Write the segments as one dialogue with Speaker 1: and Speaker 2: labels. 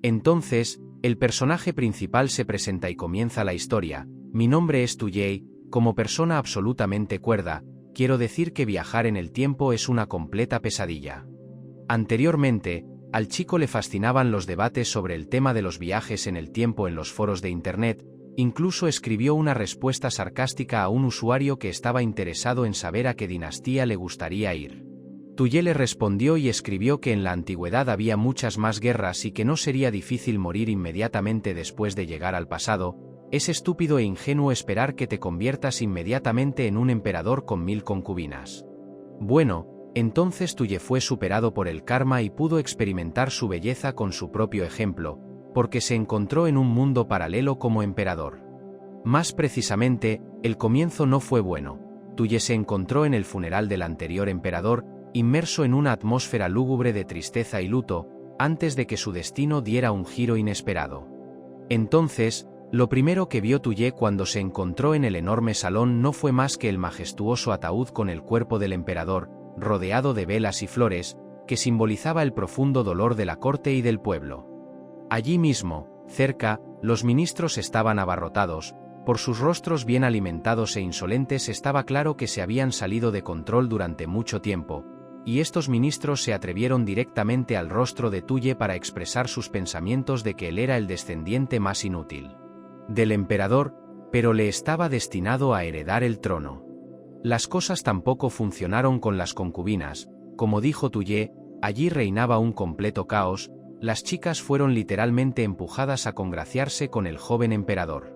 Speaker 1: Entonces, el personaje principal se presenta y comienza la historia. Mi nombre es Tuye, como persona absolutamente cuerda, quiero decir que viajar en el tiempo es una completa pesadilla. Anteriormente, al chico le fascinaban los debates sobre el tema de los viajes en el tiempo en los foros de Internet, incluso escribió una respuesta sarcástica a un usuario que estaba interesado en saber a qué dinastía le gustaría ir. Tuye le respondió y escribió que en la antigüedad había muchas más guerras y que no sería difícil morir inmediatamente después de llegar al pasado. Es estúpido e ingenuo esperar que te conviertas inmediatamente en un emperador con 1000 concubinas. Bueno, entonces Tuye fue superado por el karma y pudo experimentar su belleza con su propio ejemplo, porque se encontró en un mundo paralelo como emperador. Más precisamente, el comienzo no fue bueno. Tuye se encontró en el funeral del anterior emperador, inmerso en una atmósfera lúgubre de tristeza y luto, antes de que su destino diera un giro inesperado. Entonces, lo primero que vio Tuye cuando se encontró en el enorme salón no fue más que el majestuoso ataúd con el cuerpo del emperador, rodeado de velas y flores, que simbolizaba el profundo dolor de la corte y del pueblo. Allí mismo, cerca, los ministros estaban abarrotados. Por sus rostros bien alimentados e insolentes estaba claro que se habían salido de control durante mucho tiempo, y estos ministros se atrevieron directamente al rostro de Tuye para expresar sus pensamientos de que él era el descendiente más inútil del emperador, pero le estaba destinado a heredar el trono. Las cosas tampoco funcionaron con las concubinas, como dijo Tuye, allí reinaba un completo caos, las chicas fueron literalmente empujadas a congraciarse con el joven emperador.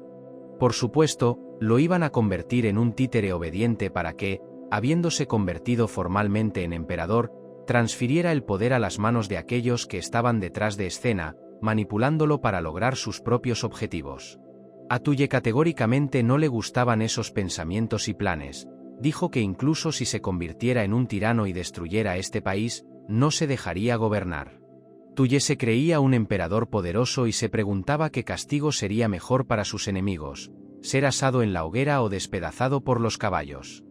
Speaker 1: Por supuesto, lo iban a convertir en un títere obediente para que, habiéndose convertido formalmente en emperador, transfiriera el poder a las manos de aquellos que estaban detrás de escena, manipulándolo para lograr sus propios objetivos. A Tuye categóricamente no le gustaban esos pensamientos y planes. Dijo que incluso si se convirtiera en un tirano y destruyera este país, no se dejaría gobernar. Tuye se creía un emperador poderoso y se preguntaba qué castigo sería mejor para sus enemigos, ser asado en la hoguera o despedazado por los caballos.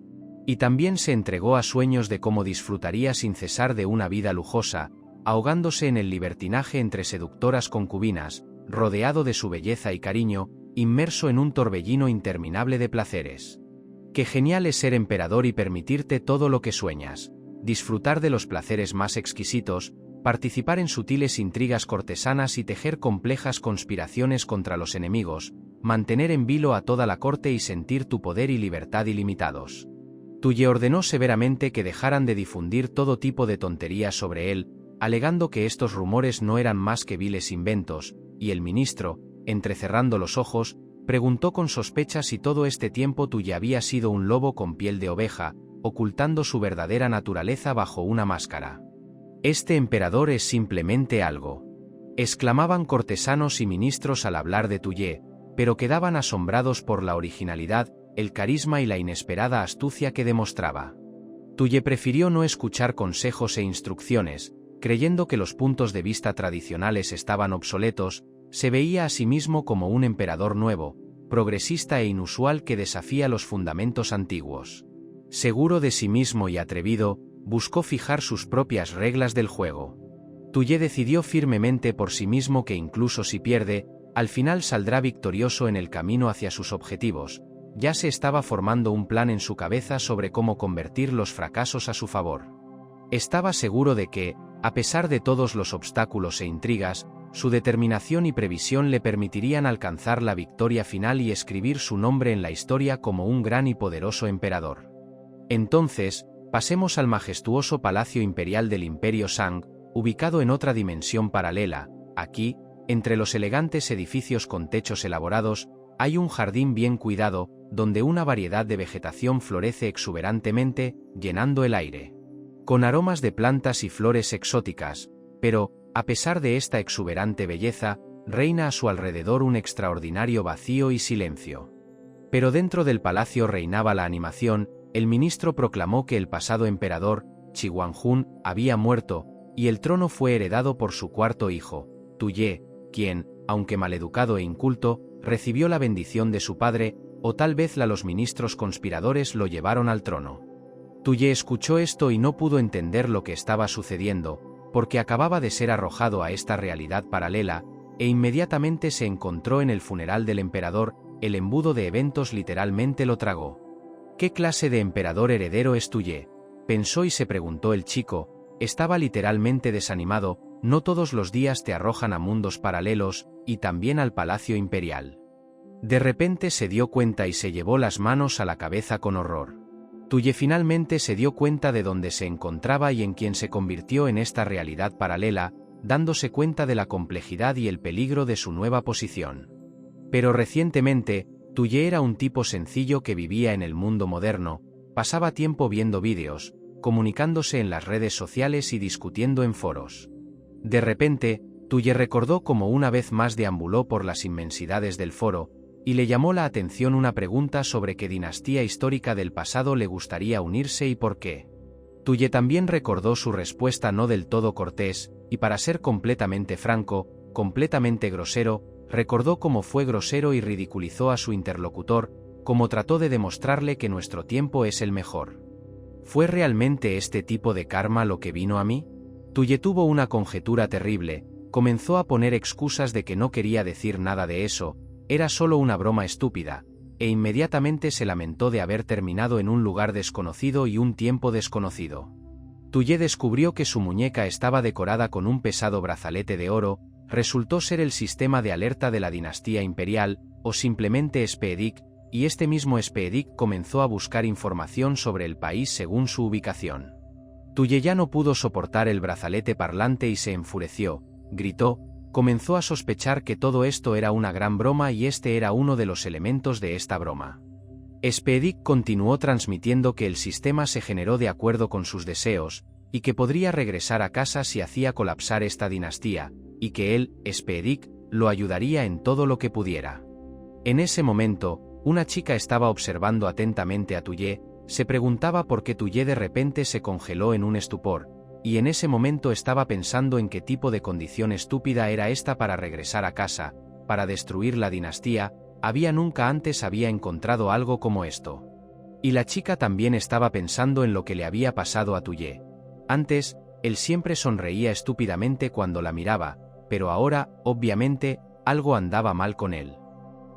Speaker 1: Y también se entregó a sueños de cómo disfrutaría sin cesar de una vida lujosa, ahogándose en el libertinaje entre seductoras concubinas, rodeado de su belleza y cariño, inmerso en un torbellino interminable de placeres. Qué genial es ser emperador y permitirte todo lo que sueñas, disfrutar de los placeres más exquisitos, participar en sutiles intrigas cortesanas y tejer complejas conspiraciones contra los enemigos, mantener en vilo a toda la corte y sentir tu poder y libertad ilimitados. Tuye ordenó severamente que dejaran de difundir todo tipo de tonterías sobre él, alegando que estos rumores no eran más que viles inventos, y el ministro, entrecerrando los ojos, preguntó con sospecha si todo este tiempo Tuye había sido un lobo con piel de oveja, ocultando su verdadera naturaleza bajo una máscara. «Este emperador es simplemente algo», exclamaban cortesanos y ministros al hablar de Tuye, pero quedaban asombrados por la originalidad, el carisma y la inesperada astucia que demostraba. Tuye prefirió no escuchar consejos e instrucciones, creyendo que los puntos de vista tradicionales estaban obsoletos. Se veía a sí mismo como un emperador nuevo, progresista e inusual que desafía los fundamentos antiguos. Seguro de sí mismo y atrevido, buscó fijar sus propias reglas del juego. Tuye decidió firmemente por sí mismo que incluso si pierde, al final saldrá victorioso en el camino hacia sus objetivos. Ya se estaba formando un plan en su cabeza sobre cómo convertir los fracasos a su favor. Estaba seguro de que, a pesar de todos los obstáculos e intrigas, su determinación y previsión le permitirían alcanzar la victoria final y escribir su nombre en la historia como un gran y poderoso emperador. Entonces, pasemos al majestuoso Palacio Imperial del Imperio Shang, ubicado en otra dimensión paralela. Aquí, entre los elegantes edificios con techos elaborados, hay un jardín bien cuidado, donde una variedad de vegetación florece exuberantemente, llenando el aire con aromas de plantas y flores exóticas, pero, a pesar de esta exuberante belleza, reina a su alrededor un extraordinario vacío y silencio. Pero dentro del palacio reinaba la animación. El ministro proclamó que el pasado emperador, Qi Huangjun, había muerto, y el trono fue heredado por su cuarto hijo, Tuye, quien, aunque maleducado e inculto, recibió la bendición de su padre, o tal vez los ministros conspiradores lo llevaron al trono. Tuye escuchó esto y no pudo entender lo que estaba sucediendo, porque acababa de ser arrojado a esta realidad paralela, e inmediatamente se encontró en el funeral del emperador, el embudo de eventos literalmente lo tragó. ¿Qué clase de emperador heredero es Tuye?, pensó y se preguntó el chico. Estaba literalmente desanimado. No todos los días te arrojan a mundos paralelos, y también al palacio imperial. De repente se dio cuenta y se llevó las manos a la cabeza con horror. Tuye finalmente se dio cuenta de dónde se encontraba y en quién se convirtió en esta realidad paralela, dándose cuenta de la complejidad y el peligro de su nueva posición. Pero recientemente, Tuye era un tipo sencillo que vivía en el mundo moderno, pasaba tiempo viendo vídeos, comunicándose en las redes sociales y discutiendo en foros. De repente, Tuye recordó cómo una vez más deambuló por las inmensidades del foro, y le llamó la atención una pregunta sobre qué dinastía histórica del pasado le gustaría unirse y por qué. Tuye también recordó su respuesta no del todo cortés, y para ser completamente franco, completamente grosero, recordó cómo fue grosero y ridiculizó a su interlocutor, cómo trató de demostrarle que nuestro tiempo es el mejor. ¿Fue realmente este tipo de karma lo que vino a mí? Tuye tuvo una conjetura terrible, comenzó a poner excusas de que no quería decir nada de eso, era solo una broma estúpida, e inmediatamente se lamentó de haber terminado en un lugar desconocido y un tiempo desconocido. Tuye descubrió que su muñeca estaba decorada con un pesado brazalete de oro, resultó ser el sistema de alerta de la dinastía imperial, o simplemente Speedik, y este mismo Speedik comenzó a buscar información sobre el país según su ubicación. Tuye ya no pudo soportar el brazalete parlante y se enfureció, gritó, comenzó a sospechar que todo esto era una gran broma y este era uno de los elementos de esta broma. Speedik continuó transmitiendo que el sistema se generó de acuerdo con sus deseos, y que podría regresar a casa si hacía colapsar esta dinastía, y que él, Speedik, lo ayudaría en todo lo que pudiera. En ese momento, una chica estaba observando atentamente a Tuye, se preguntaba por qué Tuye de repente se congeló en un estupor, y en ese momento estaba pensando en qué tipo de condición estúpida era esta para regresar a casa, para destruir la dinastía. Nunca antes había encontrado algo como esto. Y la chica también estaba pensando en lo que le había pasado a Tuye. Antes, él siempre sonreía estúpidamente cuando la miraba, pero ahora, obviamente, algo andaba mal con él.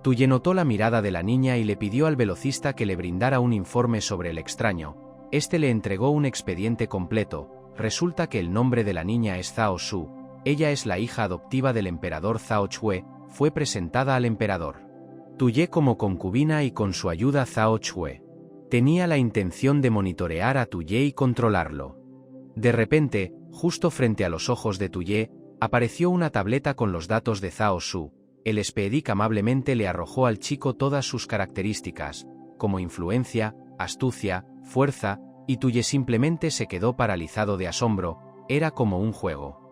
Speaker 1: Tuye notó la mirada de la niña y le pidió al velocista que le brindara un informe sobre el extraño. Este le entregó un expediente completo. Resulta que el nombre de la niña es Zhao Su. Ella es la hija adoptiva del emperador Zhao Chue, fue presentada al emperador Tuye como concubina y con su ayuda Zhao Chue tenía la intención de monitorear a Tuye y controlarlo. De repente, justo frente a los ojos de Tuye, apareció una tableta con los datos de Zhao Su. El Speedik amablemente le arrojó al chico todas sus características, como influencia, astucia, fuerza, y Tuye simplemente se quedó paralizado de asombro, era como un juego.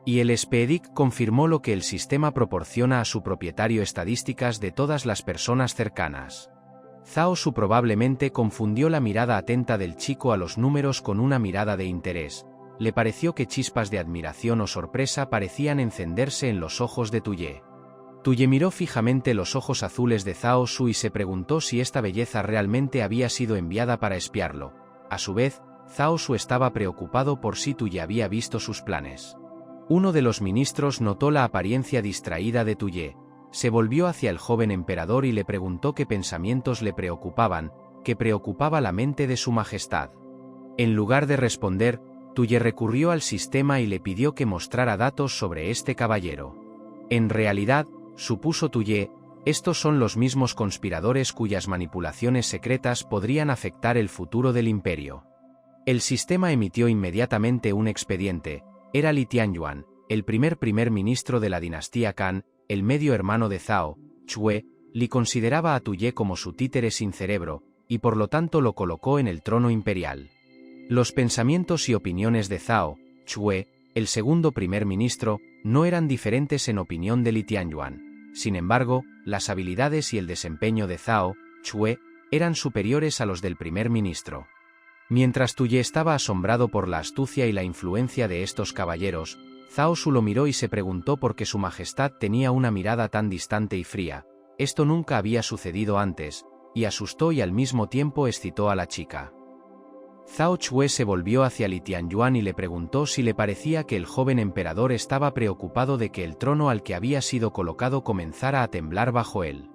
Speaker 1: Y el Speedik confirmó lo que el sistema proporciona a su propietario: estadísticas de todas las personas cercanas. Zhao Su probablemente confundió la mirada atenta del chico a los números con una mirada de interés. Le pareció que chispas de admiración o sorpresa parecían encenderse en los ojos de Tuye. Tuye miró fijamente los ojos azules de Zhao Su y se preguntó si esta belleza realmente había sido enviada para espiarlo. A su vez, Zhao Su estaba preocupado por si Tuye había visto sus planes. Uno de los ministros notó la apariencia distraída de Tuye, se volvió hacia el joven emperador y le preguntó qué pensamientos le preocupaban, qué preocupaba la mente de su majestad. En lugar de responder, Tuye recurrió al sistema y le pidió que mostrara datos sobre este caballero. En realidad, supuso Tuye, estos son los mismos conspiradores cuyas manipulaciones secretas podrían afectar el futuro del imperio. El sistema emitió inmediatamente un expediente. Era Li Tianyuan, el primer ministro de la dinastía Kan, el medio hermano de Zhao Chue. Li consideraba a Tuye como su títere sin cerebro, y por lo tanto lo colocó en el trono imperial. Los pensamientos y opiniones de Zhao Chue, el segundo primer ministro, no eran diferentes en opinión de Li Tianyuan. Sin embargo, las habilidades y el desempeño de Zhao Chue eran superiores a los del primer ministro. Mientras Tuye estaba asombrado por la astucia y la influencia de estos caballeros, Zhao Su lo miró y se preguntó por qué su majestad tenía una mirada tan distante y fría. Esto nunca había sucedido antes, y asustó y al mismo tiempo excitó a la chica. Zhao Chue se volvió hacia Li Tianyuan y le preguntó si le parecía que el joven emperador estaba preocupado de que el trono al que había sido colocado comenzara a temblar bajo él.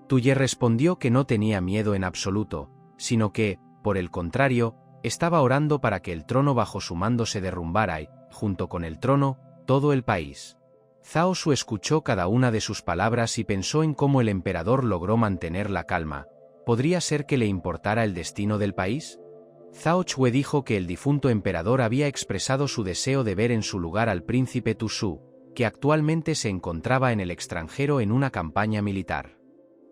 Speaker 1: Tu Ye respondió que no tenía miedo en absoluto, sino que, por el contrario, estaba orando para que el trono bajo su mando se derrumbara y, junto con el trono, todo el país. Zhao Su escuchó cada una de sus palabras y pensó en cómo el emperador logró mantener la calma. ¿Podría ser que le importara el destino del país? Zhao Chue dijo que el difunto emperador había expresado su deseo de ver en su lugar al príncipe Tu Su, que actualmente se encontraba en el extranjero en una campaña militar.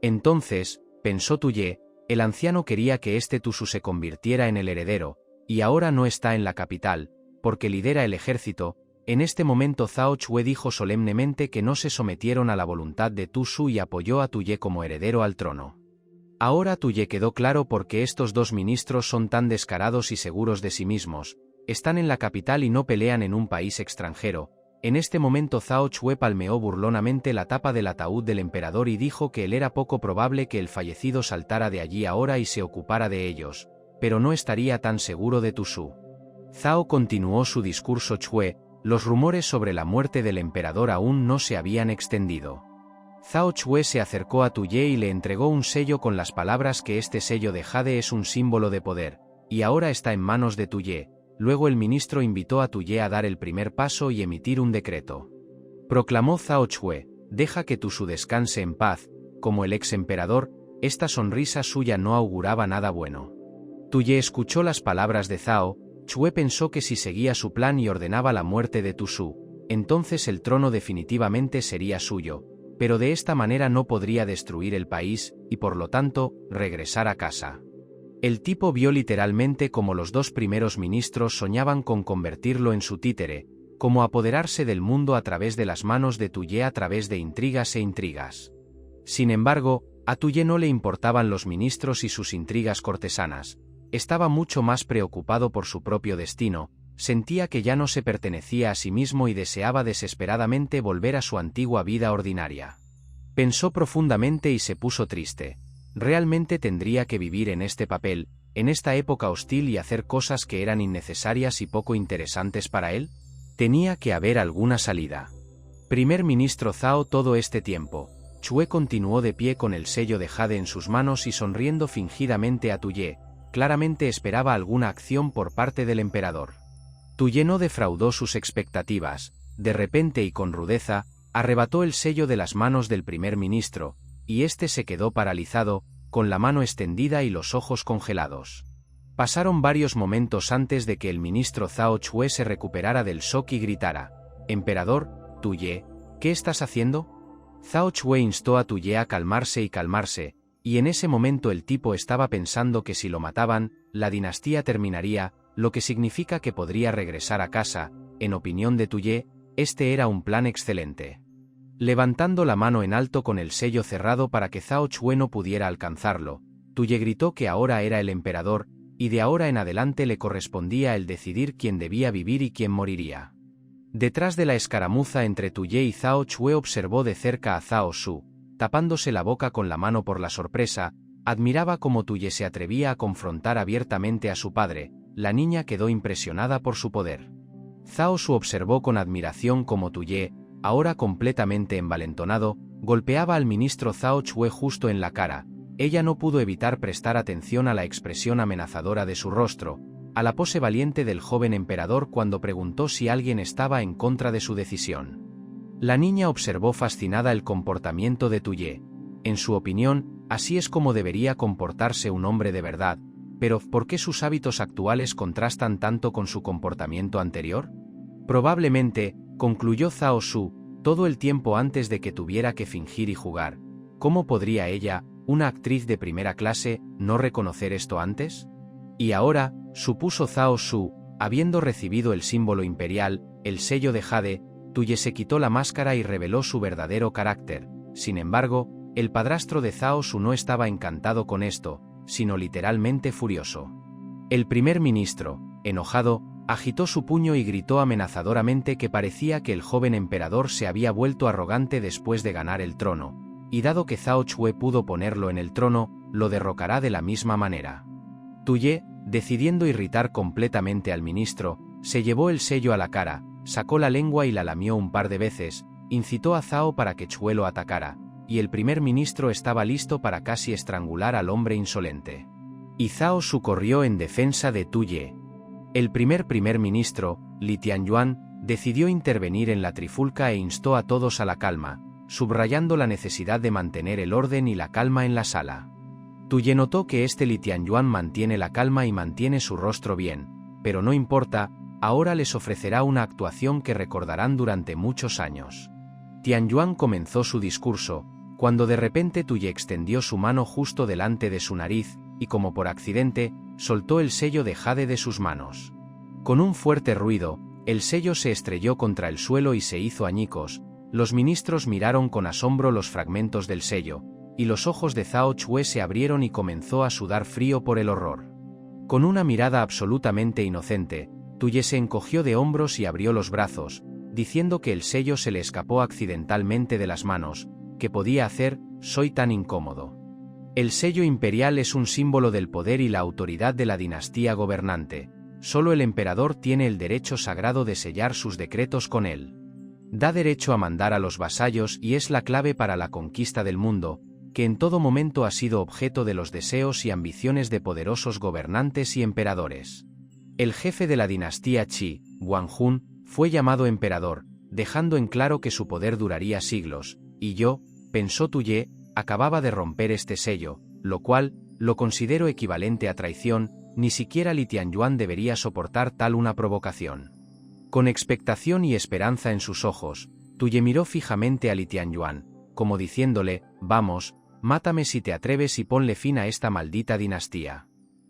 Speaker 1: Entonces, pensó Tu Ye, el anciano quería que este Tu Su se convirtiera en el heredero, y ahora no está en la capital, porque lidera el ejército. En este momento Zhao Chue dijo solemnemente que no se sometieron a la voluntad de Tu Su y apoyó a Tu Ye como heredero al trono. Ahora Tu Ye quedó claro por qué estos dos ministros son tan descarados y seguros de sí mismos, están en la capital y no pelean en un país extranjero. En este momento Zhao Chue palmeó burlonamente la tapa del ataúd del emperador y dijo que él era poco probable que el fallecido saltara de allí ahora y se ocupara de ellos, pero no estaría tan seguro de Tu Su. Zhao continuó su discurso. Chue, los rumores sobre la muerte del emperador aún no se habían extendido. Zhao Chue se acercó a Tu Ye y le entregó un sello con las palabras que este sello de jade es un símbolo de poder, y ahora está en manos de Tu Ye. Luego el ministro invitó a Tu Ye a dar el primer paso y emitir un decreto. Proclamó Zhao Chue, deja que Tu Su descanse en paz. Como el ex emperador, esta sonrisa suya no auguraba nada bueno. Tu Ye escuchó las palabras de Zhao Chue, pensó que si seguía su plan y ordenaba la muerte de Tu Su, entonces el trono definitivamente sería suyo, pero de esta manera no podría destruir el país, y por lo tanto, regresar a casa. El tipo vio literalmente cómo los dos primeros ministros soñaban con convertirlo en su títere, como apoderarse del mundo a través de las manos de Tu Ye a través de intrigas e intrigas. Sin embargo, a Tu Ye no le importaban los ministros y sus intrigas cortesanas. Estaba mucho más preocupado por su propio destino, sentía que ya no se pertenecía a sí mismo y deseaba desesperadamente volver a su antigua vida ordinaria. Pensó profundamente y se puso triste. ¿Realmente tendría que vivir en este papel, en esta época hostil y hacer cosas que eran innecesarias y poco interesantes para él? Tenía que haber alguna salida. Primer ministro Zhao. Todo este tiempo, Chue continuó de pie con el sello de jade en sus manos y sonriendo fingidamente a Tu Ye. Claramente esperaba alguna acción por parte del emperador. Tu Ye no defraudó sus expectativas. De repente y con rudeza, arrebató el sello de las manos del primer ministro, y éste se quedó paralizado, con la mano extendida y los ojos congelados. Pasaron varios momentos antes de que el ministro Zhao Chue se recuperara del shock y gritara: «Emperador, Tu Ye, ¿qué estás haciendo?». Zhao Chue instó a Tu Ye a calmarse, y en ese momento el tipo estaba pensando que si lo mataban, la dinastía terminaría, lo que significa que podría regresar a casa. En opinión de Tu Ye, este era un plan excelente. Levantando la mano en alto con el sello cerrado para que Zhao Chue no pudiera alcanzarlo, Tu Ye gritó que ahora era el emperador, y de ahora en adelante le correspondía el decidir quién debía vivir y quién moriría. Detrás de la escaramuza entre Tu Ye y Zhao Chue observó de cerca a Zhao Su, tapándose la boca con la mano por la sorpresa, admiraba cómo Tu Ye se atrevía a confrontar abiertamente a su padre. La niña quedó impresionada por su poder. Zhao Su observó con admiración cómo Tu Ye, ahora completamente envalentonado, golpeaba al ministro Zhao Chue justo en la cara. Ella no pudo evitar prestar atención a la expresión amenazadora de su rostro, a la pose valiente del joven emperador cuando preguntó si alguien estaba en contra de su decisión. La niña observó fascinada el comportamiento de Tu Ye. En su opinión, así es como debería comportarse un hombre de verdad, pero ¿por qué sus hábitos actuales contrastan tanto con su comportamiento anterior? Probablemente, concluyó Zhao Su, todo el tiempo antes de que tuviera que fingir y jugar. ¿Cómo podría ella, una actriz de primera clase, no reconocer esto antes? Y ahora, supuso Zhao Su, habiendo recibido el símbolo imperial, el sello de jade, Tu Ye se quitó la máscara y reveló su verdadero carácter. Sin embargo, el padrastro de Zhao Su no estaba encantado con esto, sino literalmente furioso. El primer ministro, enojado, agitó su puño y gritó amenazadoramente que parecía que el joven emperador se había vuelto arrogante después de ganar el trono, y dado que Zhao Chue pudo ponerlo en el trono, lo derrocará de la misma manera. Tu Ye, decidiendo irritar completamente al ministro, se llevó el sello a la cara, sacó la lengua y la lamió un par de veces, incitó a Zhao para que Chue lo atacara, y el primer ministro estaba listo para casi estrangular al hombre insolente. Y Zhao socorrió en defensa de Tu Ye. El primer ministro, Li Tianyuan, decidió intervenir en la trifulca e instó a todos a la calma, subrayando la necesidad de mantener el orden y la calma en la sala. Tu Ye notó que Li Tianyuan mantiene la calma y mantiene su rostro bien, pero no importa, ahora les ofrecerá una actuación que recordarán durante muchos años. Tianyuan comenzó su discurso, cuando de repente Tu Ye extendió su mano justo delante de su nariz, y como por accidente, soltó el sello de jade de sus manos. Con un fuerte ruido, el sello se estrelló contra el suelo y se hizo añicos. Los ministros miraron con asombro los fragmentos del sello, y los ojos de Zhao Chue se abrieron y comenzó a sudar frío por el horror. Con una mirada absolutamente inocente, Tu Ye se encogió de hombros y abrió los brazos, diciendo que el sello se le escapó accidentalmente de las manos. ¿Qué podía hacer? Soy tan incómodo. El sello imperial es un símbolo del poder y la autoridad de la dinastía gobernante. Solo el emperador tiene el derecho sagrado de sellar sus decretos con él. Da derecho a mandar a los vasallos y es la clave para la conquista del mundo, que en todo momento ha sido objeto de los deseos y ambiciones de poderosos gobernantes y emperadores. El jefe de la dinastía Qi, Wang Jun, fue llamado emperador, dejando en claro que su poder duraría siglos, y yo, pensó Tu Ye, acababa de romper este sello, lo cual, lo considero equivalente a traición. Ni siquiera Li Tianyuan debería soportar tal una provocación. Con expectación y esperanza en sus ojos, Tu Ye miró fijamente a Li Tianyuan, como diciéndole, vamos, mátame si te atreves y ponle fin a esta maldita dinastía.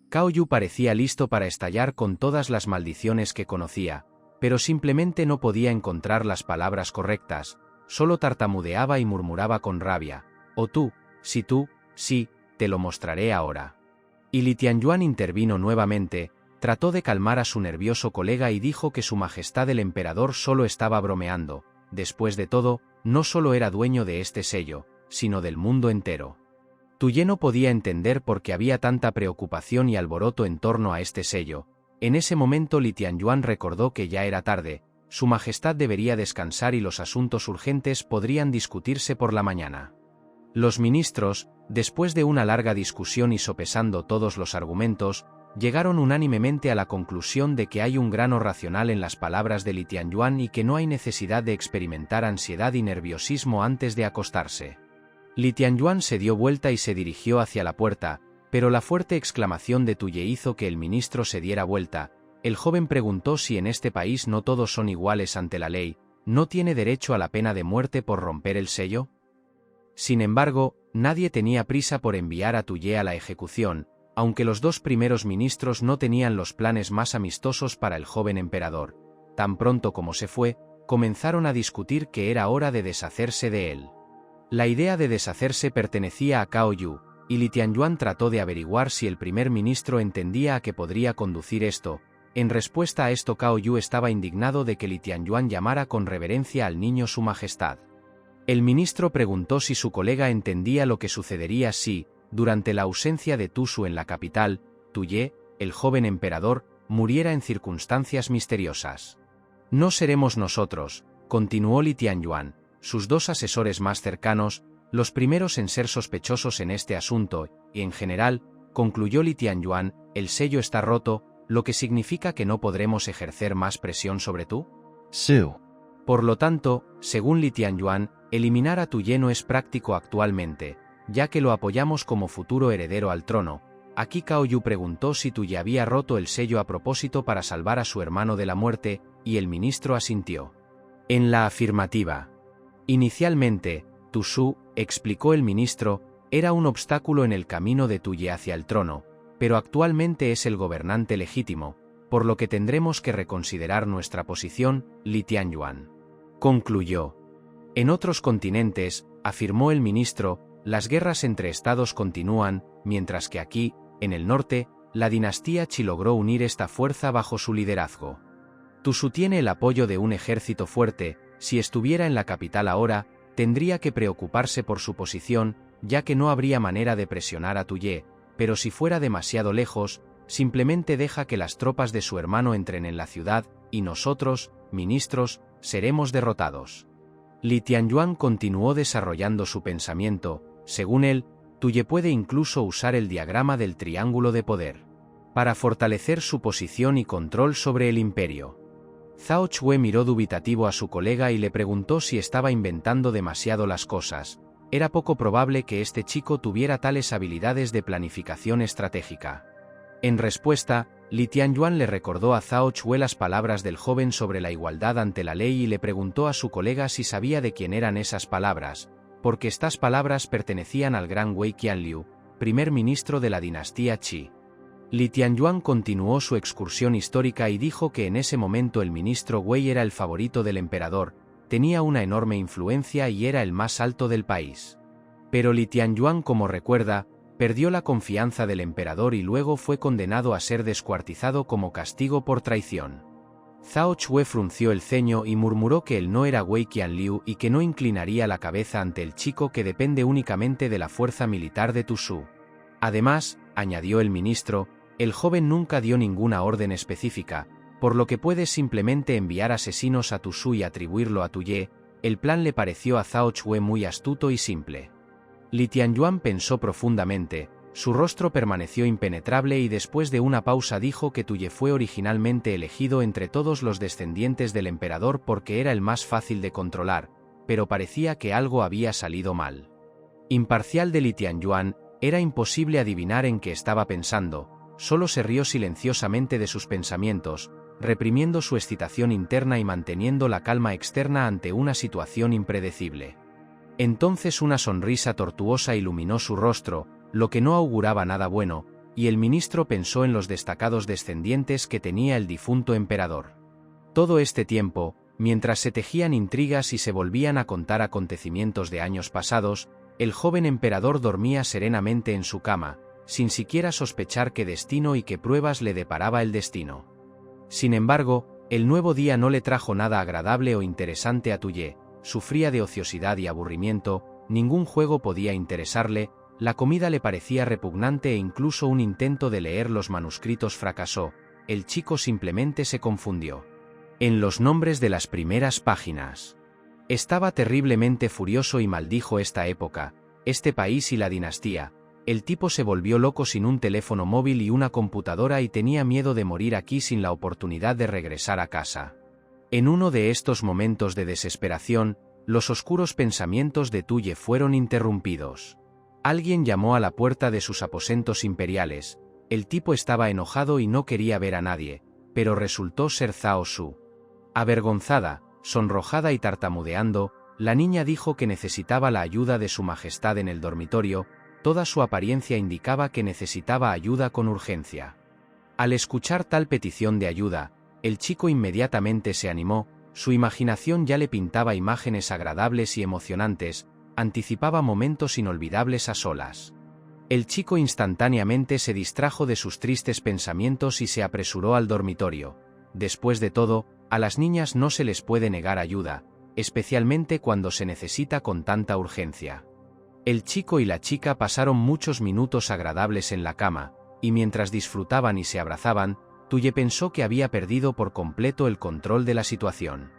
Speaker 1: Cao Yu parecía listo para estallar con todas las maldiciones que conocía, pero simplemente no podía encontrar las palabras correctas, solo tartamudeaba y murmuraba con rabia, «Oh tú, sí, te lo mostraré ahora». Y Li Tianyuan intervino nuevamente, trató de calmar a su nervioso colega y dijo que su majestad el emperador solo estaba bromeando. Después de todo, no solo era dueño de este sello, sino del mundo entero. Tu Ye no podía entender por qué había tanta preocupación y alboroto en torno a este sello. En ese momento Li Tianyuan recordó que ya era tarde, su majestad debería descansar y los asuntos urgentes podrían discutirse por la mañana. Los ministros, después de una larga discusión y sopesando todos los argumentos, llegaron unánimemente a la conclusión de que hay un grano racional en las palabras de Li Tianyuan y que no hay necesidad de experimentar ansiedad y nerviosismo antes de acostarse. Li Tianyuan se dio vuelta y se dirigió hacia la puerta, pero la fuerte exclamación de Tu Ye hizo que el ministro se diera vuelta. El joven preguntó si en este país no todos son iguales ante la ley, ¿no tiene derecho a la pena de muerte por romper el sello? Sin embargo, nadie tenía prisa por enviar a Tu Ye a la ejecución, aunque los dos primeros ministros no tenían los planes más amistosos para el joven emperador. Tan pronto como se fue, comenzaron a discutir que era hora de deshacerse de él. La idea de deshacerse pertenecía a Cao Yu, y Li Tianyuan trató de averiguar si el primer ministro entendía a qué podría conducir esto. En respuesta a esto, Cao Yu estaba indignado de que Li Tianyuan llamara con reverencia al niño su majestad. El ministro preguntó si su colega entendía lo que sucedería si, durante la ausencia de Tu Su en la capital, Tu Ye, el joven emperador, muriera en circunstancias misteriosas. No seremos nosotros, continuó Li Tianyuan, sus dos asesores más cercanos, los primeros en ser sospechosos en este asunto, y en general, concluyó Li Tianyuan, el sello está roto, lo que significa que no podremos ejercer más presión sobre Tu Su. Por lo tanto, según Li Tianyuan, eliminar a Tu Ye no es práctico actualmente, ya que lo apoyamos como futuro heredero al trono. Aquí Cao Yu preguntó si Tu Ye había roto el sello a propósito para salvar a su hermano de la muerte, y el ministro asintió. En la afirmativa. Inicialmente, Tu Su, explicó el ministro, era un obstáculo en el camino de Tu Ye hacia el trono, pero actualmente es el gobernante legítimo, por lo que tendremos que reconsiderar nuestra posición, Li Tianyuan. Concluyó. En otros continentes, afirmó el ministro, las guerras entre estados continúan, mientras que aquí, en el norte, la dinastía Qi logró unir esta fuerza bajo su liderazgo. Tu Su tiene el apoyo de un ejército fuerte, si estuviera en la capital ahora, tendría que preocuparse por su posición, ya que no habría manera de presionar a Tu Ye, pero si fuera demasiado lejos, simplemente deja que las tropas de su hermano entren en la ciudad, y nosotros, ministros, seremos derrotados. Li Tianyuan continuó desarrollando su pensamiento. Según él, Tuye puede incluso usar el diagrama del triángulo de poder para fortalecer su posición y control sobre el imperio. Zhao Chue miró dubitativo a su colega y le preguntó si estaba inventando demasiado las cosas. Era poco probable que este chico tuviera tales habilidades de planificación estratégica. En respuesta, Li Tianyuan le recordó a Zhao Chue las palabras del joven sobre la igualdad ante la ley y le preguntó a su colega si sabía de quién eran esas palabras, porque estas palabras pertenecían al gran Wei Qianliu, primer ministro de la dinastía Qi. Li Tianyuan continuó su excursión histórica y dijo que en ese momento el ministro Wei era el favorito del emperador, tenía una enorme influencia y era el más alto del país. Pero Li Tianyuan, como recuerda, perdió la confianza del emperador y luego fue condenado a ser descuartizado como castigo por traición. Zhao Chue frunció el ceño y murmuró que él no era Wei Qianliu y que no inclinaría la cabeza ante el chico que depende únicamente de la fuerza militar de Tusu. Además, añadió el ministro, el joven nunca dio ninguna orden específica, por lo que puedes simplemente enviar asesinos a Tusu y atribuirlo a Tuye. El plan le pareció a Zhao Chue muy astuto y simple. Li Tianyuan pensó profundamente, su rostro permaneció impenetrable y después de una pausa dijo que Tuye fue originalmente elegido entre todos los descendientes del emperador porque era el más fácil de controlar, pero parecía que algo había salido mal. Imparcial de Li Tianyuan, era imposible adivinar en qué estaba pensando, solo se rió silenciosamente de sus pensamientos, reprimiendo su excitación interna y manteniendo la calma externa ante una situación impredecible. Entonces una sonrisa tortuosa iluminó su rostro, lo que no auguraba nada bueno, y el ministro pensó en los destacados descendientes que tenía el difunto emperador. Todo este tiempo, mientras se tejían intrigas y se volvían a contar acontecimientos de años pasados, el joven emperador dormía serenamente en su cama, sin siquiera sospechar qué destino y qué pruebas le deparaba el destino. Sin embargo, el nuevo día no le trajo nada agradable o interesante a Tuye, sufría de ociosidad y aburrimiento, ningún juego podía interesarle, la comida le parecía repugnante e incluso un intento de leer los manuscritos fracasó, el chico simplemente se confundió. En los nombres de las primeras páginas. Estaba terriblemente furioso y maldijo esta época, este país y la dinastía. El tipo se volvió loco sin un teléfono móvil y una computadora y tenía miedo de morir aquí sin la oportunidad de regresar a casa. En uno de estos momentos de desesperación, los oscuros pensamientos de Tuye fueron interrumpidos. Alguien llamó a la puerta de sus aposentos imperiales. El tipo estaba enojado y no quería ver a nadie, pero resultó ser Zhao Su. Avergonzada, sonrojada y tartamudeando, la niña dijo que necesitaba la ayuda de su majestad en el dormitorio. Toda su apariencia indicaba que necesitaba ayuda con urgencia. Al escuchar tal petición de ayuda, el chico inmediatamente se animó, su imaginación ya le pintaba imágenes agradables y emocionantes, anticipaba momentos inolvidables a solas. El chico instantáneamente se distrajo de sus tristes pensamientos y se apresuró al dormitorio. Después de todo, a las niñas no se les puede negar ayuda, especialmente cuando se necesita con tanta urgencia. El chico y la chica pasaron muchos minutos agradables en la cama, y mientras disfrutaban y se abrazaban, Tuye pensó que había perdido por completo el control de la situación.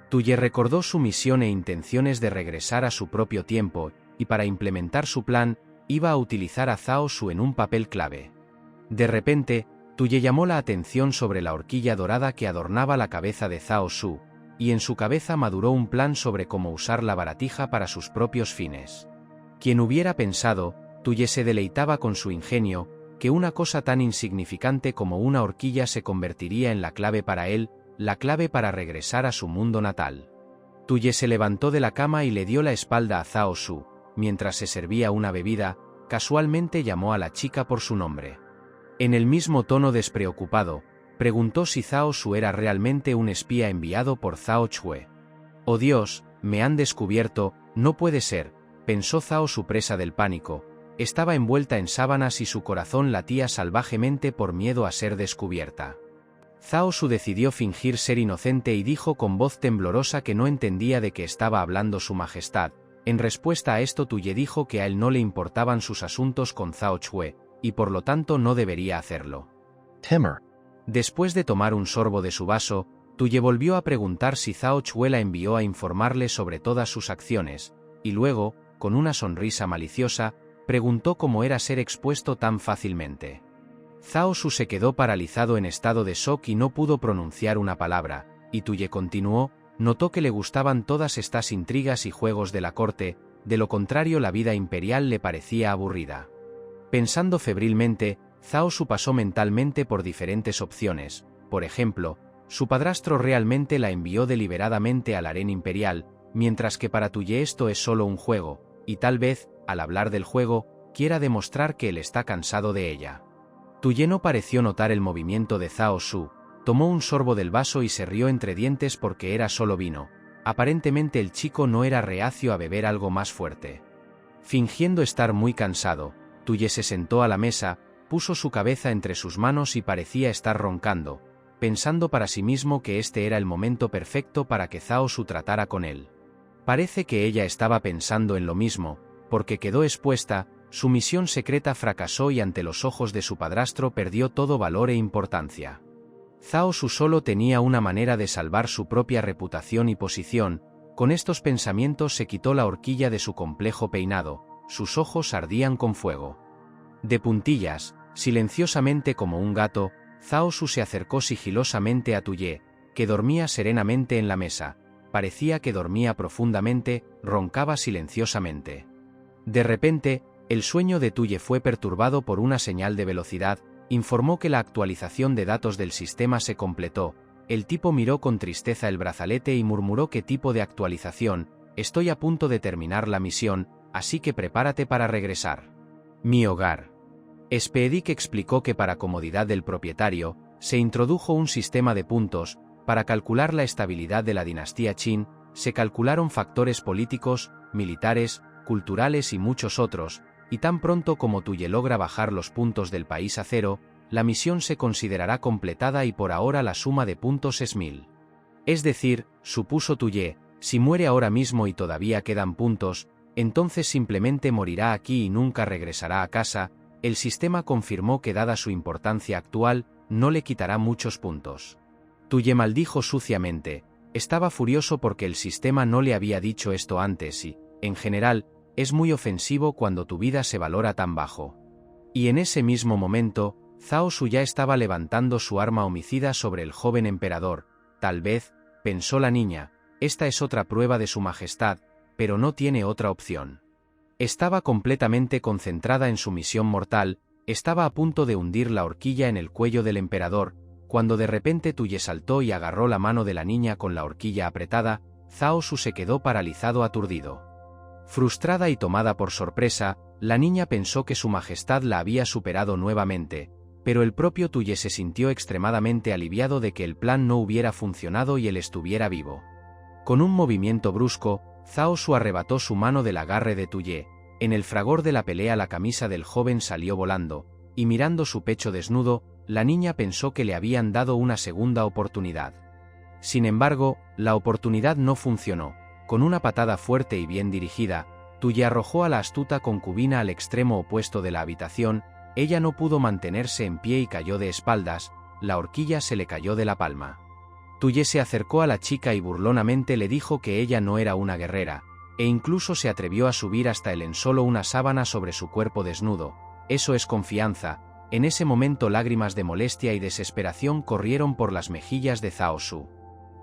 Speaker 1: Tuye recordó su misión e intenciones de regresar a su propio tiempo, y para implementar su plan, iba a utilizar a Zhao Su en un papel clave. De repente, Tuye llamó la atención sobre la horquilla dorada que adornaba la cabeza de Zhao Su, y en su cabeza maduró un plan sobre cómo usar la baratija para sus propios fines. Quien hubiera pensado, Tuye se deleitaba con su ingenio, que una cosa tan insignificante como una horquilla se convertiría en la clave para él, la clave para regresar a su mundo natal. Tuye se levantó de la cama y le dio la espalda a Zhao Su. Mientras se servía una bebida, casualmente llamó a la chica por su nombre. En el mismo tono despreocupado, preguntó si Zhao Su era realmente un espía enviado por Zhao Chue. «Oh Dios, me han descubierto, no puede ser», pensó Zhao Su presa del pánico. Estaba envuelta en sábanas y su corazón latía salvajemente por miedo a ser descubierta. Zhao Su decidió fingir ser inocente y dijo con voz temblorosa que no entendía de qué estaba hablando su majestad. En respuesta a esto Tuye dijo que a él no le importaban sus asuntos con Zhao Chue, y por lo tanto no debería hacerlo.
Speaker 2: Timur.
Speaker 1: Después de tomar un sorbo de su vaso, Tuye volvió a preguntar si Zhao Chue la envió a informarle sobre todas sus acciones, y luego, con una sonrisa maliciosa, preguntó cómo era ser expuesto tan fácilmente. Zhao Su se quedó paralizado en estado de shock y no pudo pronunciar una palabra, y Tuye continuó, notó que le gustaban todas estas intrigas y juegos de la corte, de lo contrario la vida imperial le parecía aburrida. Pensando febrilmente, Zhao Su pasó mentalmente por diferentes opciones, por ejemplo, su padrastro realmente la envió deliberadamente al harén imperial, mientras que para Tuye esto es solo un juego, y tal vez, al hablar del juego, quiera demostrar que él está cansado de ella. Tuye no pareció notar el movimiento de Zhao Su, tomó un sorbo del vaso y se rió entre dientes porque era solo vino. Aparentemente el chico no era reacio a beber algo más fuerte. Fingiendo estar muy cansado, Tuye se sentó a la mesa, puso su cabeza entre sus manos y parecía estar roncando, pensando para sí mismo que este era el momento perfecto para que Zhao Su tratara con él. Parece que ella estaba pensando en lo mismo, porque quedó expuesta, su misión secreta fracasó y ante los ojos de su padrastro perdió todo valor e importancia. Zhao Su solo tenía una manera de salvar su propia reputación y posición. Con estos pensamientos se quitó la horquilla de su complejo peinado, sus ojos ardían con fuego. De puntillas, silenciosamente como un gato, Zhao Su se acercó sigilosamente a Tuye, que dormía serenamente en la mesa. Parecía que dormía profundamente, roncaba silenciosamente. De repente, el sueño de Tuye fue perturbado por una señal de velocidad, informó que la actualización de datos del sistema se completó. El tipo miró con tristeza el brazalete y murmuró: ¿qué tipo de actualización? Estoy a punto de terminar la misión, así que prepárate para regresar. Mi hogar. Speedic explicó que para comodidad del propietario, se introdujo un sistema de puntos. Para calcular la estabilidad de la dinastía Qin, se calcularon factores políticos, militares, culturales y muchos otros, y tan pronto como Tuye logra bajar los puntos del país a cero, la misión se considerará completada y por ahora la suma de puntos es 1000. Es decir, supuso Tuye, si muere ahora mismo y todavía quedan puntos, entonces simplemente morirá aquí y nunca regresará a casa. El sistema confirmó que dada su importancia actual, no le quitará muchos puntos. Tuye maldijo suciamente, estaba furioso porque el sistema no le había dicho esto antes y, en general, es muy ofensivo cuando tu vida se valora tan bajo. Y en ese mismo momento, Zhao Su ya estaba levantando su arma homicida sobre el joven emperador. Tal vez, pensó la niña, esta es otra prueba de su majestad, pero no tiene otra opción. Estaba completamente concentrada en su misión mortal, estaba a punto de hundir la horquilla en el cuello del emperador, cuando de repente Tuye saltó y agarró la mano de la niña con la horquilla apretada. Zhao Su se quedó paralizado aturdido. Frustrada y tomada por sorpresa, la niña pensó que su majestad la había superado nuevamente, pero el propio Tuye se sintió extremadamente aliviado de que el plan no hubiera funcionado y él estuviera vivo. Con un movimiento brusco, Zhao Su arrebató su mano del agarre de Tuye. En el fragor de la pelea la camisa del joven salió volando, y mirando su pecho desnudo, la niña pensó que le habían dado una segunda oportunidad. Sin embargo, la oportunidad no funcionó. Con una patada fuerte y bien dirigida, Tuye arrojó a la astuta concubina al extremo opuesto de la habitación. Ella no pudo mantenerse en pie y cayó de espaldas, la horquilla se le cayó de la palma. Tuye se acercó a la chica y burlonamente le dijo que ella no era una guerrera, e incluso se atrevió a subir hasta él en solo una sábana sobre su cuerpo desnudo. Eso es confianza. En ese momento lágrimas de molestia y desesperación corrieron por las mejillas de Zhao Su.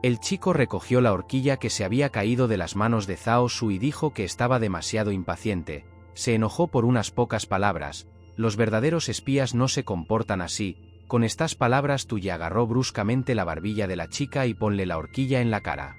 Speaker 1: El chico recogió la horquilla que se había caído de las manos de Zhao Su y dijo que estaba demasiado impaciente. Se enojó por unas pocas palabras. Los verdaderos espías no se comportan así. Con estas palabras Tuye agarró bruscamente la barbilla de la chica y ponle la horquilla en la cara.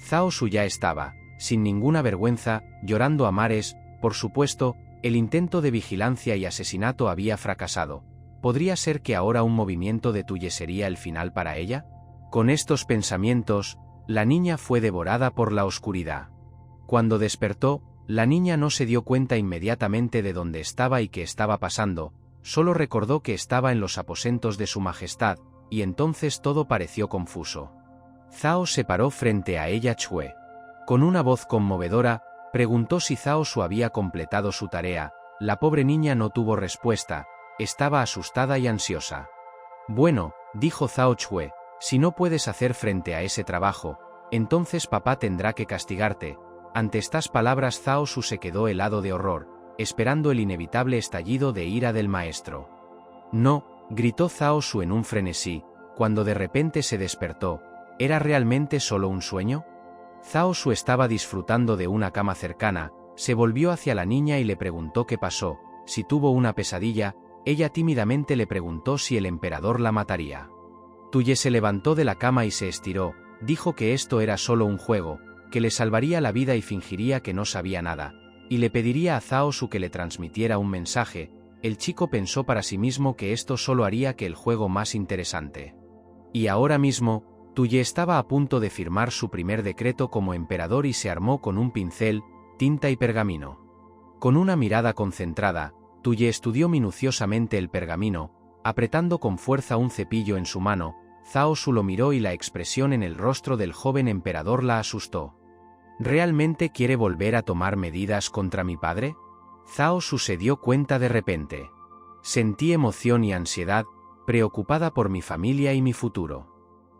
Speaker 1: Zhao Su ya estaba, sin ninguna vergüenza, llorando a mares. Por supuesto, el intento de vigilancia y asesinato había fracasado. ¿Podría ser que ahora un movimiento de Tuye sería el final para ella? Con estos pensamientos, la niña fue devorada por la oscuridad. Cuando despertó, la niña no se dio cuenta inmediatamente de dónde estaba y qué estaba pasando, solo recordó que estaba en los aposentos de su majestad, y entonces todo pareció confuso. Zhao se paró frente a ella. Chue, con una voz conmovedora, preguntó si Zhao Su había completado su tarea. La pobre niña no tuvo respuesta, estaba asustada y ansiosa. Bueno, dijo Zhao Chue, si no puedes hacer frente a ese trabajo, entonces papá tendrá que castigarte. Ante estas palabras Zhao Su se quedó helado de horror, esperando el inevitable estallido de ira del maestro. No, gritó Zhao Su en un frenesí, cuando de repente se despertó. ¿Era realmente solo un sueño? Zhao Su estaba disfrutando de una cama cercana, se volvió hacia la niña y le preguntó qué pasó, si tuvo una pesadilla. Ella tímidamente le preguntó si el emperador la mataría. Tuye se levantó de la cama y se estiró, dijo que esto era solo un juego, que le salvaría la vida y fingiría que no sabía nada, y le pediría a Zhao Su que le transmitiera un mensaje. El chico pensó para sí mismo que esto solo haría que el juego más interesante. Y ahora mismo, Tuye estaba a punto de firmar su primer decreto como emperador y se armó con un pincel, tinta y pergamino. Con una mirada concentrada, Tuye estudió minuciosamente el pergamino, apretando con fuerza un cepillo en su mano. Zhao Su lo miró y la expresión en el rostro del joven emperador la asustó. ¿Realmente quiere volver a tomar medidas contra mi padre? Zhao Su se dio cuenta de repente. Sentí emoción y ansiedad, preocupada por mi familia y mi futuro.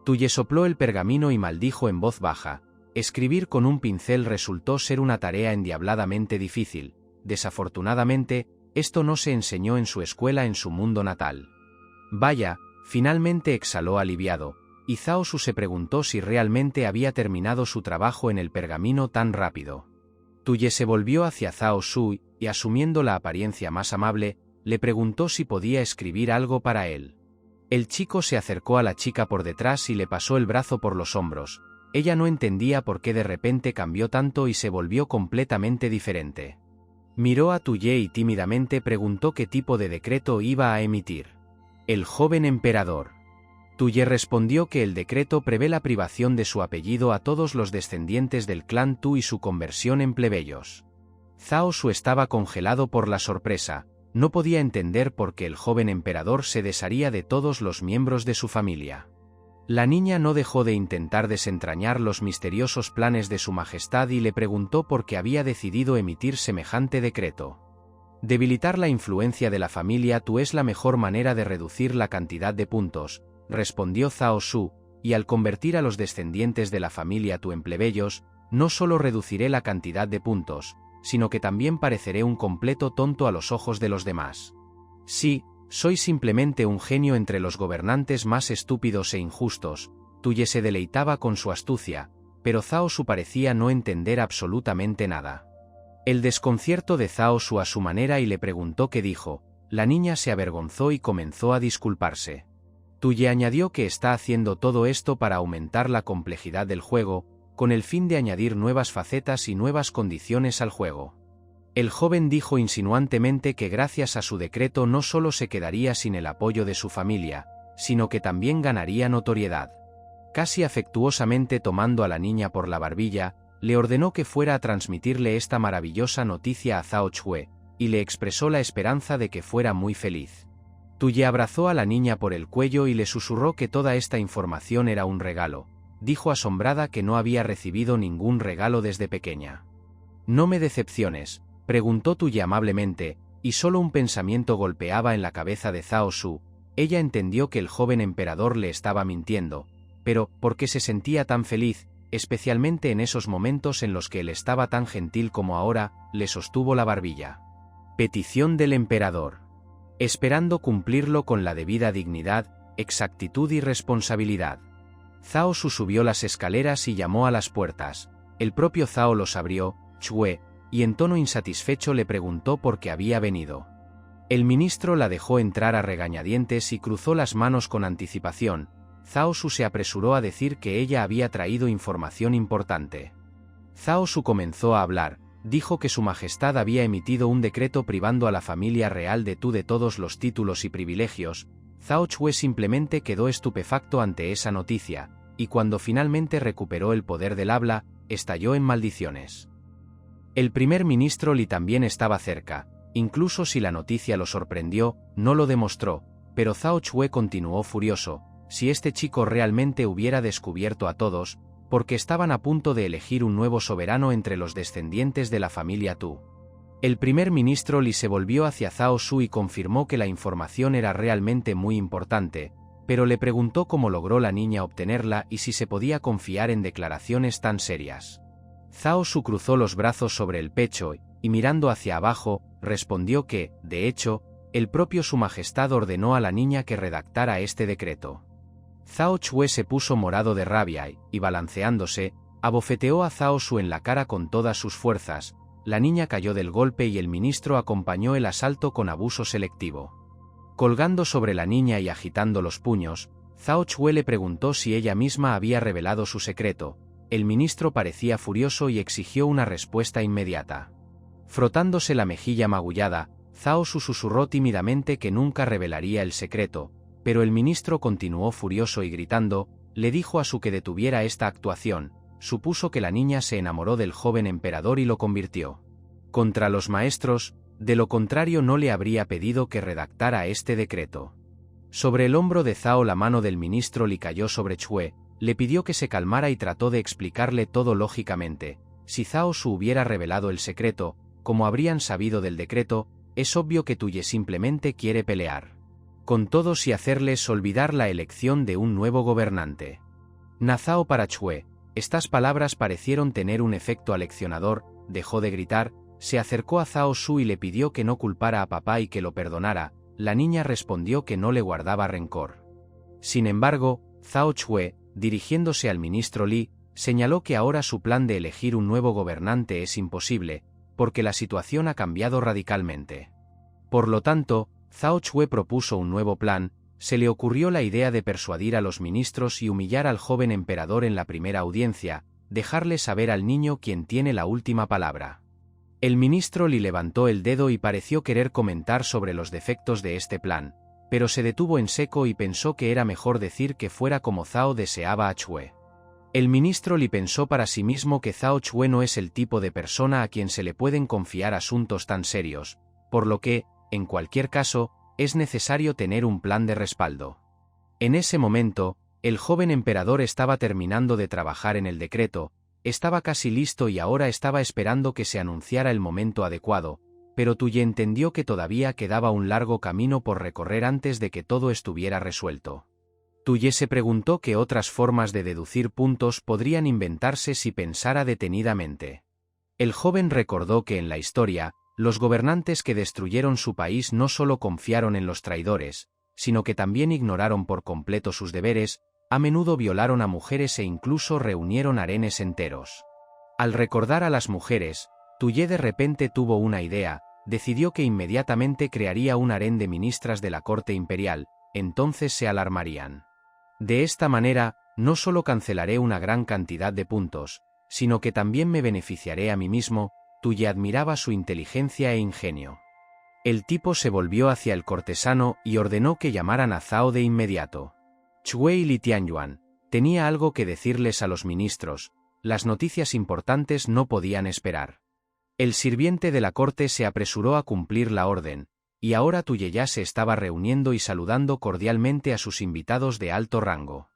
Speaker 1: Tuye sopló el pergamino y maldijo en voz baja. Escribir con un pincel resultó ser una tarea endiabladamente difícil. Desafortunadamente, esto no se enseñó en su escuela en su mundo natal. Vaya, finalmente exhaló aliviado, y Zhao Su se preguntó si realmente había terminado su trabajo en el pergamino tan rápido. Tuye se volvió hacia Zhao Su y, asumiendo la apariencia más amable, le preguntó si podía escribir algo para él. El chico se acercó a la chica por detrás y le pasó el brazo por los hombros. Ella no entendía por qué de repente cambió tanto y se volvió completamente diferente. Miró a Tuye y tímidamente preguntó qué tipo de decreto iba a emitir. El joven emperador. Tuye respondió que el decreto prevé la privación de su apellido a todos los descendientes del clan Tu y su conversión en plebeyos. Zhao Su estaba congelado por la sorpresa, no podía entender por qué el joven emperador se desharía de todos los miembros de su familia. La niña no dejó de intentar desentrañar los misteriosos planes de su majestad y le preguntó por qué había decidido emitir semejante decreto. Debilitar la influencia de la familia Tu es la mejor manera de reducir la cantidad de puntos, respondió Zhao Su, y al convertir a los descendientes de la familia Tu en plebeyos, no solo reduciré la cantidad de puntos, sino que también pareceré un completo tonto a los ojos de los demás. Sí, soy simplemente un genio entre los gobernantes más estúpidos e injustos. Tuye se deleitaba con su astucia, pero Zhao Su parecía no entender absolutamente nada. El desconcierto de Zhao Su a su manera y le preguntó qué dijo. La niña se avergonzó y comenzó a disculparse. Tuye añadió que está haciendo todo esto para aumentar la complejidad del juego, con el fin de añadir nuevas facetas y nuevas condiciones al juego. El joven dijo insinuantemente que gracias a su decreto no solo se quedaría sin el apoyo de su familia, sino que también ganaría notoriedad. Casi afectuosamente tomando a la niña por la barbilla, le ordenó que fuera a transmitirle esta maravillosa noticia a Zhao Chue, y le expresó la esperanza de que fuera muy feliz. Tuye abrazó a la niña por el cuello y le susurró que toda esta información era un regalo. Dijo asombrada que no había recibido ningún regalo desde pequeña. No me decepciones, preguntó Tuye amablemente, y solo un pensamiento golpeaba en la cabeza de Zhao Su. Ella entendió que el joven emperador le estaba mintiendo, pero ¿por qué se sentía tan feliz, especialmente en esos momentos en los que él estaba tan gentil como ahora? Le sostuvo la barbilla. Petición del emperador. Esperando cumplirlo con la debida dignidad, exactitud y responsabilidad. Zhao Su subió las escaleras y llamó a las puertas. El propio Zhao los abrió, Chue, y en tono insatisfecho le preguntó por qué había venido. El ministro la dejó entrar a regañadientes y cruzó las manos con anticipación. Zhao Su se apresuró a decir que ella había traído información importante. Zhao Su comenzó a hablar, dijo que su majestad había emitido un decreto privando a la familia real de Tu de todos los títulos y privilegios. Zhao Chue simplemente quedó estupefacto ante esa noticia, y cuando finalmente recuperó el poder del habla, estalló en maldiciones. El primer ministro Li también estaba cerca, incluso si la noticia lo sorprendió, no lo demostró, pero Zhao Chue continuó furioso. Si este chico realmente hubiera descubierto a todos, porque estaban a punto de elegir un nuevo soberano entre los descendientes de la familia Tu. El primer ministro Li se volvió hacia Zhao Su y confirmó que la información era realmente muy importante. pero le preguntó cómo logró la niña obtenerla y si se podía confiar en declaraciones tan serias. Zhao Su cruzó los brazos sobre el pecho y mirando hacia abajo, respondió que, de hecho, el propio Su Majestad ordenó a la niña que redactara este decreto. Zhao Chue se puso morado de rabia y balanceándose, abofeteó a Zhao Su en la cara con todas sus fuerzas. La niña cayó del golpe y el ministro acompañó el asalto con abuso selectivo. Colgando sobre la niña y agitando los puños, Zhao Chue le preguntó si ella misma había revelado su secreto. El ministro parecía furioso y exigió una respuesta inmediata. Frotándose la mejilla magullada, Zhao Su susurró tímidamente que nunca revelaría el secreto, pero el ministro continuó furioso y gritando, le dijo a Su que detuviera esta actuación. Supuso que la niña se enamoró del joven emperador y lo convirtió contra los maestros, de lo contrario no le habría pedido que redactara este decreto. Sobre el hombro de Zhao la mano del ministro le cayó sobre Chue, le pidió que se calmara y trató de explicarle todo lógicamente. Si Zhao Su hubiera revelado el secreto, como habrían sabido del decreto, es obvio que Tuye simplemente quiere pelear con todos y hacerles olvidar la elección de un nuevo gobernante. Nazao para Chue. Estas palabras parecieron tener un efecto aleccionador, dejó de gritar, se acercó a Zhao Su y le pidió que no culpara a papá y que lo perdonara. La niña respondió que no le guardaba rencor. Sin embargo, Zhao Chue, dirigiéndose al ministro Li, señaló que ahora su plan de elegir un nuevo gobernante es imposible, porque la situación ha cambiado radicalmente. Por lo tanto, Zhao Chue propuso un nuevo plan. Se le ocurrió la idea de persuadir a los ministros y humillar al joven emperador en la primera audiencia, dejarle saber al niño quién tiene la última palabra. El ministro Li levantó el dedo y pareció querer comentar sobre los defectos de este plan, pero se detuvo en seco y pensó que era mejor decir que fuera como Zhao deseaba a Chue. El ministro Li pensó para sí mismo que Zhao Chue no es el tipo de persona a quien se le pueden confiar asuntos tan serios, por lo que, en cualquier caso, es necesario tener un plan de respaldo. En ese momento, el joven emperador estaba terminando de trabajar en el decreto, estaba casi listo y ahora estaba esperando que se anunciara el momento adecuado, pero Tuye entendió que todavía quedaba un largo camino por recorrer antes de que todo estuviera resuelto. Tuye se preguntó qué otras formas de deducir puntos podrían inventarse si pensara detenidamente. El joven recordó que en la historia, los gobernantes que destruyeron su país no solo confiaron en los traidores, sino que también ignoraron por completo sus deberes, a menudo violaron a mujeres e incluso reunieron harenes enteros. Al recordar a las mujeres, Tuye de repente tuvo una idea, decidió que inmediatamente crearía un harén de ministras de la corte imperial, entonces se alarmarían. De esta manera, no solo cancelaré una gran cantidad de puntos, sino que también me beneficiaré a mí mismo. Tuye admiraba su inteligencia e ingenio. El tipo se volvió hacia el cortesano y ordenó que llamaran a Zhao de inmediato. Chue y Li Tianyuan, tenía algo que decirles a los ministros, las noticias importantes no podían esperar. El sirviente de la corte se apresuró a cumplir la orden, y ahora Tuye ya se estaba reuniendo y saludando cordialmente a sus invitados de alto rango.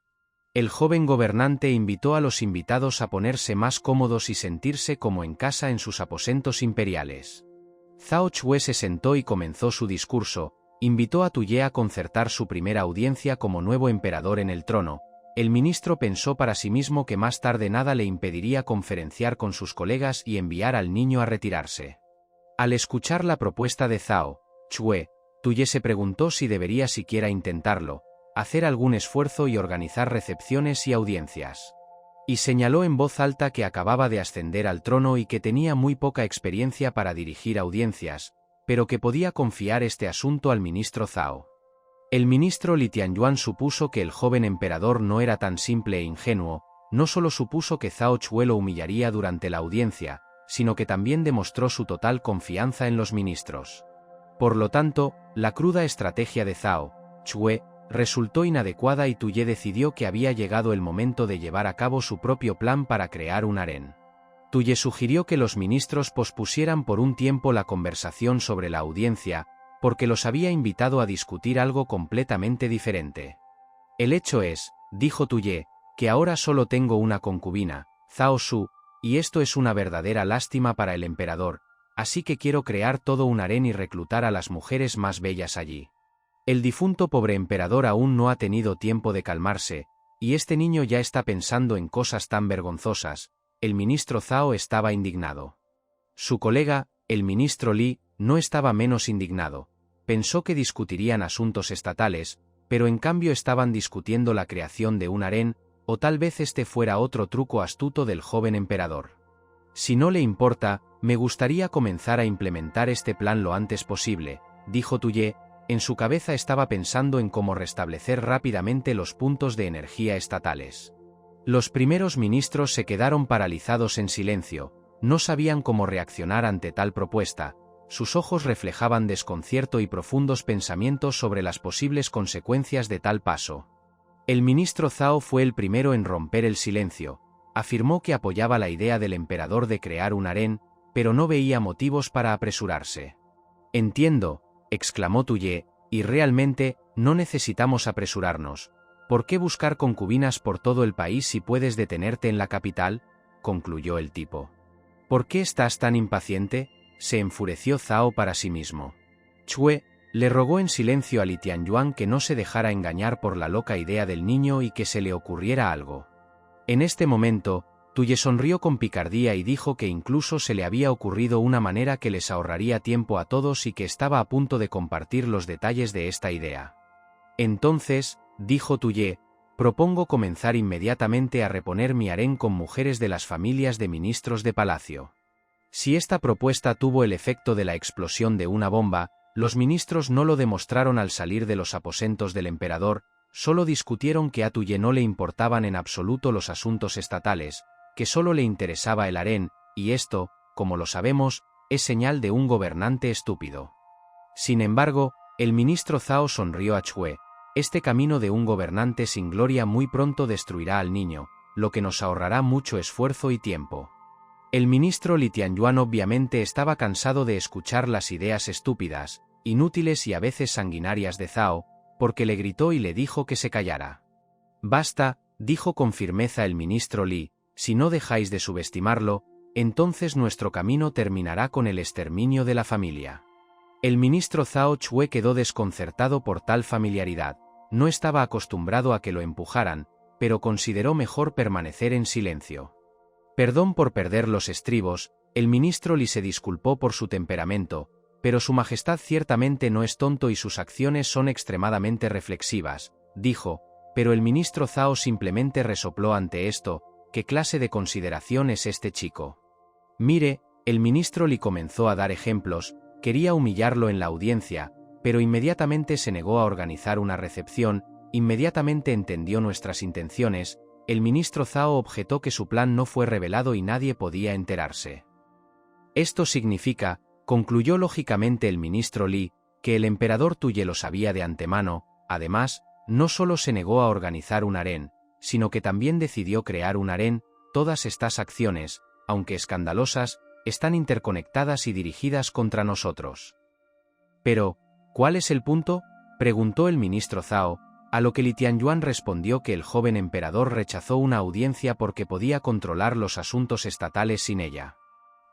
Speaker 1: El joven gobernante invitó a los invitados a ponerse más cómodos y sentirse como en casa en sus aposentos imperiales. Zhao Chue se sentó y comenzó su discurso, invitó a Tuye a concertar su primera audiencia como nuevo emperador en el trono. El ministro pensó para sí mismo que más tarde nada le impediría conferenciar con sus colegas y enviar al niño a retirarse. Al escuchar la propuesta de Zhao Chue, Tuye se preguntó si debería siquiera intentarlo, hacer algún esfuerzo y organizar recepciones y audiencias. Y señaló en voz alta que acababa de ascender al trono y que tenía muy poca experiencia para dirigir audiencias, pero que podía confiar este asunto al ministro Zhao. El ministro Li Tianyuan supuso que el joven emperador no era tan simple e ingenuo, no solo supuso que Zhao Chue lo humillaría durante la audiencia, sino que también demostró su total confianza en los ministros. Por lo tanto, la cruda estrategia de Zhao Chue resultó inadecuada y Tuye decidió que había llegado el momento de llevar a cabo su propio plan para crear un harén. Tuye sugirió que los ministros pospusieran por un tiempo la conversación sobre la audiencia, porque los había invitado a discutir algo completamente diferente. El hecho es, dijo Tuye, que ahora solo tengo una concubina, Zhao Su, y esto es una verdadera lástima para el emperador, así que quiero crear todo un harén y reclutar a las mujeres más bellas allí. El difunto pobre emperador aún no ha tenido tiempo de calmarse, y este niño ya está pensando en cosas tan vergonzosas. El ministro Zhao estaba indignado. Su colega, el ministro Li, no estaba menos indignado. Pensó que discutirían asuntos estatales, pero en cambio estaban discutiendo la creación de un harén, o tal vez este fuera otro truco astuto del joven emperador. Si no le importa, me gustaría comenzar a implementar este plan lo antes posible, dijo Tuye. En su cabeza estaba pensando en cómo restablecer rápidamente los puntos de energía estatales. Los primeros ministros se quedaron paralizados en silencio, no sabían cómo reaccionar ante tal propuesta, sus ojos reflejaban desconcierto y profundos pensamientos sobre las posibles consecuencias de tal paso. El ministro Zhao fue el primero en romper el silencio, afirmó que apoyaba la idea del emperador de crear un harén, pero no veía motivos para apresurarse. Entiendo, exclamó Tuye, y realmente, no necesitamos apresurarnos. ¿Por qué buscar concubinas por todo el país si puedes detenerte en la capital?, concluyó el tipo. ¿Por qué estás tan impaciente?, se enfureció Zhao para sí mismo. Chue le rogó en silencio a Li Tianyuan que no se dejara engañar por la loca idea del niño y que se le ocurriera algo. En este momento, Tuye sonrió con picardía y dijo que incluso se le había ocurrido una manera que les ahorraría tiempo a todos y que estaba a punto de compartir los detalles de esta idea. Entonces, dijo Tuye, propongo comenzar inmediatamente a reponer mi harén con mujeres de las familias de ministros de palacio. Si esta propuesta tuvo el efecto de la explosión de una bomba, los ministros no lo demostraron al salir de los aposentos del emperador, solo discutieron que a Tuye no le importaban en absoluto los asuntos estatales, que solo le interesaba el harén, y esto, como lo sabemos, es señal de un gobernante estúpido. Sin embargo, el ministro Zhao sonrió a Chue. Este camino de un gobernante sin gloria muy pronto destruirá al niño, lo que nos ahorrará mucho esfuerzo y tiempo. El ministro Li Tianyuan obviamente estaba cansado de escuchar las ideas estúpidas, inútiles y a veces sanguinarias de Zhao, porque le gritó y le dijo que se callara. Basta, dijo con firmeza el ministro Li, si no dejáis de subestimarlo, entonces nuestro camino terminará con el exterminio de la familia. El ministro Zhao Chue quedó desconcertado por tal familiaridad, no estaba acostumbrado a que lo empujaran, pero consideró mejor permanecer en silencio. Perdón por perder los estribos, el ministro Li se disculpó por su temperamento, pero su majestad ciertamente no es tonto y sus acciones son extremadamente reflexivas, dijo, pero el ministro Zhao simplemente resopló ante esto. ¿Qué clase de consideración es este chico? Mire, el ministro Li comenzó a dar ejemplos, quería humillarlo en la audiencia, pero inmediatamente se negó a organizar una recepción, inmediatamente entendió nuestras intenciones. El ministro Zhao objetó que su plan no fue revelado y nadie podía enterarse. Esto significa, concluyó lógicamente el ministro Li, que el emperador Tuye lo sabía de antemano. Además, no solo se negó a organizar un harén, sino que también decidió crear un harén. Todas estas acciones, aunque escandalosas, están interconectadas y dirigidas contra nosotros. Pero, ¿cuál es el punto?, preguntó el ministro Zhao, a lo que Li Tianyuan respondió que el joven emperador rechazó una audiencia porque podía controlar los asuntos estatales sin ella.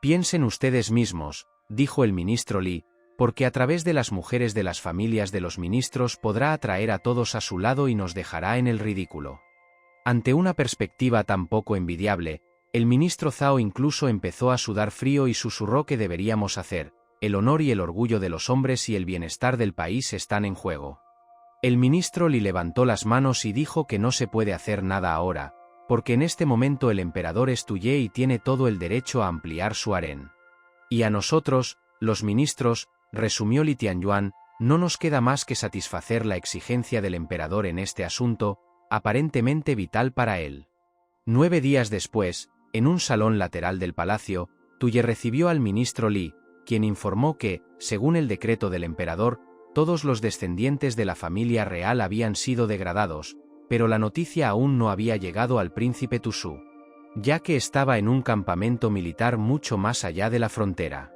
Speaker 1: Piensen ustedes mismos, dijo el ministro Li, porque a través de las mujeres de las familias de los ministros podrá atraer a todos a su lado y nos dejará en el ridículo. Ante una perspectiva tan poco envidiable, el ministro Zhao incluso empezó a sudar frío y susurró que deberíamos hacer. El honor y el orgullo de los hombres y el bienestar del país están en juego. El ministro Li levantó las manos y dijo que no se puede hacer nada ahora, porque en este momento el emperador es Tuye y tiene todo el derecho a ampliar su harén. Y a nosotros, los ministros, resumió Li Tianyuan, no nos queda más que satisfacer la exigencia del emperador en este asunto, aparentemente vital para él. 9 días después, en un salón lateral del palacio, Tuye recibió al ministro Li, quien informó que, según el decreto del emperador, todos los descendientes de la familia real habían sido degradados, pero la noticia aún no había llegado al príncipe Tusu, ya que estaba en un campamento militar mucho más allá de la frontera.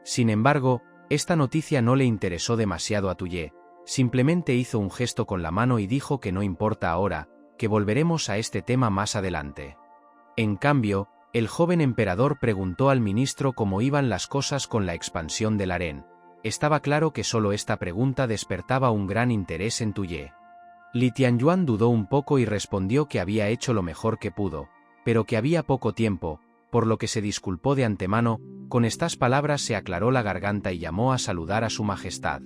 Speaker 1: Sin embargo, esta noticia no le interesó demasiado a Tuye, simplemente hizo un gesto con la mano y dijo que no importa ahora, que volveremos a este tema más adelante. En cambio, el joven emperador preguntó al ministro cómo iban las cosas con la expansión del harén. Estaba claro que solo esta pregunta despertaba un gran interés en Tuye. Li Tianyuan dudó un poco y respondió que había hecho lo mejor que pudo, pero que había poco tiempo, por lo que se disculpó de antemano. Con estas palabras se aclaró la garganta y llamó a saludar a su majestad.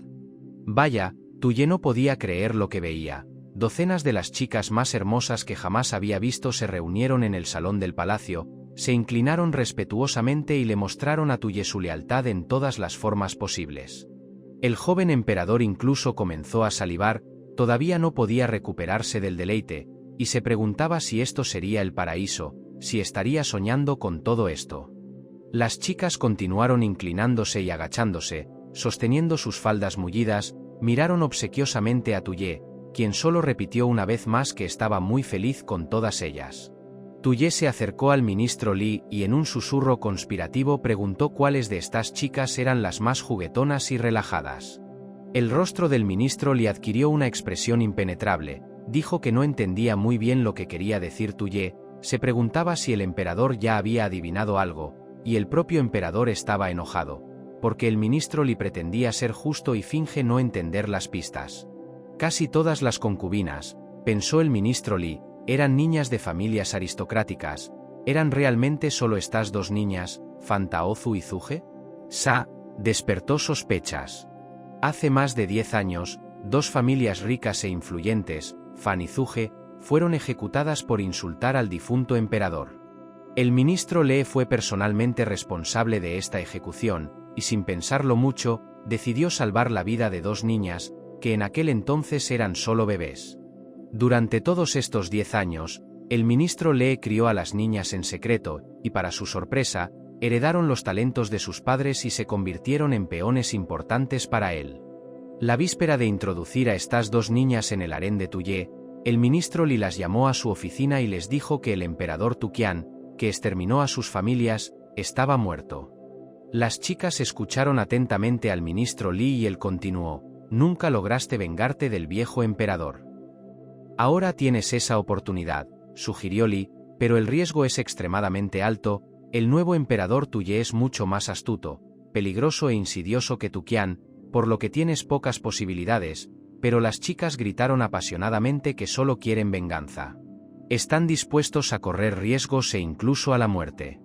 Speaker 1: Vaya, Tuye no podía creer lo que veía. Docenas de las chicas más hermosas que jamás había visto se reunieron en el salón del palacio, se inclinaron respetuosamente y le mostraron a Tuye su lealtad en todas las formas posibles. El joven emperador incluso comenzó a salivar, todavía no podía recuperarse del deleite, y se preguntaba si esto sería el paraíso, si estaría soñando con todo esto. Las chicas continuaron inclinándose y agachándose, sosteniendo sus faldas mullidas, miraron obsequiosamente a Tuye, quien solo repitió una vez más que estaba muy feliz con todas ellas. Tuye se acercó al ministro Li y en un susurro conspirativo preguntó cuáles de estas chicas eran las más juguetonas y relajadas. El rostro del ministro Li adquirió una expresión impenetrable, dijo que no entendía muy bien lo que quería decir Tuye, se preguntaba si el emperador ya había adivinado algo, y el propio emperador estaba enojado, porque el ministro Li pretendía ser justo y finge no entender las pistas. Casi todas las concubinas, pensó el ministro Li, eran niñas de familias aristocráticas. ¿Eran realmente solo estas dos niñas, Fantaozu y Zuge? Sa despertó sospechas. Hace más de 10 años, dos familias ricas e influyentes, Fan y Zuge, fueron ejecutadas por insultar al difunto emperador. El ministro Lee fue personalmente responsable de esta ejecución, y sin pensarlo mucho, decidió salvar la vida de dos niñas, que en aquel entonces eran solo bebés. Durante todos estos 10 años, el ministro Lee crió a las niñas en secreto, y para su sorpresa, heredaron los talentos de sus padres y se convirtieron en peones importantes para él. La víspera de introducir a estas dos niñas en el harén de Tuye, el ministro Li las llamó a su oficina y les dijo que el emperador Tuqian, que exterminó a sus familias, estaba muerto. Las chicas escucharon atentamente al ministro Li y él continuó: «Nunca lograste vengarte del viejo emperador. Ahora tienes esa oportunidad», sugirió Li, «pero el riesgo es extremadamente alto. El nuevo emperador Tuye es mucho más astuto, peligroso e insidioso que Tuqian, por lo que tienes pocas posibilidades». Pero las chicas gritaron apasionadamente que solo quieren venganza. Están dispuestos a correr riesgos e incluso a la muerte.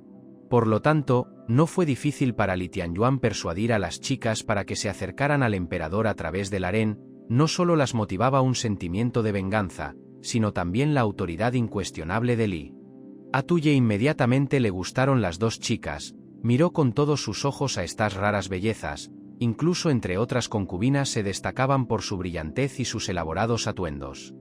Speaker 1: Por lo tanto, no fue difícil para Li Tianyuan persuadir a las chicas para que se acercaran al emperador a través del harén. No solo las motivaba un sentimiento de venganza, sino también la autoridad incuestionable de Li. A Tuye inmediatamente le gustaron las dos chicas, miró con todos sus ojos a estas raras bellezas, incluso entre otras concubinas se destacaban por su brillantez y sus elaborados atuendos.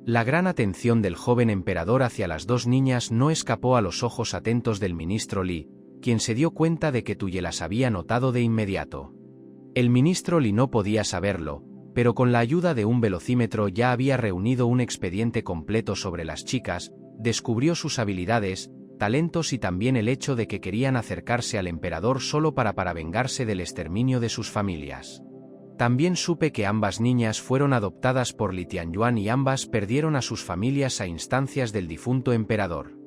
Speaker 1: La gran atención del joven emperador hacia las dos niñas no escapó a los ojos atentos del ministro Li, quien se dio cuenta de que Tuye las había notado de inmediato. El ministro Li no podía saberlo, pero con la ayuda de un velocímetro ya había reunido un expediente completo sobre las chicas, descubrió sus habilidades, talentos y también el hecho de que querían acercarse al emperador solo para vengarse del exterminio de sus familias. También supe que ambas niñas fueron adoptadas por Li Tianyuan y ambas perdieron a sus familias a instancias del difunto emperador.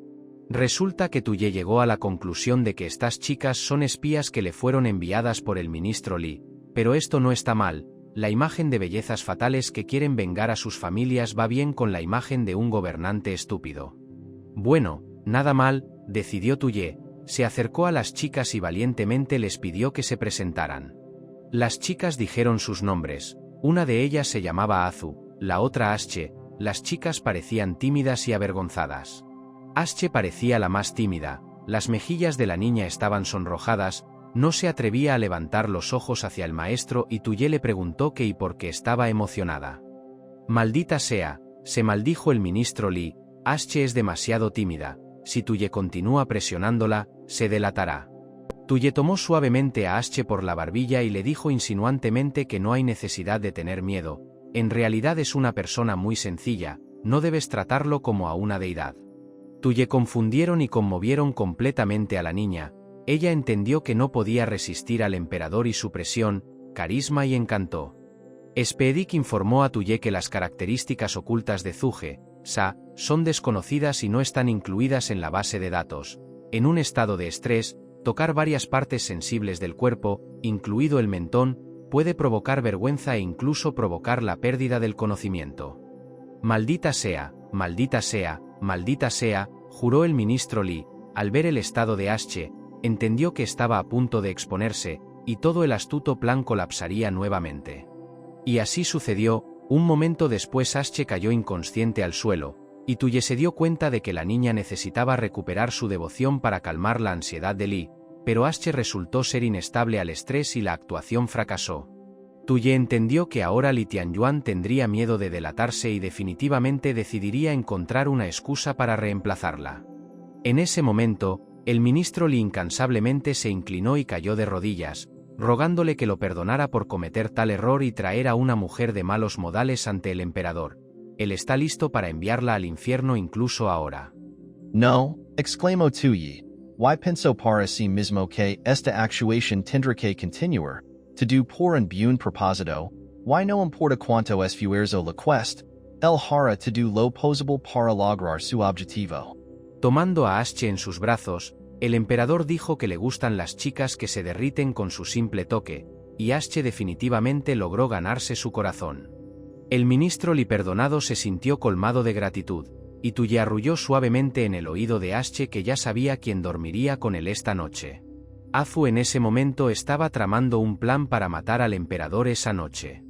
Speaker 1: Resulta que Tuye llegó a la conclusión de que estas chicas son espías que le fueron enviadas por el ministro Li, pero esto no está mal. La imagen de bellezas fatales que quieren vengar a sus familias va bien con la imagen de un gobernante estúpido. Bueno, nada mal, decidió Tuye, se acercó a las chicas y valientemente les pidió que se presentaran. Las chicas dijeron sus nombres, una de ellas se llamaba Azu, la otra Asche. Las chicas parecían tímidas y avergonzadas. Asche parecía la más tímida, las mejillas de la niña estaban sonrojadas, no se atrevía a levantar los ojos hacia el maestro y Tuye le preguntó qué y por qué estaba emocionada. «Maldita sea», se maldijo el ministro Li, «Asche es demasiado tímida, si Tuye continúa presionándola, se delatará». Tuye tomó suavemente a Asche por la barbilla y le dijo insinuantemente que no hay necesidad de tener miedo, en realidad es una persona muy sencilla, no debes tratarlo como a una deidad. Tuye confundieron y conmovieron completamente a la niña. Ella entendió que no podía resistir al emperador y su presión, carisma y encanto. Spedik informó a Tuye que las características ocultas de Zuge, Sa, son desconocidas y no están incluidas en la base de datos. En un estado de estrés, tocar varias partes sensibles del cuerpo, incluido el mentón, puede provocar vergüenza e incluso provocar la pérdida del conocimiento. Maldita sea, maldita sea, maldita sea, juró el ministro Lee. Al ver el estado de Asche, entendió que estaba a punto de exponerse, y todo el astuto plan colapsaría nuevamente. Y así sucedió. Un momento después Asche cayó inconsciente al suelo, y Tuye se dio cuenta de que la niña necesitaba recuperar su devoción para calmar la ansiedad de Lee, pero Asche resultó ser inestable al estrés y la actuación fracasó. Tuye entendió que ahora Li Tianyuan tendría miedo de delatarse y definitivamente decidiría encontrar una excusa para reemplazarla. En ese momento, el ministro Li incansablemente se inclinó y cayó de rodillas, rogándole que lo perdonara por cometer tal error y traer a una mujer de malos modales ante el emperador. Él está listo para enviarla al infierno incluso ahora.
Speaker 2: No, exclamó Tuyi. Why penso para si mismo que esta actuación tendrá que continuar? To do por un buen propósito, why no importa cuánto esfuerzo le cueste, él hará to do lo posible para lograr su objetivo.
Speaker 1: Tomando a Asche en sus brazos, el emperador dijo que le gustan las chicas que se derriten con su simple toque, y Asche definitivamente logró ganarse su corazón. El ministro Li perdonado se sintió colmado de gratitud, y Tuye arrulló suavemente en el oído de Asche que ya sabía quién dormiría con él esta noche. Azu en ese momento estaba tramando un plan para matar al emperador esa noche.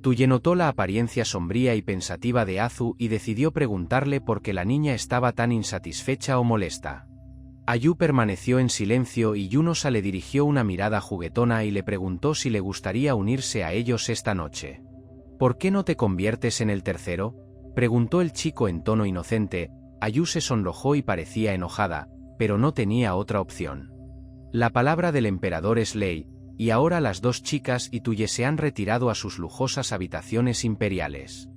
Speaker 1: Tuye notó la apariencia sombría y pensativa de Azu y decidió preguntarle por qué la niña estaba tan insatisfecha o molesta. Ayu permaneció en silencio y Yunosa le dirigió una mirada juguetona y le preguntó si le gustaría unirse a ellos esta noche. ¿Por qué no te conviertes en el tercero?, preguntó el chico en tono inocente. Ayu se sonrojó y parecía enojada, pero no tenía otra opción. La palabra del emperador es ley, y ahora las dos chicas y Tuye se han retirado a sus lujosas habitaciones imperiales.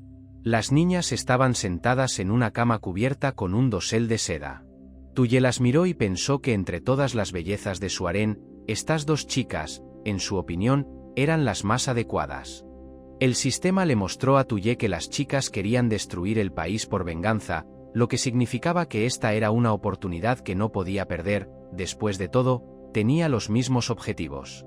Speaker 1: Las niñas estaban sentadas en una cama cubierta con un dosel de seda. Tuye las miró y pensó que entre todas las bellezas de su harén, estas dos chicas, en su opinión, eran las más adecuadas. El sistema le mostró a Tuye que las chicas querían destruir el país por venganza, lo que significaba que esta era una oportunidad que no podía perder. Después de todo, tenía los mismos objetivos.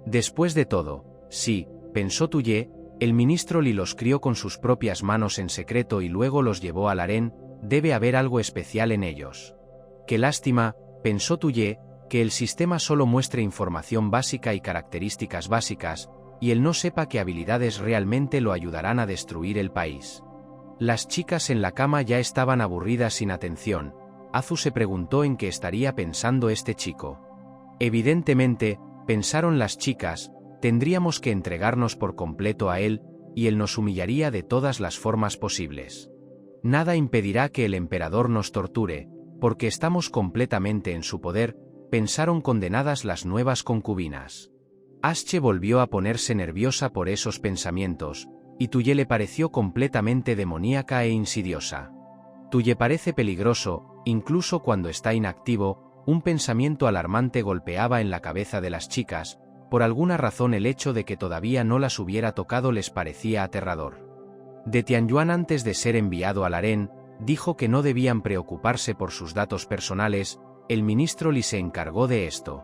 Speaker 1: Después de todo, sí, pensó Tuye, el ministro Li los crió con sus propias manos en secreto y luego los llevó al harén, debe haber algo especial en ellos. Qué lástima, pensó Tuye, que el sistema solo muestre información básica y características básicas, y él no sepa qué habilidades realmente lo ayudarán a destruir el país. Las chicas en la cama ya estaban aburridas sin atención. Azu se preguntó en qué estaría pensando este chico. Evidentemente, pensaron las chicas, tendríamos que entregarnos por completo a él, y él nos humillaría de todas las formas posibles. Nada impedirá que el emperador nos torture, porque estamos completamente en su poder, pensaron condenadas las nuevas concubinas. Asche volvió a ponerse nerviosa por esos pensamientos, y Tuye le pareció completamente demoníaca e insidiosa. Tuye parece peligroso, incluso cuando está inactivo. Un pensamiento alarmante golpeaba en la cabeza de las chicas. Por alguna razón el hecho de que todavía no las hubiera tocado les parecía aterrador. De Tianyuan, antes de ser enviado al harén, dijo que no debían preocuparse por sus datos personales. El ministro Li se encargó de esto.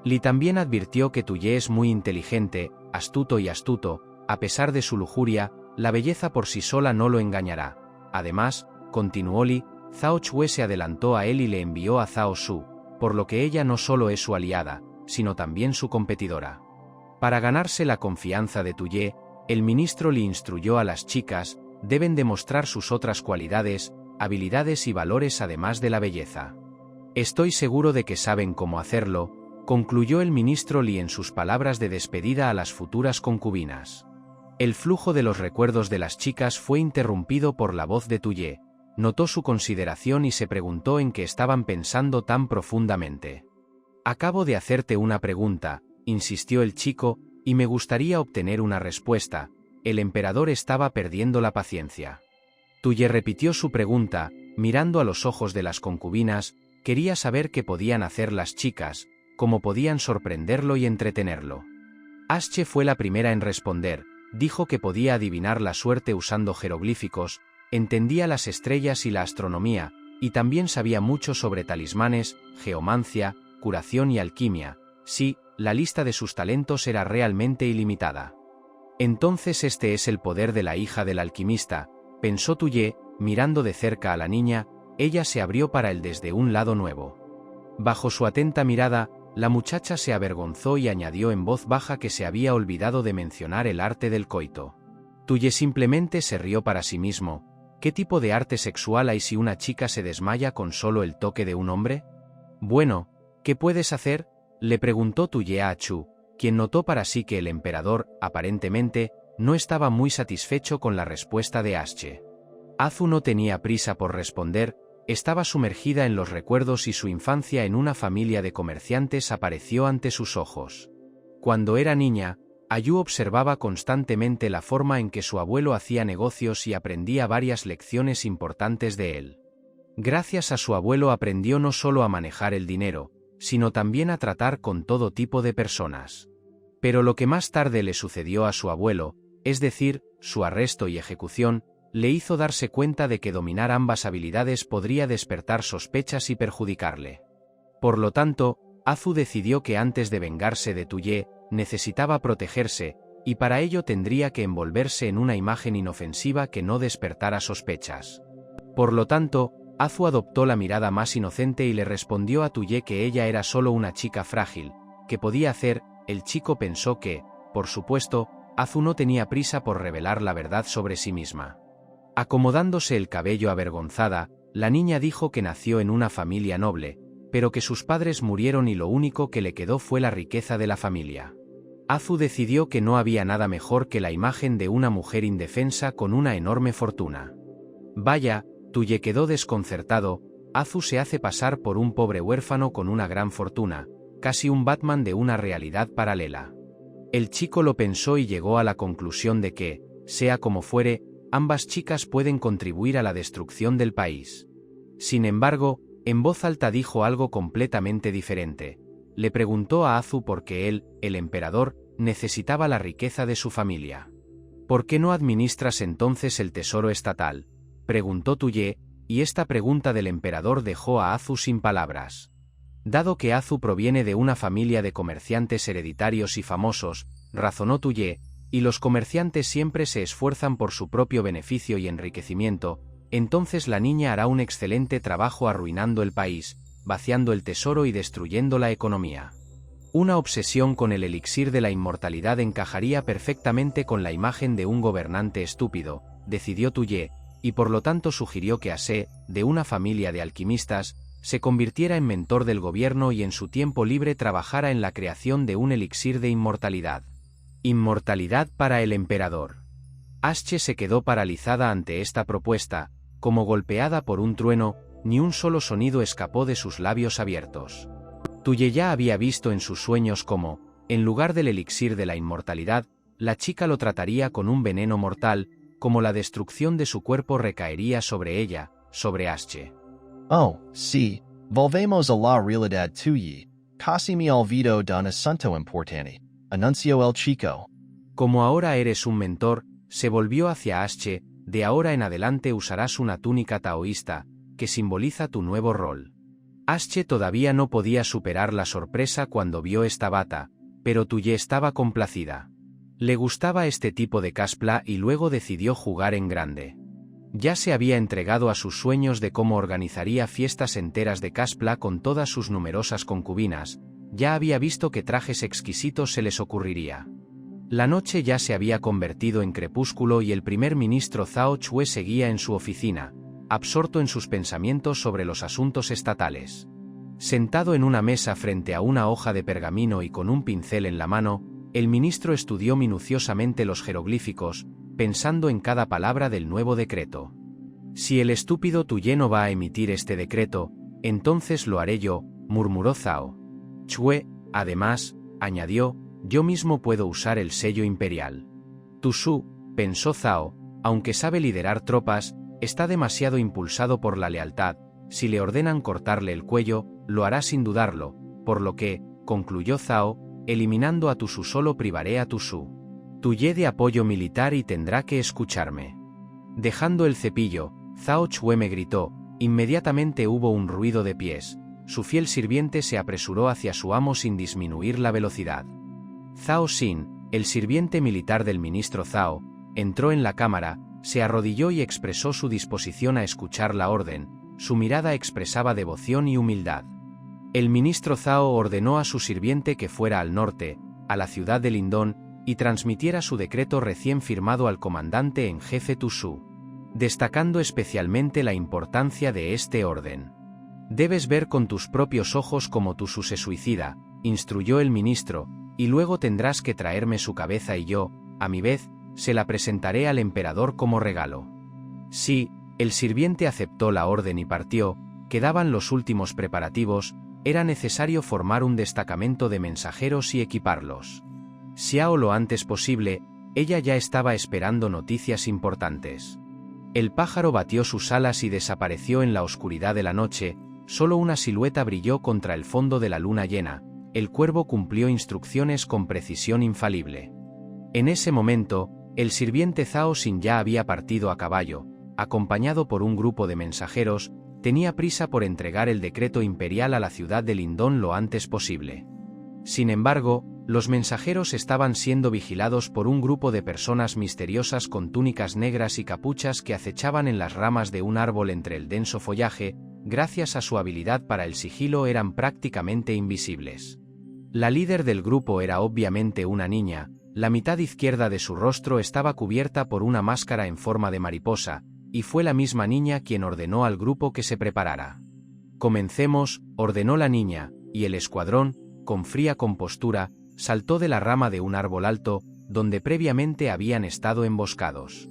Speaker 1: Li también advirtió que Tuye es muy inteligente, astuto y astuto. A pesar de su lujuria, la belleza por sí sola no lo engañará. Además, continuó Li, Zhao Chue se adelantó a él y le envió a Zhao Su, por lo que ella no solo es su aliada, sino también su competidora. Para ganarse la confianza de Tuye, el ministro Li instruyó a las chicas, deben demostrar sus otras cualidades, habilidades y valores además de la belleza. Estoy seguro de que saben cómo hacerlo, concluyó el ministro Li en sus palabras de despedida a las futuras concubinas. El flujo de los recuerdos de las chicas fue interrumpido por la voz de Tuye. Notó su consideración y se preguntó en qué estaban pensando tan profundamente. Acabo de hacerte una pregunta, insistió el chico, y me gustaría obtener una respuesta. El emperador estaba perdiendo la paciencia. Tuye repitió su pregunta, mirando a los ojos de las concubinas. Quería saber qué podían hacer las chicas, cómo podían sorprenderlo y entretenerlo. Asche fue la primera en responder. Dijo que podía adivinar la suerte usando jeroglíficos, entendía las estrellas y la astronomía, y también sabía mucho sobre talismanes, geomancia, curación y alquimia. Sí, la lista de sus talentos era realmente ilimitada. Entonces este es el poder de la hija del alquimista, pensó Tuye, mirando de cerca a la niña. Ella se abrió para él desde un lado nuevo. Bajo su atenta mirada, la muchacha se avergonzó y añadió en voz baja que se había olvidado de mencionar el arte del coito. Tuye simplemente se rió para sí mismo. ¿Qué tipo de arte sexual hay si una chica se desmaya con solo el toque de un hombre? Bueno, ¿qué puedes hacer?, le preguntó Tuye a Chu, quien notó para sí que el emperador, aparentemente, no estaba muy satisfecho con la respuesta de Asche. Azu no tenía prisa por responder, estaba sumergida en los recuerdos y su infancia en una familia de comerciantes apareció ante sus ojos. Cuando era niña, Ayu observaba constantemente la forma en que su abuelo hacía negocios y aprendía varias lecciones importantes de él. Gracias a su abuelo aprendió no solo a manejar el dinero, sino también a tratar con todo tipo de personas. Pero lo que más tarde le sucedió a su abuelo, es decir, su arresto y ejecución, le hizo darse cuenta de que dominar ambas habilidades podría despertar sospechas y perjudicarle. Por lo tanto, Azu decidió que antes de vengarse de Tuye, necesitaba protegerse, y para ello tendría que envolverse en una imagen inofensiva que no despertara sospechas. Por lo tanto, Azu adoptó la mirada más inocente y le respondió a Tuye que ella era solo una chica frágil. ¿Qué podía hacer? El chico pensó que, por supuesto, Azu no tenía prisa por revelar la verdad sobre sí misma. Acomodándose el cabello avergonzada, la niña dijo que nació en una familia noble, pero que sus padres murieron y lo único que le quedó fue la riqueza de la familia. Azu decidió que no había nada mejor que la imagen de una mujer indefensa con una enorme fortuna. Vaya, Tuye quedó desconcertado. Azu se hace pasar por un pobre huérfano con una gran fortuna, casi un Batman de una realidad paralela. El chico lo pensó y llegó a la conclusión de que, sea como fuere, ambas chicas pueden contribuir a la destrucción del país. Sin embargo, en voz alta dijo algo completamente diferente. Le preguntó a Azu por qué él, el emperador, necesitaba la riqueza de su familia. ¿Por qué no administras entonces el tesoro estatal?, preguntó Tuye, y esta pregunta del emperador dejó a Azu sin palabras. Dado que Azu proviene de una familia de comerciantes hereditarios y famosos, razonó Tuye, y los comerciantes siempre se esfuerzan por su propio beneficio y enriquecimiento, entonces la niña hará un excelente trabajo arruinando el país, vaciando el tesoro y destruyendo la economía. Una obsesión con el elixir de la inmortalidad encajaría perfectamente con la imagen de un gobernante estúpido, decidió Tuye, y por lo tanto sugirió que Ase, de una familia de alquimistas, se convirtiera en mentor del gobierno y en su tiempo libre trabajara en la creación de un elixir de inmortalidad. Inmortalidad para el emperador. Asche se quedó paralizada ante esta propuesta, como golpeada por un trueno, ni un solo sonido escapó de sus labios abiertos. Tuye ya había visto en sus sueños cómo, en lugar del elixir de la inmortalidad, la chica lo trataría con un veneno mortal, como la destrucción de su cuerpo recaería sobre ella, sobre Asche.
Speaker 2: Oh, sí, volvemos a la realidad Tuye, casi me olvido de un asunto importante, anunció el chico.
Speaker 1: Como ahora eres un mentor, se volvió hacia Asche, de ahora en adelante usarás una túnica taoísta, que simboliza tu nuevo rol. Asche todavía no podía superar la sorpresa cuando vio esta bata, pero Tuye estaba complacida. Le gustaba este tipo de cosplay y luego decidió jugar en grande. Ya se había entregado a sus sueños de cómo organizaría fiestas enteras de cosplay con todas sus numerosas concubinas, ya había visto qué trajes exquisitos se les ocurriría. La noche ya se había convertido en crepúsculo y el primer ministro Zhao Chue seguía en su oficina, absorto en sus pensamientos sobre los asuntos estatales. Sentado en una mesa frente a una hoja de pergamino y con un pincel en la mano, el ministro estudió minuciosamente los jeroglíficos, pensando en cada palabra del nuevo decreto. Si el estúpido Tuye no va a emitir este decreto, entonces lo haré yo, murmuró Zhao Chue. Además, añadió, yo mismo puedo usar el sello imperial. Tu Su, pensó Zhao, aunque sabe liderar tropas, está demasiado impulsado por la lealtad, si le ordenan cortarle el cuello, lo hará sin dudarlo, por lo que, concluyó Zhao, eliminando a Tu Su solo privaré a Tu Su. Tuye de apoyo militar y tendrá que escucharme. Dejando el cepillo, Zhao Chue me gritó, inmediatamente hubo un ruido de pies, su fiel sirviente se apresuró hacia su amo sin disminuir la velocidad. Zhao Xin, el sirviente militar del ministro Zhao, entró en la cámara, se arrodilló y expresó su disposición a escuchar la orden. Su mirada expresaba devoción y humildad. El ministro Zhao ordenó a su sirviente que fuera al norte, a la ciudad de Lindong, y transmitiera su decreto recién firmado al comandante en jefe Tu Su, destacando especialmente la importancia de este orden. «Debes ver con tus propios ojos cómo Tu Su se suicida», instruyó el ministro, «y luego tendrás que traerme su cabeza y yo, a mi vez, se la presentaré al emperador como regalo». Sí, el sirviente aceptó la orden y partió. Quedaban los últimos preparativos. Era necesario formar un destacamento de mensajeros y equiparlos. Xiao lo antes posible, ella ya estaba esperando noticias importantes. El pájaro batió sus alas y desapareció en la oscuridad de la noche. Solo una silueta brilló contra el fondo de la luna llena. El cuervo cumplió instrucciones con precisión infalible. En ese momento, el sirviente Zhao Xin ya había partido a caballo, acompañado por un grupo de mensajeros. Tenía prisa por entregar el decreto imperial a la ciudad de Lindong lo antes posible. Sin embargo, los mensajeros estaban siendo vigilados por un grupo de personas misteriosas con túnicas negras y capuchas que acechaban en las ramas de un árbol entre el denso follaje. Gracias a su habilidad para el sigilo eran prácticamente invisibles. La líder del grupo era obviamente una niña. La mitad izquierda de su rostro estaba cubierta por una máscara en forma de mariposa, y fue la misma niña quien ordenó al grupo que se preparara. «Comencemos», ordenó la niña, y el escuadrón, con fría compostura, saltó de la rama de un árbol alto, donde previamente habían estado emboscados.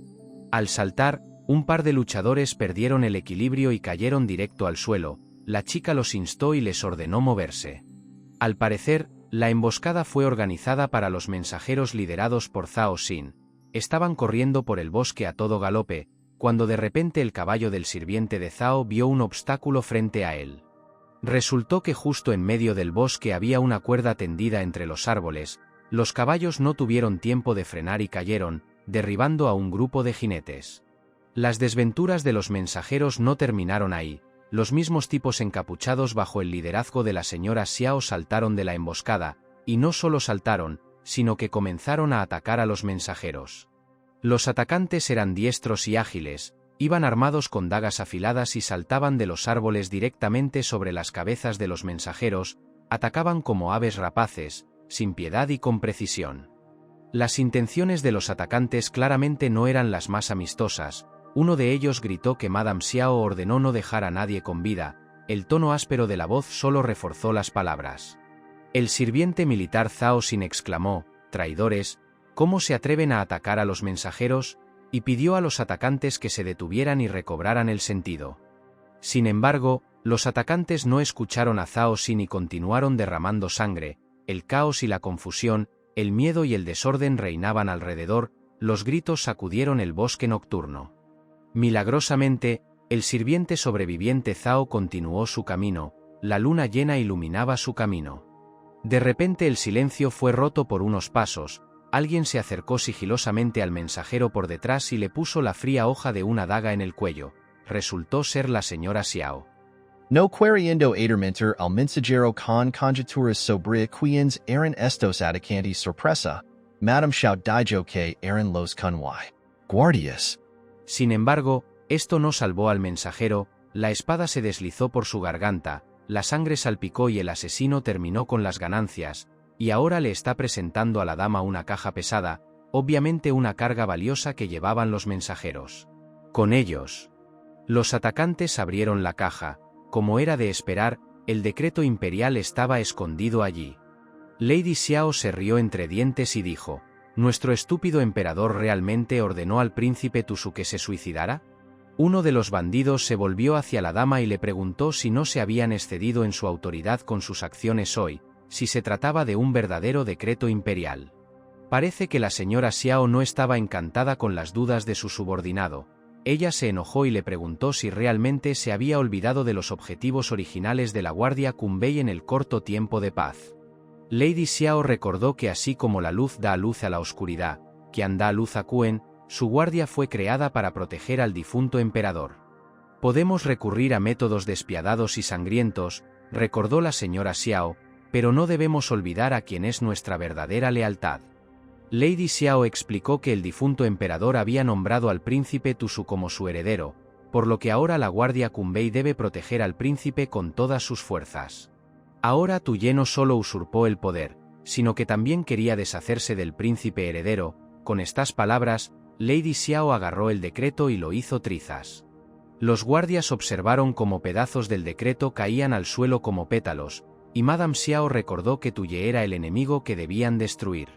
Speaker 1: Al saltar, un par de luchadores perdieron el equilibrio y cayeron directo al suelo. La chica los instó y les ordenó moverse. Al parecer, la emboscada fue organizada para los mensajeros liderados por Zhao Xin. Estaban corriendo por el bosque a todo galope, cuando de repente el caballo del sirviente de Zhao vio un obstáculo frente a él. Resultó que justo en medio del bosque había una cuerda tendida entre los árboles. Los caballos no tuvieron tiempo de frenar y cayeron, derribando a un grupo de jinetes. Las desventuras de los mensajeros no terminaron ahí. Los mismos tipos encapuchados bajo el liderazgo de la señora Xiao saltaron de la emboscada, y no solo saltaron, sino que comenzaron a atacar a los mensajeros. Los atacantes eran diestros y ágiles, iban armados con dagas afiladas y saltaban de los árboles directamente sobre las cabezas de los mensajeros. Atacaban como aves rapaces, sin piedad y con precisión. Las intenciones de los atacantes claramente no eran las más amistosas. Uno de ellos gritó que Madame Xiao ordenó no dejar a nadie con vida. El tono áspero de la voz solo reforzó las palabras. El sirviente militar Zhao Xin exclamó: «Traidores, ¿cómo se atreven a atacar a los mensajeros?», y pidió a los atacantes que se detuvieran y recobraran el sentido. Sin embargo, los atacantes no escucharon a Zhao Xin y continuaron derramando sangre. El caos y la confusión, el miedo y el desorden reinaban alrededor. Los gritos sacudieron el bosque nocturno. Milagrosamente, el sirviente sobreviviente Zhao continuó su camino. La luna llena iluminaba su camino. De repente el silencio fue roto por unos pasos. Alguien se acercó sigilosamente al mensajero por detrás y le puso la fría hoja de una daga en el cuello. Resultó ser la señora Xiao.
Speaker 2: No queriendo atormentar al mensajero con conjeturas sobre quiénes eran estos atacantes sorpresa, Madame Xiao dijo que eran los Kunwai guardias.
Speaker 1: Sin embargo, esto no salvó al mensajero. La espada se deslizó por su garganta, la sangre salpicó y el asesino terminó con las ganancias. Y ahora le está presentando a la dama una caja pesada, obviamente una carga valiosa que llevaban los mensajeros. Con ellos, los atacantes abrieron la caja. Como era de esperar, el decreto imperial estaba escondido allí. Lady Xiao se rió entre dientes y dijo: ¿Nuestro estúpido emperador realmente ordenó al príncipe Tu Su que se suicidara? Uno de los bandidos se volvió hacia la dama y le preguntó si no se habían excedido en su autoridad con sus acciones hoy, si se trataba de un verdadero decreto imperial. Parece que la señora Xiao no estaba encantada con las dudas de su subordinado. Ella se enojó y le preguntó si realmente se había olvidado de los objetivos originales de la Guardia Kunbei en el corto tiempo de paz. Lady Xiao recordó que así como la luz da luz a la oscuridad, Qian da luz a Quen, su guardia fue creada para proteger al difunto emperador. Podemos recurrir a métodos despiadados y sangrientos, recordó la señora Xiao, pero no debemos olvidar a quien es nuestra verdadera lealtad. Lady Xiao explicó que el difunto emperador había nombrado al príncipe Tusu como su heredero, por lo que ahora la guardia Kunbei debe proteger al príncipe con todas sus fuerzas. Ahora Tuye no solo usurpó el poder, sino que también quería deshacerse del príncipe heredero. Con estas palabras, Lady Xiao agarró el decreto y lo hizo trizas. Los guardias observaron cómo pedazos del decreto caían al suelo como pétalos, y Madame Xiao recordó que Tuye era el enemigo que debían destruir.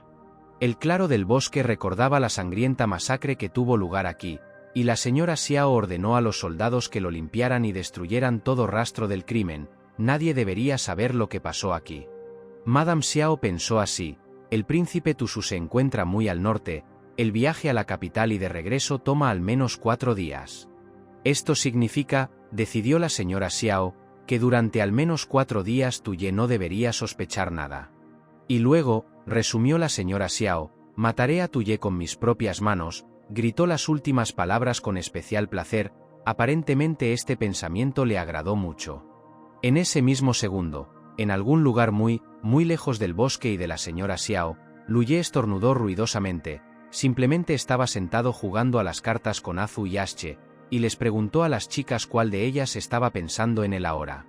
Speaker 1: El claro del bosque recordaba la sangrienta masacre que tuvo lugar aquí, y la señora Xiao ordenó a los soldados que lo limpiaran y destruyeran todo rastro del crimen. Nadie debería saber lo que pasó aquí. Madame Xiao pensó así: el príncipe Tusu se encuentra muy al norte, el viaje a la capital y de regreso toma al menos 4 días. Esto significa, decidió la señora Xiao, que durante al menos 4 días Tuye no debería sospechar nada. Y luego, resumió la señora Xiao, mataré a Tuye con mis propias manos. Gritó las últimas palabras con especial placer. Aparentemente este pensamiento le agradó mucho. En ese mismo segundo, en algún lugar muy lejos del bosque y de la señora Xiao, Luye estornudó ruidosamente. Simplemente estaba sentado jugando a las cartas con Azu y Asche, y les preguntó a las chicas cuál de ellas estaba pensando en él ahora.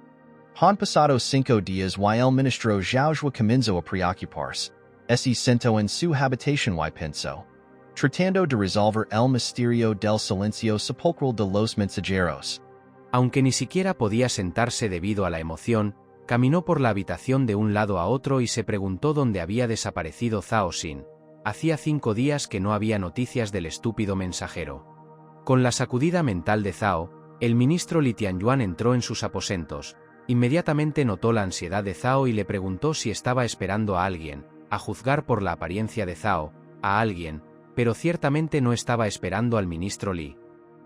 Speaker 2: Han pasado 5 días y el ministro Zhao comienza a preocuparse. Se sentó en su habitación y pensó, tratando de resolver el misterio del silencio sepulcral de los mensajeros.
Speaker 1: Aunque ni siquiera podía sentarse debido a la emoción, caminó por la habitación de un lado a otro y se preguntó dónde había desaparecido Zhao Xin. Hacía 5 días que no había noticias del estúpido mensajero. Con la sacudida mental de Zhao, el ministro Li Tianyuan entró en sus aposentos. Inmediatamente notó la ansiedad de Zhao y le preguntó si estaba esperando a alguien, a juzgar por la apariencia de Zhao, a alguien, pero ciertamente no estaba esperando al ministro Li.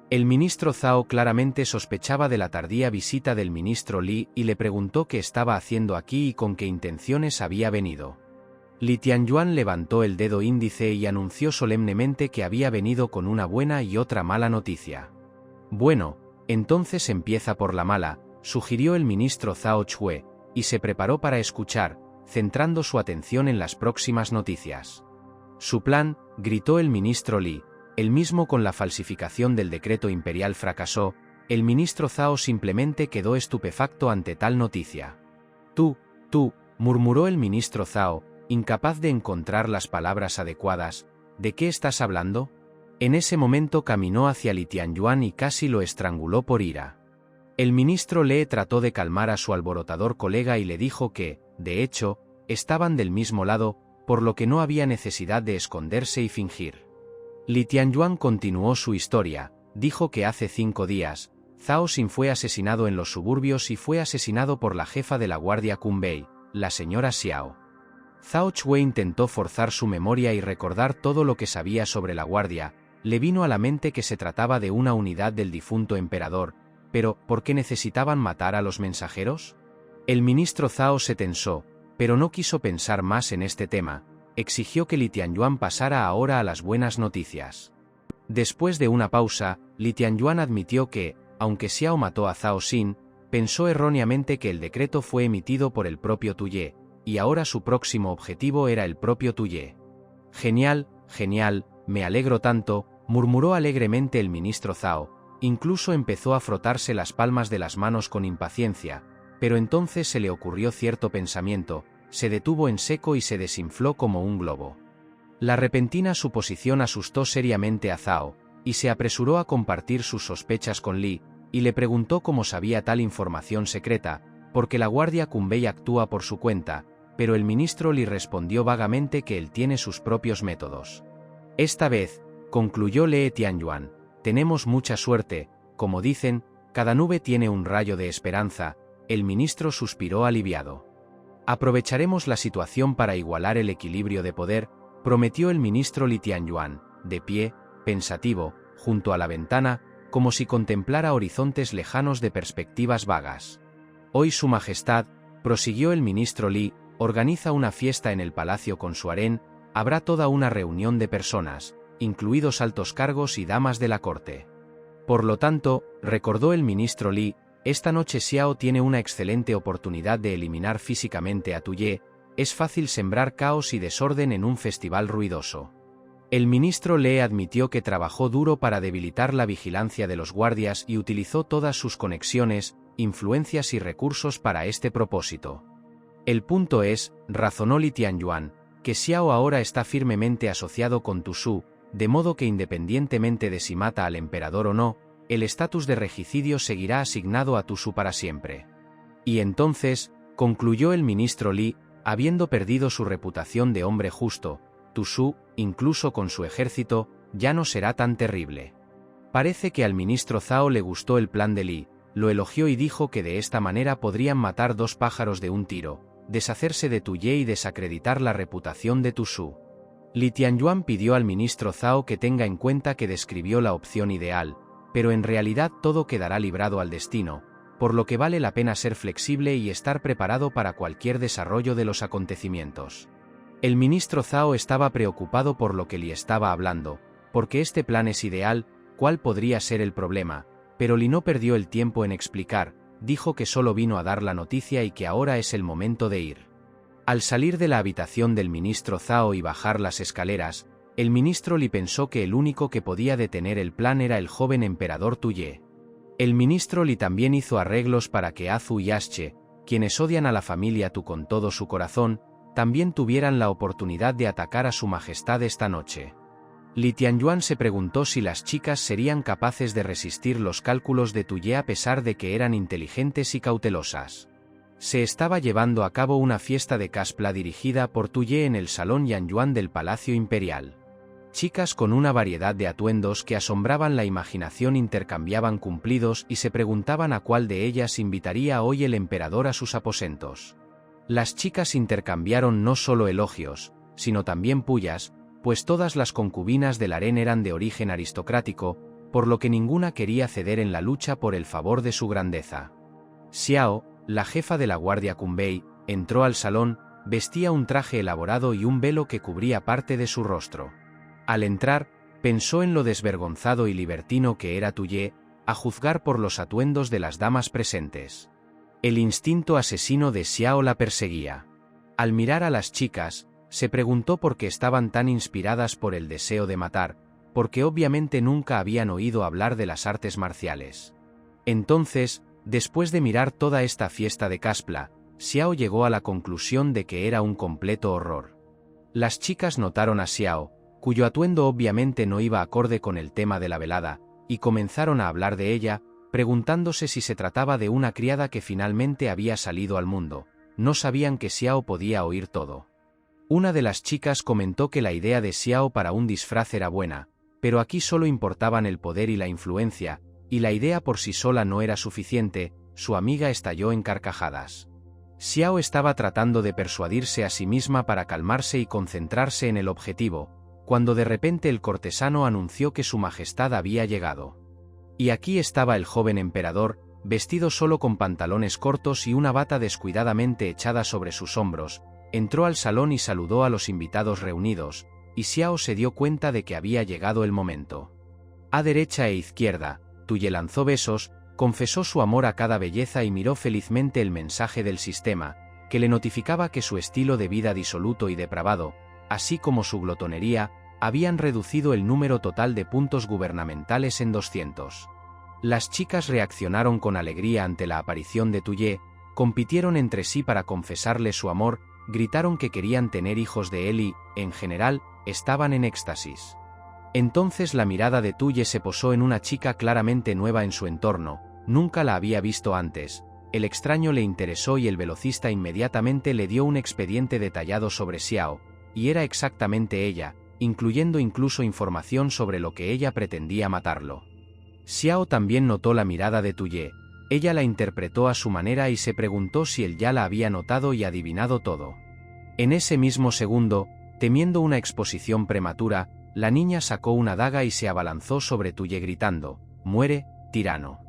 Speaker 1: El ministro Zhao claramente sospechaba de la tardía visita del ministro Li y le preguntó qué estaba haciendo aquí y con qué intenciones había venido. Li Tianyuan levantó el dedo índice y anunció solemnemente que había venido con una buena y otra mala noticia. Bueno, entonces empieza por la mala, sugirió el ministro Zhao Chue, y se preparó para escuchar, centrando su atención en las próximas noticias. Su plan, gritó el ministro Li, el mismo con la falsificación del decreto imperial fracasó. El ministro Zhao simplemente quedó estupefacto ante tal noticia. Tú, murmuró el ministro Zhao, incapaz de encontrar las palabras adecuadas. ¿De qué estás hablando? En ese momento caminó hacia Li Tianyuan y casi lo estranguló por ira. El ministro Le trató de calmar a su alborotador colega y le dijo que, de hecho, estaban del mismo lado, por lo que no había necesidad de esconderse y fingir. Li Tianyuan continuó su historia. Dijo que hace 5 días, Zhao Xin fue asesinado en los suburbios y fue asesinado por la jefa de la guardia Kunbei, la señora Xiao. Zhao Chue intentó forzar su memoria y recordar todo lo que sabía sobre la guardia. Le vino a la mente que se trataba de una unidad del difunto emperador, pero ¿por qué necesitaban matar a los mensajeros? El ministro Zhao se tensó, pero no quiso pensar más en este tema. Exigió que Li Tianyuan pasara ahora a las buenas noticias. Después de una pausa, Li Tianyuan admitió que, aunque Xiao mató a Zhao Xin, pensó erróneamente que el decreto fue emitido por el propio Tuye, y ahora su próximo objetivo era el propio Tuye. Genial, me alegro tanto, murmuró alegremente el ministro Zhao. Incluso empezó a frotarse las palmas de las manos con impaciencia, pero entonces se le ocurrió cierto pensamiento. Se detuvo en seco y se desinfló como un globo. La repentina suposición asustó seriamente a Zhao, y se apresuró a compartir sus sospechas con Li, y le preguntó cómo sabía tal información secreta, porque la guardia Kunbei actúa por su cuenta, pero el ministro Li respondió vagamente que él tiene sus propios métodos. Esta vez, concluyó Le Tianyuan, tenemos mucha suerte, como dicen, cada nube tiene un rayo de esperanza. El ministro suspiró aliviado. Aprovecharemos la situación para igualar el equilibrio de poder, prometió el ministro Li Tianyuan, de pie, pensativo, junto a la ventana, como si contemplara horizontes lejanos de perspectivas vagas. Hoy Su Majestad, prosiguió el ministro Li, organiza una fiesta en el palacio con su harén. Habrá toda una reunión de personas, incluidos altos cargos y damas de la corte. Por lo tanto, recordó el ministro Li, Esta noche Xiao tiene una excelente oportunidad de eliminar físicamente a Tuye. Es fácil sembrar caos y desorden en un festival ruidoso. El ministro Le admitió que trabajó duro para debilitar la vigilancia de los guardias y utilizó todas sus conexiones, influencias y recursos para este propósito. El punto es, razonó Li Tianyuan, que Xiao ahora está firmemente asociado con Tu Su, de modo que independientemente de si mata al emperador o no, el estatus de regicidio seguirá asignado a Tu Su para siempre. Y entonces, concluyó el ministro Li, habiendo perdido su reputación de hombre justo, Tu Su, incluso con su ejército, ya no será tan terrible. Parece que al ministro Zhao le gustó el plan de Li, lo elogió y dijo que de esta manera podrían matar 2 pájaros de un tiro, deshacerse de Tu Ye y desacreditar la reputación de Tu Su. Li Tianyuan pidió al ministro Zhao que tenga en cuenta que describió la opción ideal, pero en realidad todo quedará librado al destino, por lo que vale la pena ser flexible y estar preparado para cualquier desarrollo de los acontecimientos. El ministro Zhao estaba preocupado por lo que Li estaba hablando, porque este plan es ideal, ¿cuál podría ser el problema? Pero Li no perdió el tiempo en explicar, dijo que solo vino a dar la noticia y que ahora es el momento de ir. Al salir de la habitación del ministro Zhao y bajar las escaleras, el ministro Li pensó que el único que podía detener el plan era el joven emperador Tuye. El ministro Li también hizo arreglos para que Azu y Asche, quienes odian a la familia Tu con todo su corazón, también tuvieran la oportunidad de atacar a su majestad esta noche. Li Tianyuan se preguntó si las chicas serían capaces de resistir los cálculos de Tuye a pesar de que eran inteligentes y cautelosas. Se estaba llevando a cabo una fiesta de caspla dirigida por Tuye en el salón Yanyuan del Palacio Imperial. Chicas con una variedad de atuendos que asombraban la imaginación intercambiaban cumplidos y se preguntaban a cuál de ellas invitaría hoy el emperador a sus aposentos. Las chicas intercambiaron no solo elogios, sino también pullas, pues todas las concubinas del harén eran de origen aristocrático, por lo que ninguna quería ceder en la lucha por el favor de su grandeza. Xiao, la jefa de la guardia Kunbei, entró al salón, vestía un traje elaborado y un velo que cubría parte de su rostro. Al entrar, pensó en lo desvergonzado y libertino que era Tuye, a juzgar por los atuendos de las damas presentes. El instinto asesino de Xiao la perseguía. Al mirar a las chicas, se preguntó por qué estaban tan inspiradas por el deseo de matar, porque obviamente nunca habían oído hablar de las artes marciales. Entonces, después de mirar toda esta fiesta de caspla, Xiao llegó a la conclusión de que era un completo horror. Las chicas notaron a Xiao, cuyo atuendo obviamente no iba acorde con el tema de la velada, y comenzaron a hablar de ella, preguntándose si se trataba de una criada que finalmente había salido al mundo. No sabían que Xiao podía oír todo. Una de las chicas comentó que la idea de Xiao para un disfraz era buena, pero aquí solo importaban el poder y la influencia, y la idea por sí sola no era suficiente. Su amiga estalló en carcajadas. Xiao estaba tratando de persuadirse a sí misma para calmarse y concentrarse en el objetivo, cuando de repente el cortesano anunció que su majestad había llegado. Y aquí estaba el joven emperador, vestido solo con pantalones cortos y una bata descuidadamente echada sobre sus hombros. Entró al salón y saludó a los invitados reunidos, y Xiao se dio cuenta de que había llegado el momento. A derecha e izquierda, Tuye lanzó besos, confesó su amor a cada belleza y miró felizmente el mensaje del sistema, que le notificaba que su estilo de vida disoluto y depravado, así como su glotonería, habían reducido el número total de puntos gubernamentales en 200. Las chicas reaccionaron con alegría ante la aparición de Tuye, compitieron entre sí para confesarle su amor, gritaron que querían tener hijos de él y, en general, estaban en éxtasis. Entonces la mirada de Tuye se posó en una chica claramente nueva en su entorno, nunca la había visto antes. El extraño le interesó y el velocista inmediatamente le dio un expediente detallado sobre Xiao, y era exactamente ella, incluyendo incluso información sobre lo que ella pretendía matarlo. Xiao también notó la mirada de Tuye, ella la interpretó a su manera y se preguntó si él ya la había notado y adivinado todo. En ese mismo segundo, temiendo una exposición prematura, la niña sacó una daga y se abalanzó sobre Tuye gritando, «¡Muere, tirano!».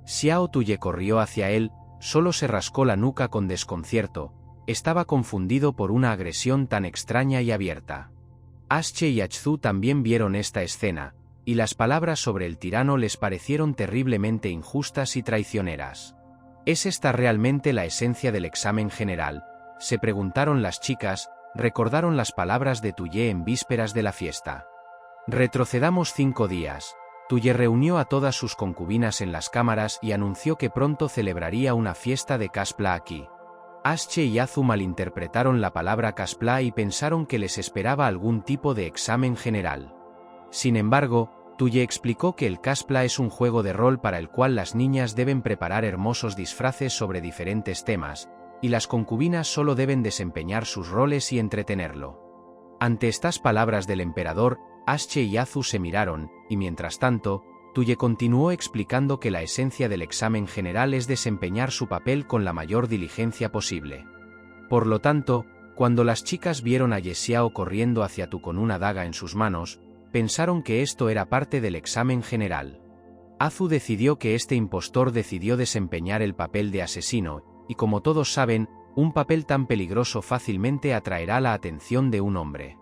Speaker 1: Xiao Tuye corrió hacia él, solo se rascó la nuca con desconcierto, estaba confundido por una agresión tan extraña y abierta. Asche y Achzu también vieron esta escena, y las palabras sobre el tirano les parecieron terriblemente injustas y traicioneras. ¿Es esta realmente la esencia del examen general?, se preguntaron las chicas. Recordaron las palabras de Tuye en vísperas de la fiesta. Retrocedamos 5 días. Tuye reunió a todas sus concubinas en las cámaras y anunció que pronto celebraría una fiesta de Kaspla aquí. Asche y Azu malinterpretaron la palabra Kaspla y pensaron que les esperaba algún tipo de examen general. Sin embargo, Tuye explicó que el Kaspla es un juego de rol para el cual las niñas deben preparar hermosos disfraces sobre diferentes temas, y las concubinas solo deben desempeñar sus roles y entretenerlo. Ante estas palabras del emperador, Asche y Azu se miraron, y mientras tanto, Tuye continuó explicando que la esencia del examen general es desempeñar su papel con la mayor diligencia posible. Por lo tanto, cuando las chicas vieron a Ye Xiao corriendo hacia Tu con una daga en sus manos, pensaron que esto era parte del examen general. Azu decidió que este impostor decidió desempeñar el papel de asesino, y como todos saben, un papel tan peligroso fácilmente atraerá la atención de un hombre.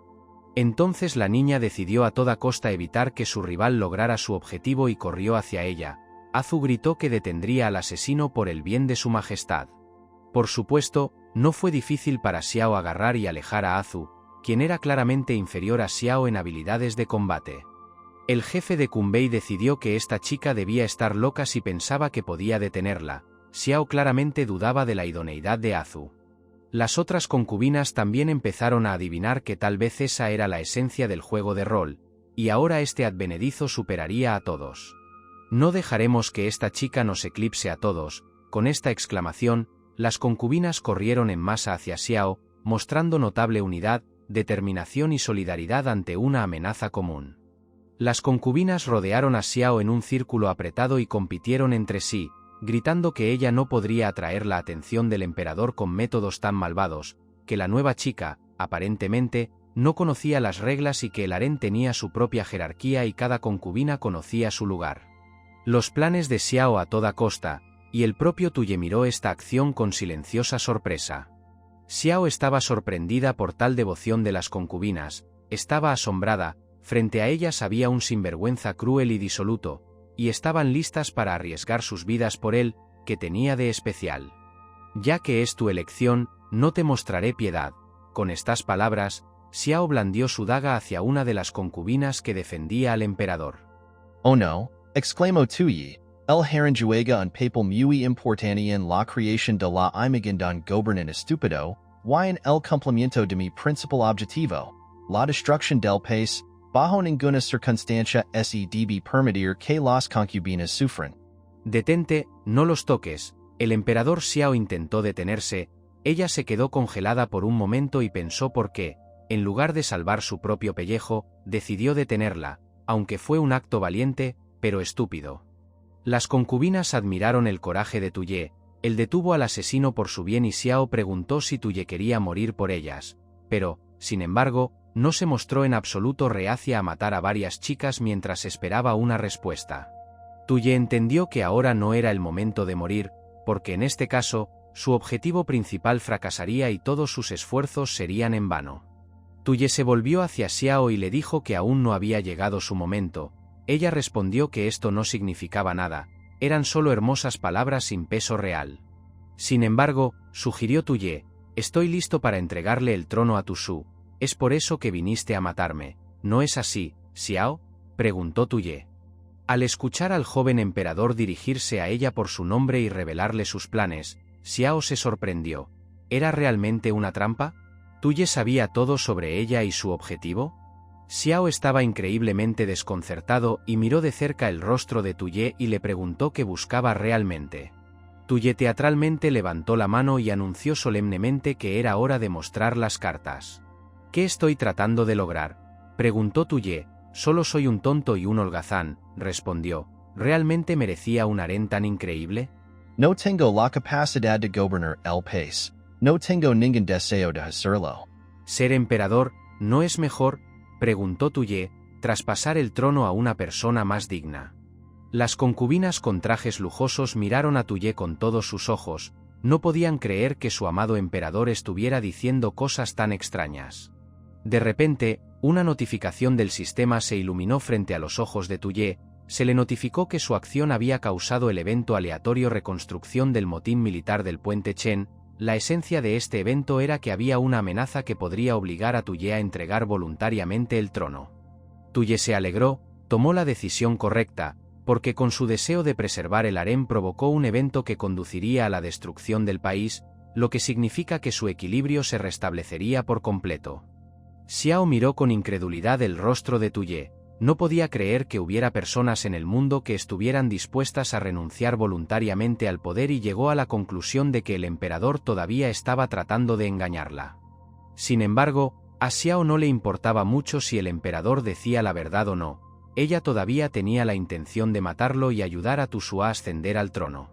Speaker 1: Entonces la niña decidió a toda costa evitar que su rival lograra su objetivo y corrió hacia ella. Azu gritó que detendría al asesino por el bien de su majestad. Por supuesto, no fue difícil para Xiao agarrar y alejar a Azu, quien era claramente inferior a Xiao en habilidades de combate. El jefe de Kunbei decidió que esta chica debía estar loca si pensaba que podía detenerla. Xiao claramente dudaba de la idoneidad de Azu. Las otras concubinas también empezaron a adivinar que tal vez esa era la esencia del juego de rol, y ahora este advenedizo superaría a todos. No dejaremos que esta chica nos eclipse a todos. Con esta exclamación, las concubinas corrieron en masa hacia Xiao, mostrando notable unidad, determinación y solidaridad ante una amenaza común. Las concubinas rodearon a Xiao en un círculo apretado y compitieron entre sí, gritando que ella no podría atraer la atención del emperador con métodos tan malvados, que la nueva chica, aparentemente, no conocía las reglas y que el harén tenía su propia jerarquía y cada concubina conocía su lugar. Los planes de Xiao a toda costa, y el propio Tuye miró esta acción con silenciosa sorpresa. Xiao estaba sorprendida por tal devoción de las concubinas, estaba asombrada, frente a ellas había un sinvergüenza cruel y disoluto, y estaban listas para arriesgar sus vidas por él. ¿Qué tenía de especial? Ya que es tu elección, no te mostraré piedad. Con estas palabras, Xiao blandió su daga hacia una de las concubinas que defendía al emperador.
Speaker 2: Oh no, exclamó Tuyi, el Haranjuega un papel muy importante en la creación de la imagen d'un gobernante estúpido, y en el cumplimiento de mi principal objetivo, la destrucción del país. Bajo ninguna circunstancia se debe permitir que las concubinas sufran.
Speaker 1: Detente, no los toques. El emperador Xiao intentó detenerse. Ella se quedó congelada por un momento y pensó por qué, en lugar de salvar su propio pellejo, decidió detenerla, aunque fue un acto valiente, pero estúpido. Las concubinas admiraron el coraje de Tuye. Él detuvo al asesino por su bien y Xiao preguntó si Tuye quería morir por ellas. Pero, sin embargo, no se mostró en absoluto reacia a matar a varias chicas mientras esperaba una respuesta. Tuye entendió que ahora no era el momento de morir, porque en este caso, su objetivo principal fracasaría y todos sus esfuerzos serían en vano. Tuye se volvió hacia Xiao y le dijo que aún no había llegado su momento. Ella respondió que esto no significaba nada, eran solo hermosas palabras sin peso real. Sin embargo, sugirió Tuye, estoy listo para entregarle el trono a Tu Su. Es por eso que viniste a matarme, ¿no es así, Xiao?, preguntó Tuye. Al escuchar al joven emperador dirigirse a ella por su nombre y revelarle sus planes, Xiao se sorprendió. ¿Era realmente una trampa? ¿Tuye sabía todo sobre ella y su objetivo? Xiao estaba increíblemente desconcertado y miró de cerca el rostro de Tuye y le preguntó qué buscaba realmente. Tuye teatralmente levantó la mano y anunció solemnemente que era hora de mostrar las cartas. ¿Qué estoy tratando de lograr?, preguntó Tuye. Solo soy un tonto y un holgazán, respondió. ¿Realmente merecía un harén tan increíble?
Speaker 2: No tengo la capacidad de gobernar el país. No tengo ningún deseo de hacerlo.
Speaker 1: ¿Ser emperador no es mejor?, preguntó Tuye, traspasar el trono a una persona más digna. Las concubinas con trajes lujosos miraron a Tuye con todos sus ojos, no podían creer que su amado emperador estuviera diciendo cosas tan extrañas. De repente, Una notificación del sistema se iluminó frente a los ojos de Tuye. Se le notificó que su acción había causado el evento aleatorio reconstrucción del motín militar del puente Chen. La esencia de este evento era que había una amenaza que podría obligar a Tuye a entregar voluntariamente el trono. Tuye se alegró, tomó la decisión correcta, porque con su deseo de preservar el harem provocó un evento que conduciría a la destrucción del país, lo que significa que su equilibrio se restablecería por completo. Xiao miró con incredulidad el rostro de Tuye. No podía creer que hubiera personas en el mundo que estuvieran dispuestas a renunciar voluntariamente al poder y llegó a la conclusión de que el emperador todavía estaba tratando de engañarla. Sin embargo, a Xiao no le importaba mucho si el emperador decía la verdad o no. Ella todavía tenía la intención de matarlo y ayudar a Tusu a ascender al trono.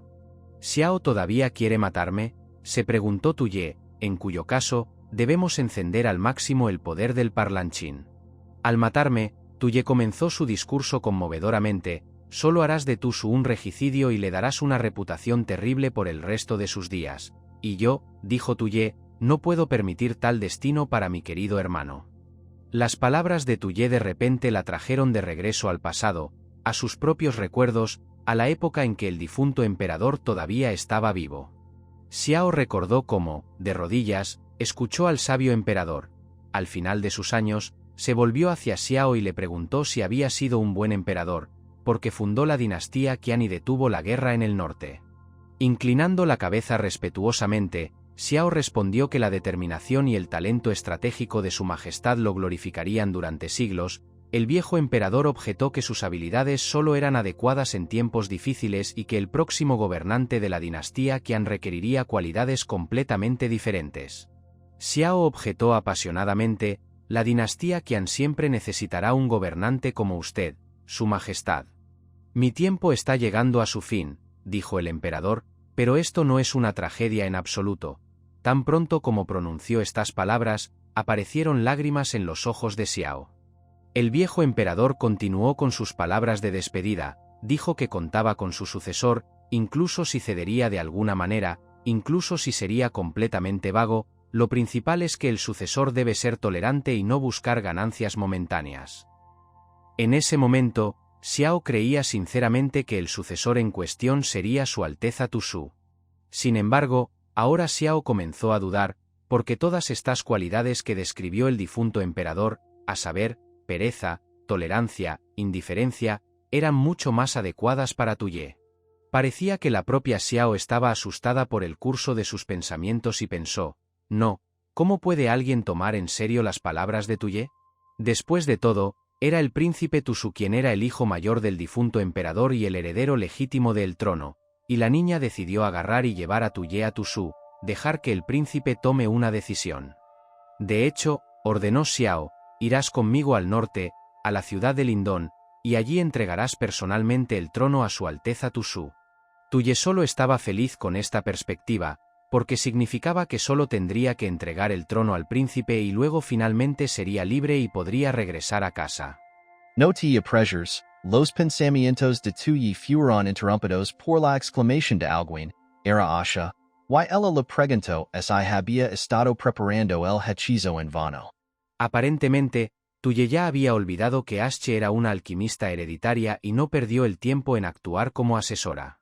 Speaker 1: ¿Xiao todavía quiere matarme?, se preguntó Tuye, en cuyo caso, debemos encender al máximo el poder del parlanchín. Al matarme, Tuye comenzó su discurso conmovedoramente, solo harás de Tusu un regicidio y le darás una reputación terrible por el resto de sus días. Y yo, dijo Tuye, no puedo permitir tal destino para mi querido hermano. Las palabras de Tuye de repente la trajeron de regreso al pasado, a sus propios recuerdos, a la época en que el difunto emperador todavía estaba vivo. Xiao recordó cómo, de rodillas, escuchó al sabio emperador. Al final de sus años, se volvió hacia Xiao y le preguntó si había sido un buen emperador, porque fundó la dinastía Qian y detuvo la guerra en el norte. Inclinando la cabeza respetuosamente, Xiao respondió que la determinación y el talento estratégico de su majestad lo glorificarían durante siglos. El viejo emperador objetó que sus habilidades solo eran adecuadas en tiempos difíciles y que el próximo gobernante de la dinastía Qian requeriría cualidades completamente diferentes. Xiao objetó apasionadamente, la dinastía Qian siempre necesitará un gobernante como usted, su majestad. Mi tiempo está llegando a su fin, dijo el emperador, pero esto no es una tragedia en absoluto. Tan pronto como pronunció estas palabras, aparecieron lágrimas en los ojos de Xiao. El viejo emperador continuó con sus palabras de despedida, dijo que contaba con su sucesor, incluso si cedería de alguna manera, incluso si sería completamente vago. Lo principal es que el sucesor debe ser tolerante y no buscar ganancias momentáneas. En ese momento, Xiao creía sinceramente que el sucesor en cuestión sería Su Alteza Tusu. Sin embargo, ahora Xiao comenzó a dudar, porque todas estas cualidades que describió el difunto emperador, a saber, pereza, tolerancia, indiferencia, eran mucho más adecuadas para Tuye. Parecía que la propia Xiao estaba asustada por el curso de sus pensamientos y pensó, no, ¿cómo puede alguien tomar en serio las palabras de Tuye? Después de todo, era el príncipe Tusu quien era el hijo mayor del difunto emperador y el heredero legítimo del trono, y la niña decidió agarrar y llevar a Tuye a Tusu, dejar que el príncipe tome una decisión. De hecho, ordenó Xiao, irás conmigo al norte, a la ciudad de Lindón, y allí entregarás personalmente el trono a Su Alteza Tusu. Tuye solo estaba feliz con esta perspectiva, porque significaba que solo tendría que entregar el trono al príncipe y luego finalmente sería libre y podría regresar a casa.
Speaker 2: No te apresures, los pensamientos de Tuye fueron interrumpidos por la exclamación de alguien, era Asha, y ella le preguntó si había estado preparando el hechizo en vano.
Speaker 1: Aparentemente, Tuye ya había olvidado que Asche era una alquimista hereditaria y no perdió el tiempo en actuar como asesora.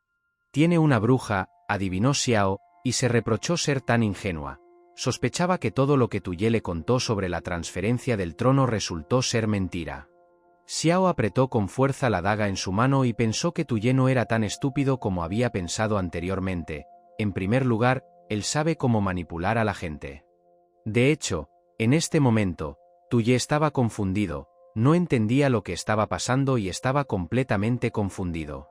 Speaker 1: Tiene una bruja, adivinó Xiao, y se reprochó ser tan ingenua. Sospechaba que todo lo que Tuye le contó sobre la transferencia del trono resultó ser mentira. Xiao apretó con fuerza la daga en su mano y pensó que Tuye no era tan estúpido como había pensado anteriormente. En primer lugar, él sabe cómo manipular a la gente. De hecho, en este momento, Tuye estaba confundido, no entendía lo que estaba pasando y estaba completamente confundido.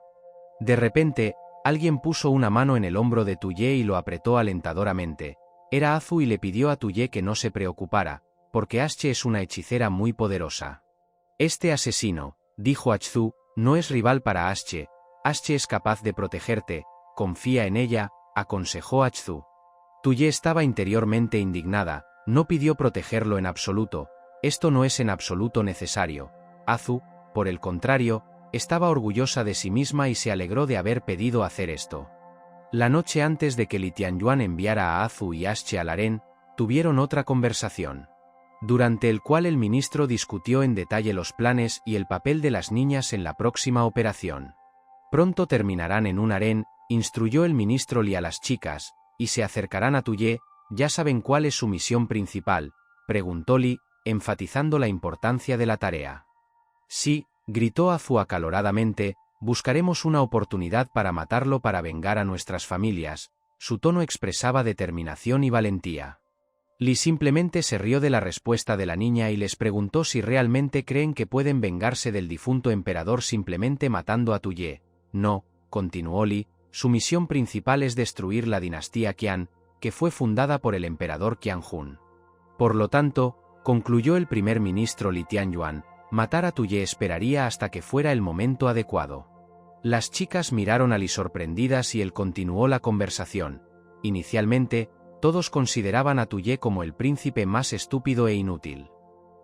Speaker 1: De repente, alguien puso una mano en el hombro de Tuye y lo apretó alentadoramente. Era Azu y le pidió a Tuye que no se preocupara, porque Asche es una hechicera muy poderosa. Este asesino, dijo Achzu, no es rival para Asche. Asche es capaz de protegerte, confía en ella, aconsejó Achzu. Tuye estaba interiormente indignada, no pidió protegerlo en absoluto, esto no es en absoluto necesario. Azu, por el contrario, estaba orgullosa de sí misma y se alegró de haber pedido hacer esto. La noche antes de que Li Tianyuan enviara a Azu y Asche al harén, tuvieron otra conversación. durante el cual el ministro discutió en detalle los planes y el papel de las niñas en la próxima operación. Pronto terminarán en un harén, instruyó el ministro Li a las chicas, y se acercarán a Tuye. ¿Ya saben cuál es su misión principal?, preguntó Li, enfatizando la importancia de la tarea. Sí, gritó Azu acaloradamente, buscaremos una oportunidad para matarlo para vengar a nuestras familias. Su tono expresaba determinación y valentía. Li simplemente se rió de la respuesta de la niña y les preguntó si realmente creen que pueden vengarse del difunto emperador simplemente matando a Tuye. No, continuó Li, su misión principal es destruir la dinastía Qian, que fue fundada por el emperador Qianjun. Por lo tanto, concluyó el primer ministro Li Tianyuan, matar a Tuye esperaría hasta que fuera el momento adecuado. Las chicas miraron a Li sorprendidas y él continuó la conversación. Inicialmente, todos consideraban a Tuye como el príncipe más estúpido e inútil.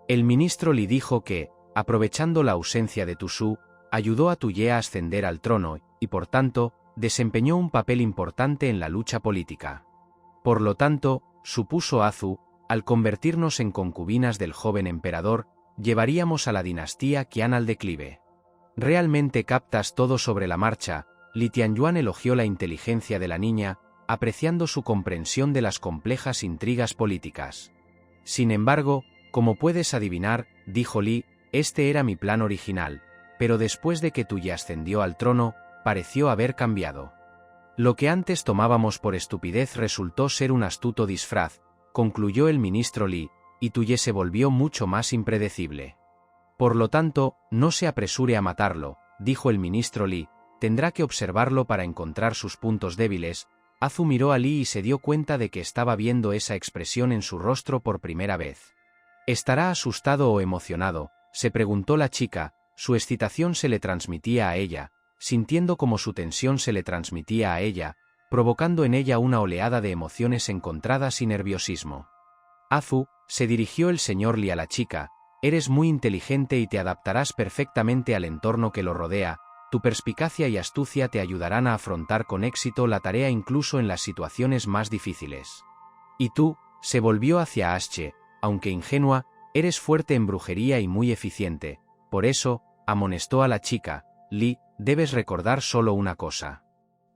Speaker 1: El ministro Li dijo que, aprovechando la ausencia de Tusu, ayudó a Tuye a ascender al trono y, por tanto, desempeñó un papel importante en la lucha política. Por lo tanto, supuso Azu, al convertirnos en concubinas del joven emperador, llevaríamos a la dinastía Qian al declive. Realmente captas todo sobre la marcha. Li Tianyuan elogió la inteligencia de la niña, apreciando su comprensión de las complejas intrigas políticas. Sin embargo, como puedes adivinar, dijo Li, este era mi plan original, pero después de que Tuye ascendió al trono, pareció haber cambiado. Lo que antes tomábamos por estupidez resultó ser un astuto disfraz, concluyó el ministro Li, y Tuye se volvió mucho más impredecible. Por lo tanto, no se apresure a matarlo, dijo el ministro Li, tendrá que observarlo para encontrar sus puntos débiles. Azu miró a Li y se dio cuenta de que estaba viendo esa expresión en su rostro por primera vez. ¿Estará asustado o emocionado?, se preguntó la chica, su excitación se le transmitía a ella, sintiendo como su tensión se le transmitía a ella, provocando en ella una oleada de emociones encontradas y nerviosismo. Azu, se dirigió el señor Li a la chica, eres muy inteligente y te adaptarás perfectamente al entorno que lo rodea, tu perspicacia y astucia te ayudarán a afrontar con éxito la tarea incluso en las situaciones más difíciles. Y tú, se volvió hacia Asche, aunque ingenua, eres fuerte en brujería y muy eficiente, por eso, amonestó a la chica, Li, debes recordar solo una cosa.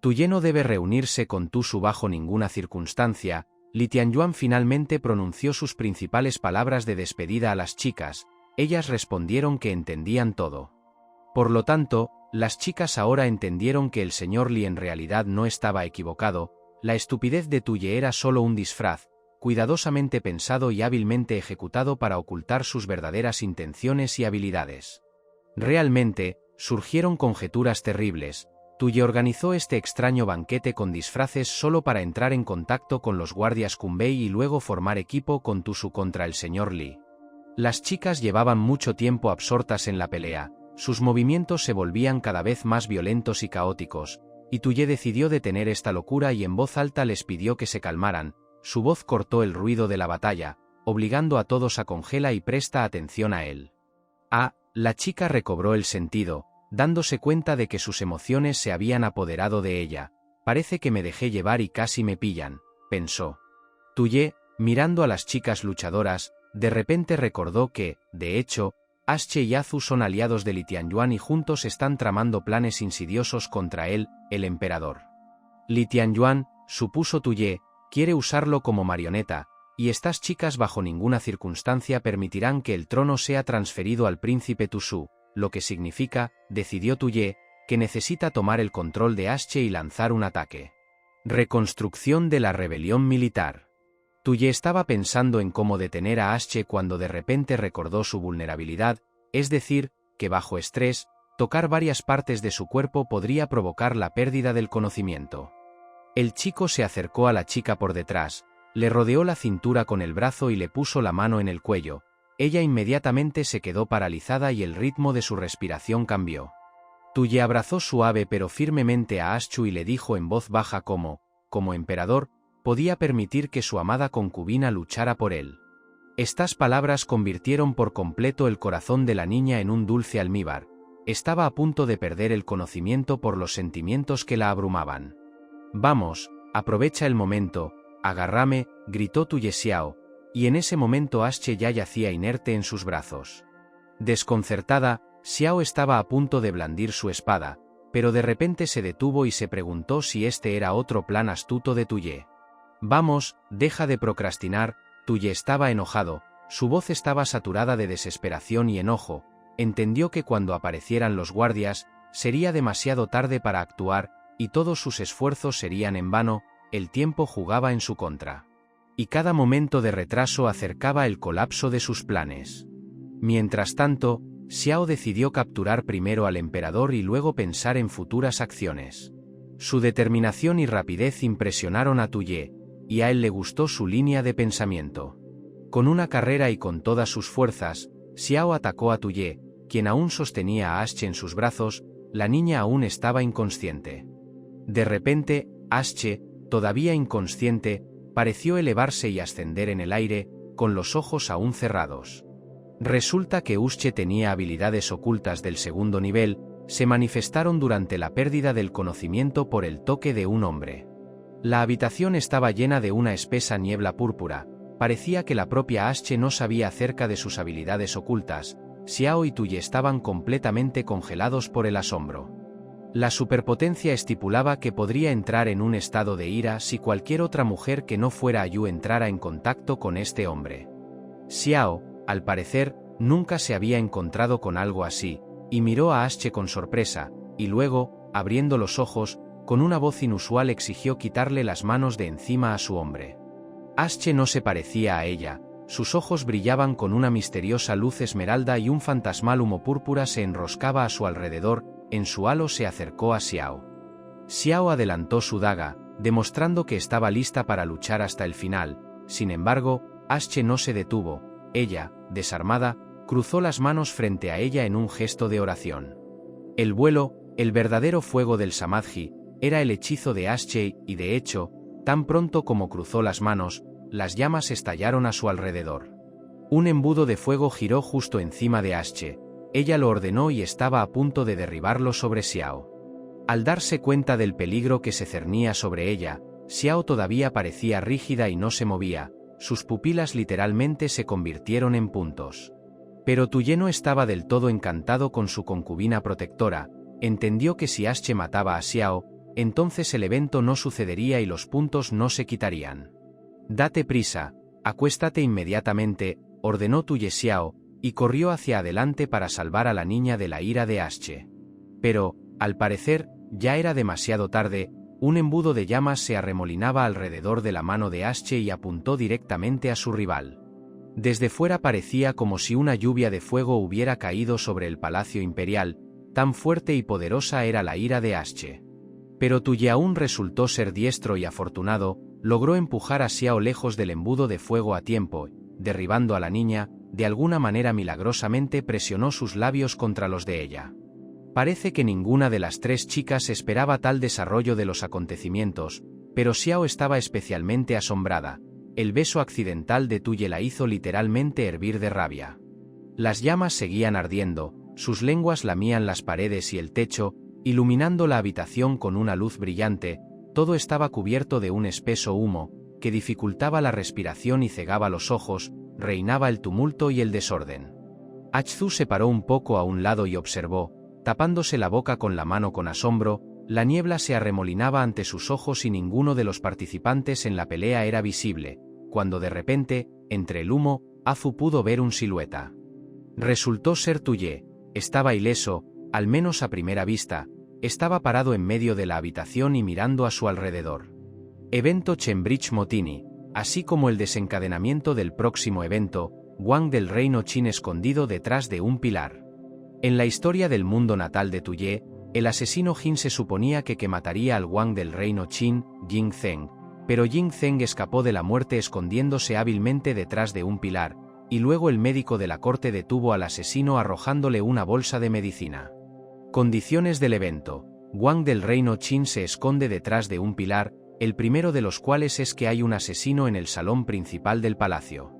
Speaker 1: Tuye no debe reunirse con Tusu bajo ninguna circunstancia. Li Tianyuan finalmente pronunció sus principales palabras de despedida a las chicas, ellas respondieron que entendían todo. Por lo tanto, las chicas ahora entendieron que el señor Li en realidad no estaba equivocado, la estupidez de Tuye era solo un disfraz, cuidadosamente pensado y hábilmente ejecutado para ocultar sus verdaderas intenciones y habilidades. Realmente, surgieron conjeturas terribles. Tuye organizó este extraño banquete con disfraces solo para entrar en contacto con los guardias Kunbei y luego formar equipo con Tusu contra el señor Li. Las chicas llevaban mucho tiempo absortas en la pelea, sus movimientos se volvían cada vez más violentos y caóticos, y Tuye decidió detener esta locura y en voz alta les pidió que se calmaran, su voz cortó el ruido de la batalla, obligando a todos a congela y presta atención a él. La chica recobró el sentido, dándose cuenta de que sus emociones se habían apoderado de ella. Parece que me dejé llevar y casi me pillan, pensó. Tuye, mirando a las chicas luchadoras, de repente recordó que, de hecho, Asche y Azu son aliados de Li Tianyuan y juntos están tramando planes insidiosos contra él, el emperador. Li Tianyuan, supuso Tuye, quiere usarlo como marioneta, y estas chicas bajo ninguna circunstancia permitirán que el trono sea transferido al príncipe Tusu, lo que significa, decidió Tuye, que necesita tomar el control de Asche y lanzar un ataque. Reconstrucción de la rebelión militar. Tuye estaba pensando en cómo detener a Asche cuando de repente recordó su vulnerabilidad, es decir, que bajo estrés, tocar varias partes de su cuerpo podría provocar la pérdida del conocimiento. El chico se acercó a la chica por detrás, le rodeó la cintura con el brazo y le puso la mano en el cuello. Ella inmediatamente se quedó paralizada y el ritmo de su respiración cambió. Tuye abrazó suave pero firmemente a Aschu y le dijo en voz baja como emperador, podía permitir que su amada concubina luchara por él. Estas palabras convirtieron por completo el corazón de la niña en un dulce almíbar. Estaba a punto de perder el conocimiento por los sentimientos que la abrumaban. Vamos, aprovecha el momento, agárrame, gritó Tuye Xiao, y en ese momento Asche ya yacía inerte en sus brazos. Desconcertada, Xiao estaba a punto de blandir su espada, pero de repente se detuvo y se preguntó si este era otro plan astuto de Tuye. «Vamos, deja de procrastinar». Tuye estaba enojado, su voz estaba saturada de desesperación y enojo. Entendió que cuando aparecieran los guardias, sería demasiado tarde para actuar, y todos sus esfuerzos serían en vano. El tiempo jugaba en su contra. Y cada momento de retraso acercaba el colapso de sus planes. Mientras tanto, Xiao decidió capturar primero al emperador y luego pensar en futuras acciones. Su determinación y rapidez impresionaron a Tuye, y a él le gustó su línea de pensamiento. Con una carrera y con todas sus fuerzas, Xiao atacó a Tuye, quien aún sostenía a Asche en sus brazos. La niña aún estaba inconsciente. De repente, Asche, todavía inconsciente, pareció elevarse y ascender en el aire, con los ojos aún cerrados. Resulta que Asche tenía habilidades ocultas del segundo nivel, se manifestaron durante la pérdida del conocimiento por el toque de un hombre. La habitación estaba llena de una espesa niebla púrpura, parecía que la propia Asche no sabía acerca de sus habilidades ocultas. Xiao y Tuye estaban completamente congelados por el asombro. La superpotencia estipulaba que podría entrar en un estado de ira si cualquier otra mujer que no fuera Yu entrara en contacto con este hombre. Xiao, al parecer, nunca se había encontrado con algo así, y miró a Asche con sorpresa, y luego, abriendo los ojos, con una voz inusual exigió quitarle las manos de encima a su hombre. Asche no se parecía a ella, sus ojos brillaban con una misteriosa luz esmeralda y un fantasmal humo púrpura se enroscaba a su alrededor. En su halo se acercó a Xiao. Xiao adelantó su daga, demostrando que estaba lista para luchar hasta el final. Sin embargo, Asche no se detuvo. Ella, desarmada, cruzó las manos frente a ella en un gesto de oración. El vuelo, el verdadero fuego del Samadhi, era el hechizo de Asche y, de hecho, tan pronto como cruzó las manos, las llamas estallaron a su alrededor. Un embudo de fuego giró justo encima de Asche. Ella lo ordenó y estaba a punto de derribarlo sobre Xiao. Al darse cuenta del peligro que se cernía sobre ella, Xiao todavía parecía rígida y no se movía, sus pupilas literalmente se convirtieron en puntos. Pero Tuye no estaba del todo encantado con su concubina protectora, entendió que si Asche mataba a Xiao, entonces el evento no sucedería y los puntos no se quitarían. «Date prisa, acuéstate inmediatamente», ordenó Tuye Xiao, y corrió hacia adelante para salvar a la niña de la ira de Asche. Pero, al parecer, ya era demasiado tarde. Un embudo de llamas se arremolinaba alrededor de la mano de Asche y apuntó directamente a su rival. Desde fuera parecía como si una lluvia de fuego hubiera caído sobre el palacio imperial, tan fuerte y poderosa era la ira de Asche. Pero Tuye aún resultó ser diestro y afortunado, logró empujar a Xiao lejos del embudo de fuego a tiempo, derribando a la niña. De alguna manera milagrosamente presionó sus labios contra los de ella. Parece que ninguna de las tres chicas esperaba tal desarrollo de los acontecimientos, pero Xiao estaba especialmente asombrada. El beso accidental de Tuye la hizo literalmente hervir de rabia. Las llamas seguían ardiendo, sus lenguas lamían las paredes y el techo, iluminando la habitación con una luz brillante. Todo estaba cubierto de un espeso humo, que dificultaba la respiración y cegaba los ojos. Reinaba el tumulto y el desorden. Achzu se paró un poco a un lado y observó, tapándose la boca con la mano con asombro. La niebla se arremolinaba ante sus ojos y ninguno de los participantes en la pelea era visible, cuando de repente, entre el humo, Azu pudo ver un silueta. Resultó ser Tuye. Estaba ileso, al menos a primera vista, estaba parado en medio de la habitación y mirando a su alrededor. Evento Chenbridge Motini. Así como el desencadenamiento del próximo evento, Wang del reino Qin escondido detrás de un pilar. En la historia del mundo natal de Tuye, el asesino Jin se suponía que mataría al Wang del reino Qin, Jing Zheng, pero Jing Zheng escapó de la muerte escondiéndose hábilmente detrás de un pilar, y luego el médico de la corte detuvo al asesino arrojándole una bolsa de medicina. Condiciones del evento. Wang del reino Qin se esconde detrás de un pilar, el primero de los cuales es que hay un asesino en el salón principal del palacio.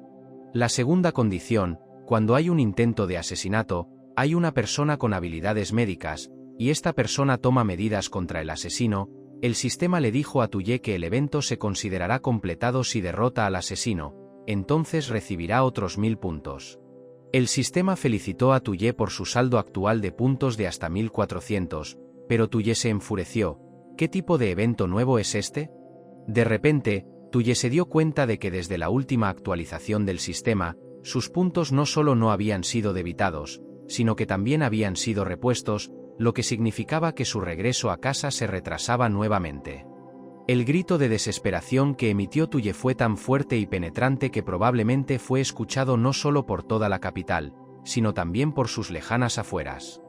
Speaker 1: La segunda condición, cuando hay un intento de asesinato, hay una persona con habilidades médicas, y esta persona toma medidas contra el asesino. El sistema le dijo a Tuye que el evento se considerará completado si derrota al asesino. entonces recibirá otros 1000 puntos. El sistema felicitó a Tuye por su saldo actual de puntos de hasta 1400, pero Tuye se enfureció. ¿Qué tipo de evento nuevo es este? De repente, Tuye se dio cuenta de que desde la última actualización del sistema, sus puntos no solo no habían sido debitados, sino que también habían sido repuestos, lo que significaba que su regreso a casa se retrasaba nuevamente. El grito de desesperación que emitió Tuye fue tan fuerte y penetrante que probablemente fue escuchado no solo por toda la capital, sino también por sus lejanas afueras.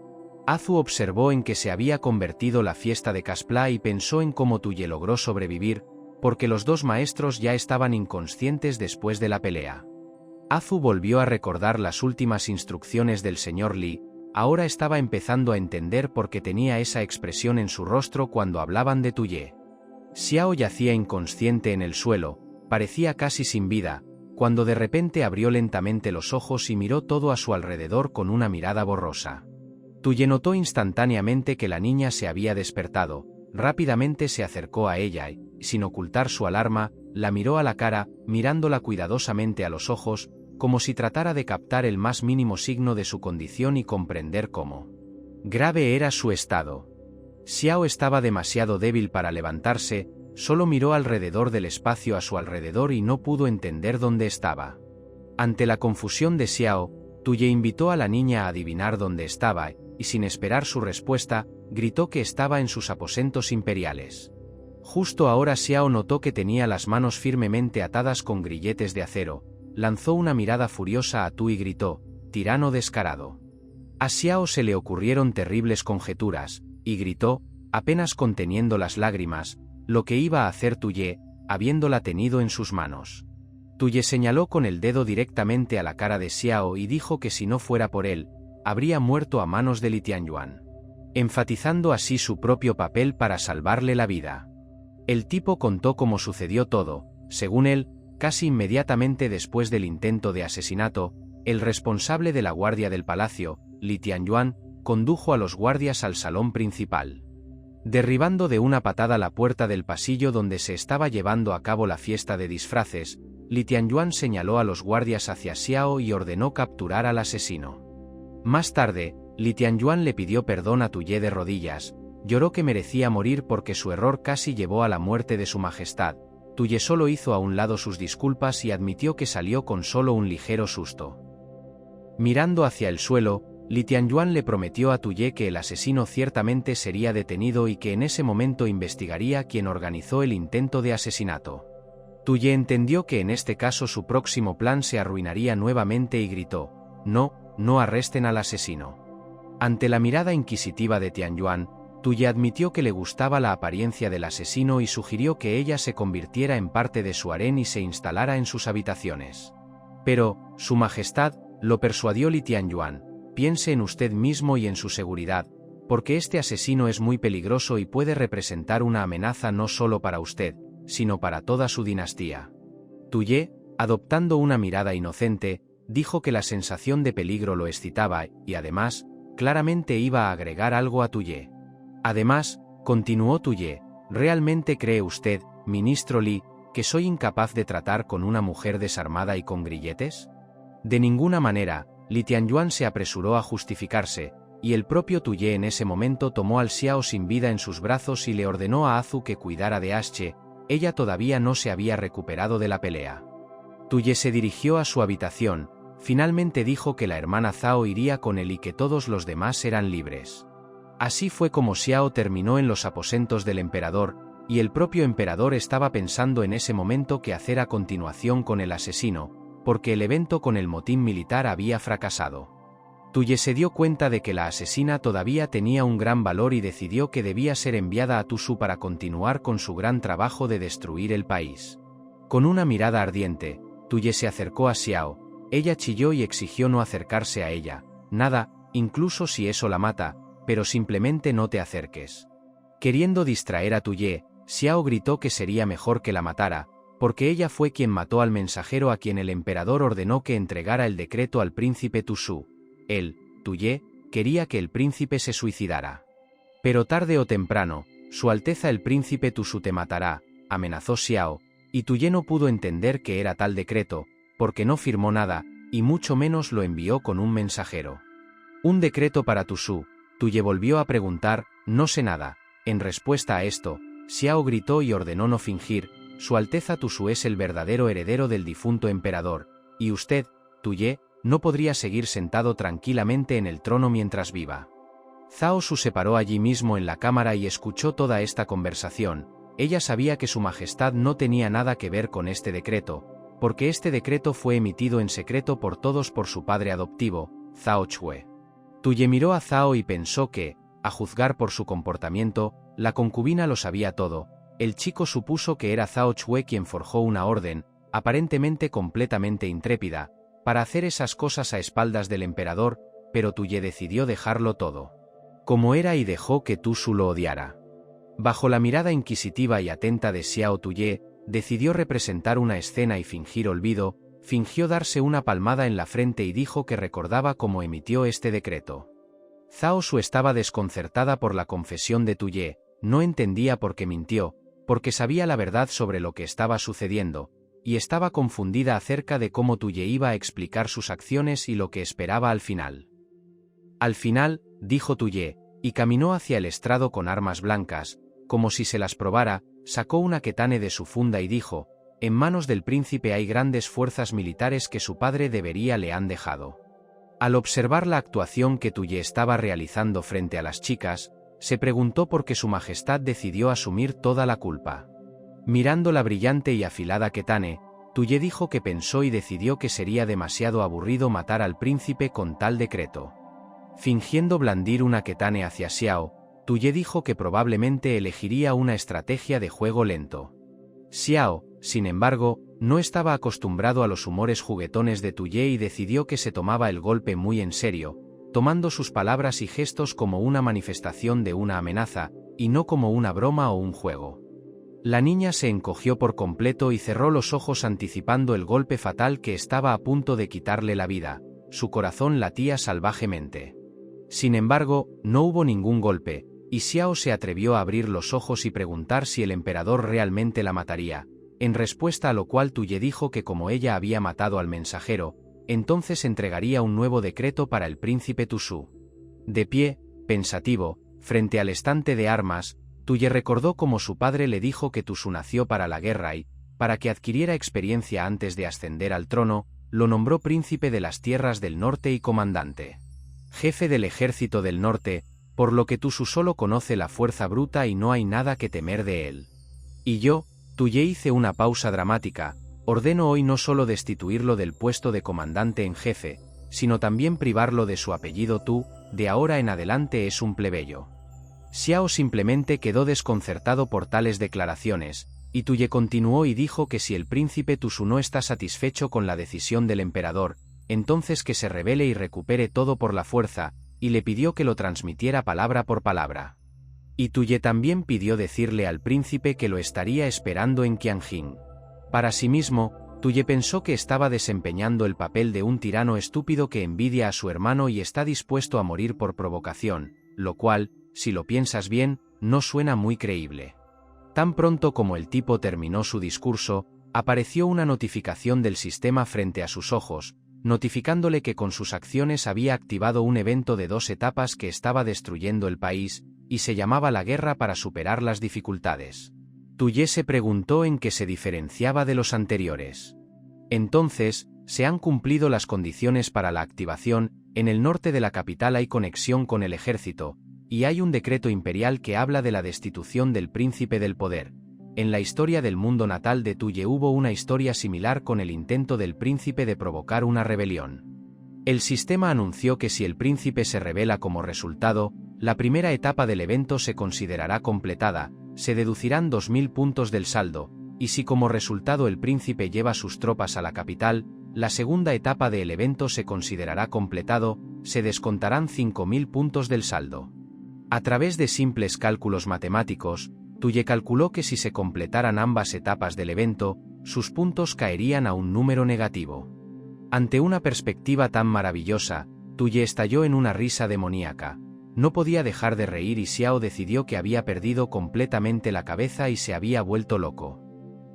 Speaker 1: Azu observó en que se había convertido la fiesta de Caspla y pensó en cómo Tuye logró sobrevivir, porque los dos maestros ya estaban inconscientes después de la pelea. Azu volvió a recordar las últimas instrucciones del señor Li. Ahora estaba empezando a entender por qué tenía esa expresión en su rostro cuando hablaban de Tuye. Xiao yacía inconsciente en el suelo, parecía casi sin vida, cuando de repente abrió lentamente los ojos y miró todo a su alrededor con una mirada borrosa. Tuye notó instantáneamente que la niña se había despertado, rápidamente se acercó a ella y, sin ocultar su alarma, la miró a la cara, mirándola cuidadosamente a los ojos, como si tratara de captar el más mínimo signo de su condición y comprender cómo grave era su estado. Xiao estaba demasiado débil para levantarse, solo miró alrededor del espacio a su alrededor y no pudo entender dónde estaba. Ante la confusión de Xiao, Tuye invitó a la niña a adivinar dónde estaba, y sin esperar su respuesta, gritó que estaba en sus aposentos imperiales. Justo ahora Xiao notó que tenía las manos firmemente atadas con grilletes de acero, lanzó una mirada furiosa a Tu y gritó, «tirano descarado». A Xiao se le ocurrieron terribles conjeturas, y gritó, apenas conteniendo las lágrimas, lo que iba a hacer Tuye, habiéndola tenido en sus manos. Tuye señaló con el dedo directamente a la cara de Xiao y dijo que si no fuera por él, habría muerto a manos de Li Tianyuan, enfatizando así su propio papel para salvarle la vida. El tipo contó cómo sucedió todo. Según él, casi inmediatamente después del intento de asesinato, el responsable de la guardia del palacio, Li Tianyuan, condujo a los guardias al salón principal. Derribando de una patada la puerta del pasillo donde se estaba llevando a cabo la fiesta de disfraces, Li Tianyuan señaló a los guardias hacia Xiao y ordenó capturar al asesino. Más tarde, Li Tianyuan le pidió perdón a Tuye de rodillas, lloró que merecía morir porque su error casi llevó a la muerte de su majestad. Tuye solo hizo a un lado sus disculpas y admitió que salió con solo un ligero susto. Mirando hacia el suelo, Li Tianyuan le prometió a Tuye que el asesino ciertamente sería detenido y que en ese momento investigaría quién organizó el intento de asesinato. Tuye entendió que en este caso su próximo plan se arruinaría nuevamente y gritó, «No, no arresten al asesino». Ante la mirada inquisitiva de Tianyuan, Tuye admitió que le gustaba la apariencia del asesino y sugirió que ella se convirtiera en parte de su harén y se instalara en sus habitaciones. Pero, Su Majestad, lo persuadió Li Tianyuan, piense en usted mismo y en su seguridad, porque este asesino es muy peligroso y puede representar una amenaza no solo para usted, sino para toda su dinastía. Tuye, adoptando una mirada inocente, dijo que la sensación de peligro lo excitaba y, además, claramente iba a agregar algo a Tuye. Además, continuó Tuye, ¿realmente cree usted, ministro Li, que soy incapaz de tratar con una mujer desarmada y con grilletes? De ninguna manera. Li Tianyuan se apresuró a justificarse, y el propio Tuye en ese momento tomó al Xiao sin vida en sus brazos y le ordenó a Azu que cuidara de Asche. Ella todavía no se había recuperado de la pelea. Tuye se dirigió a su habitación, finalmente dijo que la hermana Zhao iría con él y que todos los demás eran libres. Así fue como Xiao terminó en los aposentos del emperador, y el propio emperador estaba pensando en ese momento qué hacer a continuación con el asesino, porque el evento con el motín militar había fracasado. Tuye se dio cuenta de que la asesina todavía tenía un gran valor y decidió que debía ser enviada a Tusu para continuar con su gran trabajo de destruir el país. Con una mirada ardiente, Tuye se acercó a Xiao, ella chilló y exigió no acercarse a ella, nada, incluso si eso la mata, pero simplemente no te acerques. Queriendo distraer a Tuye, Xiao gritó que sería mejor que la matara, porque ella fue quien mató al mensajero a quien el emperador ordenó que entregara el decreto al príncipe Tusu. Él, Tuye, quería que el príncipe se suicidara. Pero tarde o temprano, Su Alteza el príncipe Tusu te matará, amenazó Xiao, y Tuye no pudo entender qué era tal decreto, porque no firmó nada, y mucho menos lo envió con un mensajero. Un decreto para Tusu. Tuye volvió a preguntar, no sé nada. En respuesta a esto, Xiao gritó y ordenó no fingir, Su Alteza Tusu es el verdadero heredero del difunto emperador, y usted, Tuye, no podría seguir sentado tranquilamente en el trono mientras viva. Zhao Su se paró allí mismo en la cámara y escuchó toda esta conversación. Ella sabía que su majestad no tenía nada que ver con este decreto, porque este decreto fue emitido en secreto por todos por su padre adoptivo, Zhao Chue. Tuye miró a Zhao y pensó que, a juzgar por su comportamiento, la concubina lo sabía todo. El chico supuso que era Zhao Chue quien forjó una orden, aparentemente completamente intrépida, para hacer esas cosas a espaldas del emperador, pero Tuye decidió dejarlo todo como era y dejó que Tusu lo odiara. Bajo la mirada inquisitiva y atenta de Xiao Tuye, decidió representar una escena y fingir olvido, fingió darse una palmada en la frente y dijo que recordaba cómo emitió este decreto. Zhao Su estaba desconcertada por la confesión de Tuye, no entendía por qué mintió, porque sabía la verdad sobre lo que estaba sucediendo, y estaba confundida acerca de cómo Tuye iba a explicar sus acciones y lo que esperaba al final. Al final, dijo Tuye, y caminó hacia el estrado con armas blancas, como si se las probara, sacó una ketane de su funda y dijo, en manos del príncipe hay grandes fuerzas militares que su padre debería le han dejado. Al observar la actuación que Tuye estaba realizando frente a las chicas, se preguntó por qué su majestad decidió asumir toda la culpa. Mirando la brillante y afilada ketane, Tuye dijo que pensó y decidió que sería demasiado aburrido matar al príncipe con tal decreto. Fingiendo blandir una ketane hacia Xiao, Tuye dijo que probablemente elegiría una estrategia de juego lento. Xiao, sin embargo, no estaba acostumbrado a los humores juguetones de Tuye y decidió que se tomaba el golpe muy en serio, tomando sus palabras y gestos como una manifestación de una amenaza, y no como una broma o un juego. La niña se encogió por completo y cerró los ojos anticipando el golpe fatal que estaba a punto de quitarle la vida. Su corazón latía salvajemente. Sin embargo, no hubo ningún golpe, y Xiao se atrevió a abrir los ojos y preguntar si el emperador realmente la mataría, en respuesta a lo cual Tuye dijo que como ella había matado al mensajero, entonces entregaría un nuevo decreto para el príncipe Tusu. De pie, pensativo, frente al estante de armas, Tuye recordó cómo su padre le dijo que Tusu nació para la guerra y, para que adquiriera experiencia antes de ascender al trono, lo nombró príncipe de las tierras del norte y comandante. Jefe del ejército del norte, por lo que Tusu solo conoce la fuerza bruta y no hay nada que temer de él. Y yo, Tuye hice una pausa dramática, ordeno hoy no solo destituirlo del puesto de comandante en jefe, sino también privarlo de su apellido Tu, de ahora en adelante es un plebeyo. Xiao simplemente quedó desconcertado por tales declaraciones, y Tuye continuó y dijo que si el príncipe Tusu no está satisfecho con la decisión del emperador, entonces que se rebele y recupere todo por la fuerza, y le pidió que lo transmitiera palabra por palabra. Y Tuye también pidió decirle al príncipe que lo estaría esperando en Qianjing. Para sí mismo, Tuye pensó que estaba desempeñando el papel de un tirano estúpido que envidia a su hermano y está dispuesto a morir por provocación, lo cual, si lo piensas bien, no suena muy creíble. Tan pronto como el tipo terminó su discurso, apareció una notificación del sistema frente a sus ojos, notificándole que con sus acciones había activado un evento de 2 etapas que estaba destruyendo el país, y se llamaba la guerra para superar las dificultades. Tuye se preguntó en qué se diferenciaba de los anteriores. Entonces, se han cumplido las condiciones para la activación, en el norte de la capital hay conexión con el ejército, y hay un decreto imperial que habla de la destitución del príncipe del poder. En la historia del mundo natal de Tuye hubo una historia similar con el intento del príncipe de provocar una rebelión. El sistema anunció que si el príncipe se rebela como resultado, la primera etapa del evento se considerará completada, se deducirán 2000 puntos del saldo, y si como resultado el príncipe lleva sus tropas a la capital, la segunda etapa del evento se considerará completado, se descontarán 5000 puntos del saldo. A través de simples cálculos matemáticos, Tuye calculó que si se completaran ambas etapas del evento, sus puntos caerían a un número negativo. Ante una perspectiva tan maravillosa, Tuye estalló en una risa demoníaca. No podía dejar de reír y Xiao decidió que había perdido completamente la cabeza y se había vuelto loco.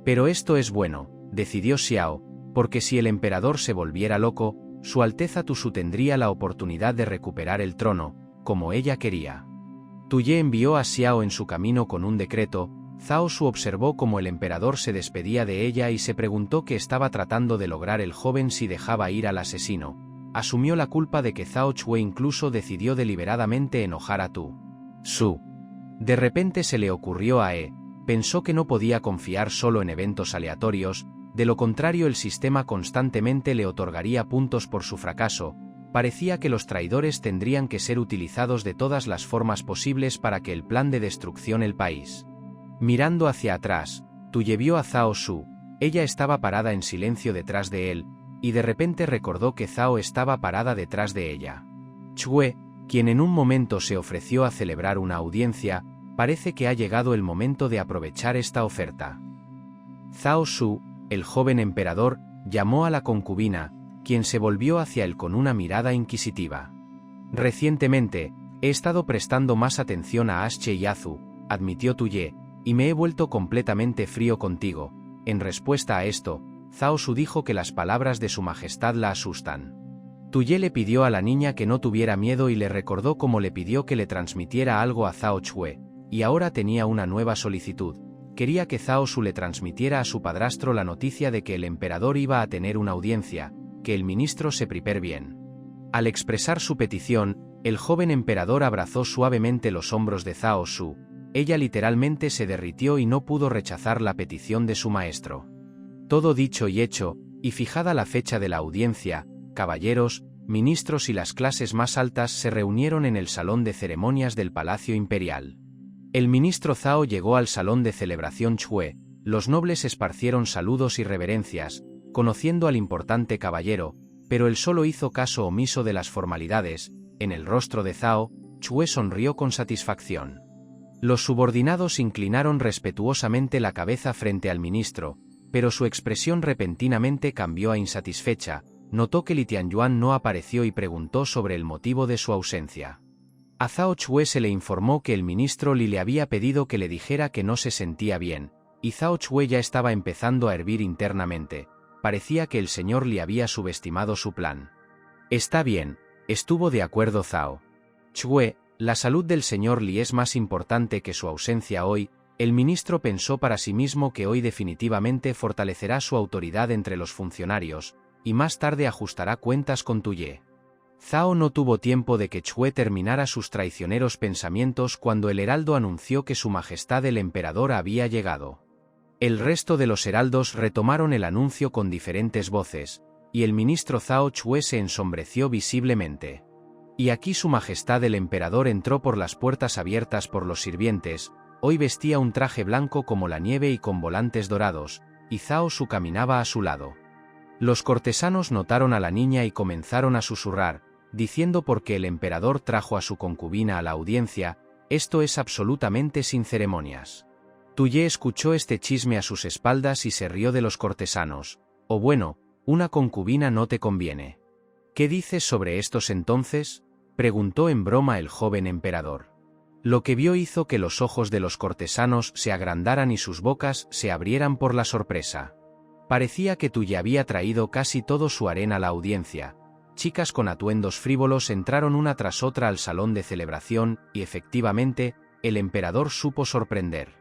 Speaker 1: Pero esto es bueno, decidió Xiao, porque si el emperador se volviera loco, Su Alteza Tusu tendría la oportunidad de recuperar el trono, como ella quería. Tuye envió a Xiao en su camino con un decreto. Zhao Su observó cómo el emperador se despedía de ella y se preguntó qué estaba tratando de lograr el joven si dejaba ir al asesino. Asumió la culpa de que Zhao Chue incluso decidió deliberadamente enojar a Tu Su. De repente se le ocurrió a pensó que no podía confiar solo en eventos aleatorios, de lo contrario el sistema constantemente le otorgaría puntos por su fracaso. Parecía que los traidores tendrían que ser utilizados de todas las formas posibles para que el plan de destrucción el país. Mirando hacia atrás, Tuye vio a Zhao Su. Ella estaba parada en silencio detrás de él, y de repente recordó que Zhao estaba parada detrás de ella. Chue, quien en un momento se ofreció a celebrar una audiencia, parece que ha llegado el momento de aprovechar esta oferta. Zhao Su, el joven emperador, llamó a la concubina, quien se volvió hacia él con una mirada inquisitiva. Recientemente, he estado prestando más atención a Ashe y Azu, admitió Tuye, y me he vuelto completamente frío contigo. En respuesta a esto, Zhao Su dijo que las palabras de su majestad la asustan. Tuye le pidió a la niña que no tuviera miedo y le recordó cómo le pidió que le transmitiera algo a Zhao Chue, y ahora tenía una nueva solicitud. Quería que Zhao Su le transmitiera a su padrastro la noticia de que el emperador iba a tener una audiencia, que el ministro se prepare bien. Al expresar su petición, el joven emperador abrazó suavemente los hombros de Zhao Su. Ella literalmente se derritió y no pudo rechazar la petición de su maestro. Todo dicho y hecho, y fijada la fecha de la audiencia, caballeros, ministros y las clases más altas se reunieron en el salón de ceremonias del Palacio Imperial. El ministro Zhao llegó al salón de celebración Chue, los nobles esparcieron saludos y reverencias, conociendo al importante caballero, pero él solo hizo caso omiso de las formalidades. En el rostro de Zhao, Chue sonrió con satisfacción. Los subordinados inclinaron respetuosamente la cabeza frente al ministro, pero su expresión repentinamente cambió a insatisfecha. Notó que Li Tianyuan no apareció y preguntó sobre el motivo de su ausencia. A Zhao Chue se le informó que el ministro Li le había pedido que le dijera que no se sentía bien, y Zhao Chue ya estaba empezando a hervir internamente. Parecía que el señor Li había subestimado su plan. Está bien, estuvo de acuerdo Zhao Chue, la salud del señor Li es más importante que su ausencia hoy. El ministro pensó para sí mismo que hoy definitivamente fortalecerá su autoridad entre los funcionarios, y más tarde ajustará cuentas con Tuye. Zhao no tuvo tiempo de que Chue terminara sus traicioneros pensamientos cuando el heraldo anunció que su majestad el emperador había llegado. El resto de los heraldos retomaron el anuncio con diferentes voces, y el ministro Zhao Chue se ensombreció visiblemente. Y aquí su majestad el emperador entró por las puertas abiertas por los sirvientes. Hoy vestía un traje blanco como la nieve y con volantes dorados, y Zhao Su caminaba a su lado. Los cortesanos notaron a la niña y comenzaron a susurrar, diciendo porque el emperador trajo a su concubina a la audiencia. Esto es absolutamente sin ceremonias. Tuye escuchó este chisme a sus espaldas y se rió de los cortesanos. Oh bueno, una concubina no te conviene. ¿Qué dices sobre estos entonces?, preguntó en broma el joven emperador. Lo que vio hizo que los ojos de los cortesanos se agrandaran y sus bocas se abrieran por la sorpresa. Parecía que Tuye había traído casi todo su harén a la audiencia. Chicas con atuendos frívolos entraron una tras otra al salón de celebración, y efectivamente, el emperador supo sorprender.